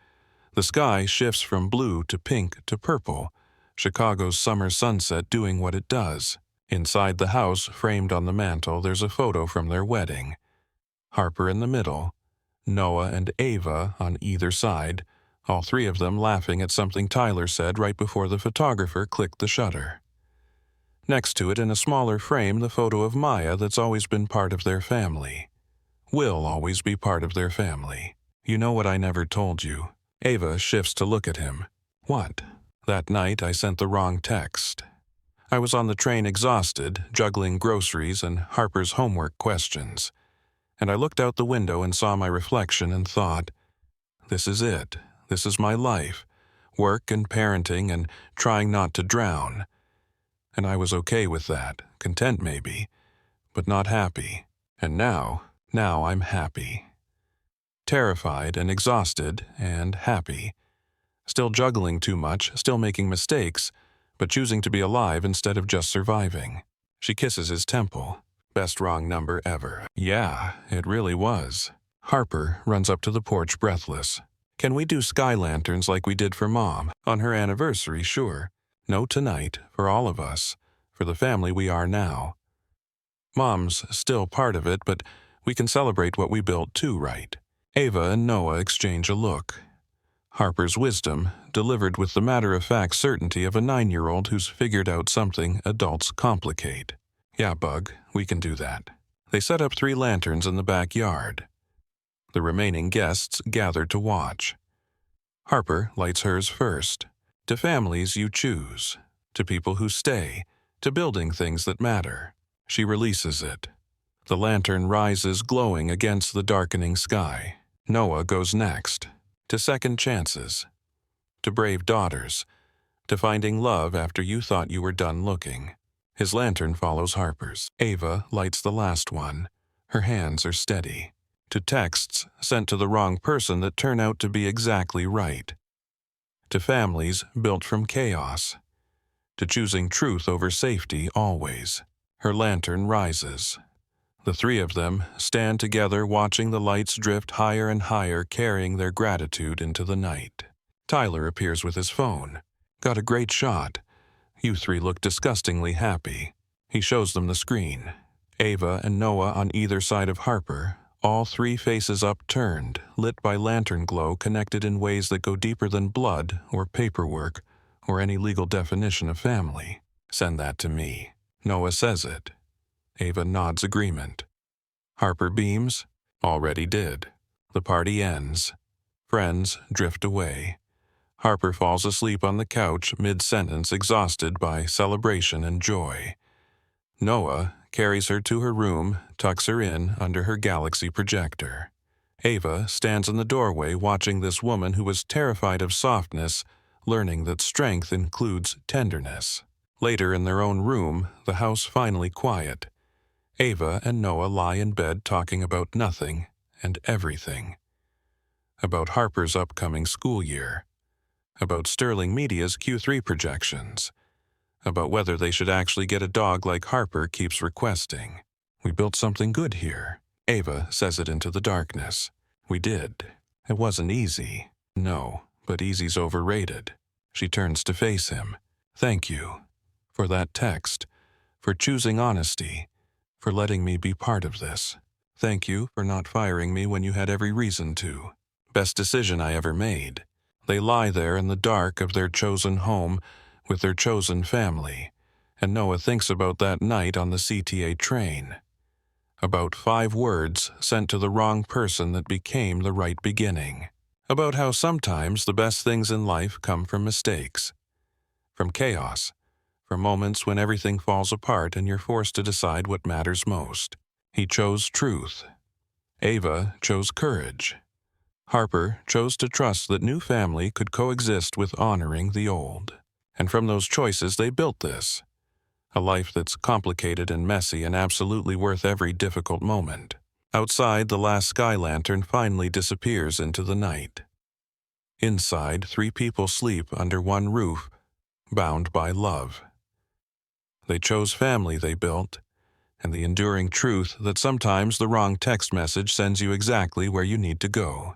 The sky shifts from blue to pink to purple. Chicago's summer sunset doing what it does. Inside the house, framed on the mantel, there's a photo from their wedding. Harper in the middle. Noah and Ava on either side, all 3 of them laughing at something Tyler said right before the photographer clicked the shutter. Next to it, in a smaller frame, the photo of Maya that's always been part of their family. Will always be part of their family. You know what I never told you. Ava shifts to look at him. What? That night I sent the wrong text. I was on the train exhausted, juggling groceries and Harper's homework questions. And I looked out the window and saw my reflection and thought, this is it. This is my life. Work and parenting and trying not to drown. And I was okay with that, content maybe, but not happy. And now I'm happy. Terrified and exhausted and happy. Still juggling too much, still making mistakes, but choosing to be alive instead of just surviving. She kisses his temple. Best wrong number ever. Yeah, it really was. Harper runs up to the porch breathless. Can we do sky lanterns like we did for Mom? On her anniversary, sure. No tonight, for all of us. For the family we are now. Mom's still part of it, but we can celebrate what we built too, right? Ava and Noah exchange a look. Harper's wisdom, delivered with the matter-of-fact certainty of a 9-year-old who's figured out something adults complicate. Yeah, Bug, we can do that. They set up 3 lanterns in the backyard. The remaining guests gather to watch. Harper lights hers first. To families you choose. To people who stay. To building things that matter. She releases it. The lantern rises glowing against the darkening sky. Noah goes next. to second chances, to brave daughters, to finding love after you thought you were done looking. His lantern follows Harper's. Ava lights the last one. Her hands are steady. To texts sent to the wrong person that turn out to be exactly right. To families built from chaos. To choosing truth over safety always. Her lantern rises. The three of them stand together watching the lights drift higher and higher, carrying their gratitude into the night. Tyler appears with his phone. Got a great shot. You three look disgustingly happy. He shows them the screen. Ava and Noah on either side of Harper, all three faces upturned, lit by lantern glow connected in ways that go deeper than blood or paperwork or any legal definition of family. Send that to me. Noah says it. Ava nods agreement. Harper beams. Already did. The party ends. Friends drift away. Harper falls asleep on the couch mid-sentence, exhausted by celebration and joy. Noah carries her to her room, tucks her in under her galaxy projector. Ava stands in the doorway watching this woman who was terrified of softness, learning that strength includes tenderness. Later in their own room, the house finally quiet. Ava and Noah lie in bed talking about nothing and everything. About Harper's upcoming school year. About Sterling Media's Q3 projections. About whether they should actually get a dog like Harper keeps requesting. We built something good here. Ava says it into the darkness. We did. It wasn't easy. No, but easy's overrated. She turns to face him. Thank you. For that text. For choosing honesty. For letting me be part of this. Thank you for not firing me when you had every reason to. Best decision I ever made. They lie there in the dark of their chosen home with their chosen family, and Noah thinks about that night on the CTA train. About 5 words sent to the wrong person that became the right beginning. About how sometimes the best things in life come from mistakes. From chaos. From moments when everything falls apart and you're forced to decide what matters most. He chose truth. Ava chose courage. Harper chose to trust that new family could coexist with honoring the old. And from those choices they built this. A life that's complicated and messy and absolutely worth every difficult moment. Outside, the last sky lantern finally disappears into the night. Inside, 3 people sleep under one roof, bound by love. They chose family they built, and the enduring truth that sometimes the wrong text message sends you exactly where you need to go.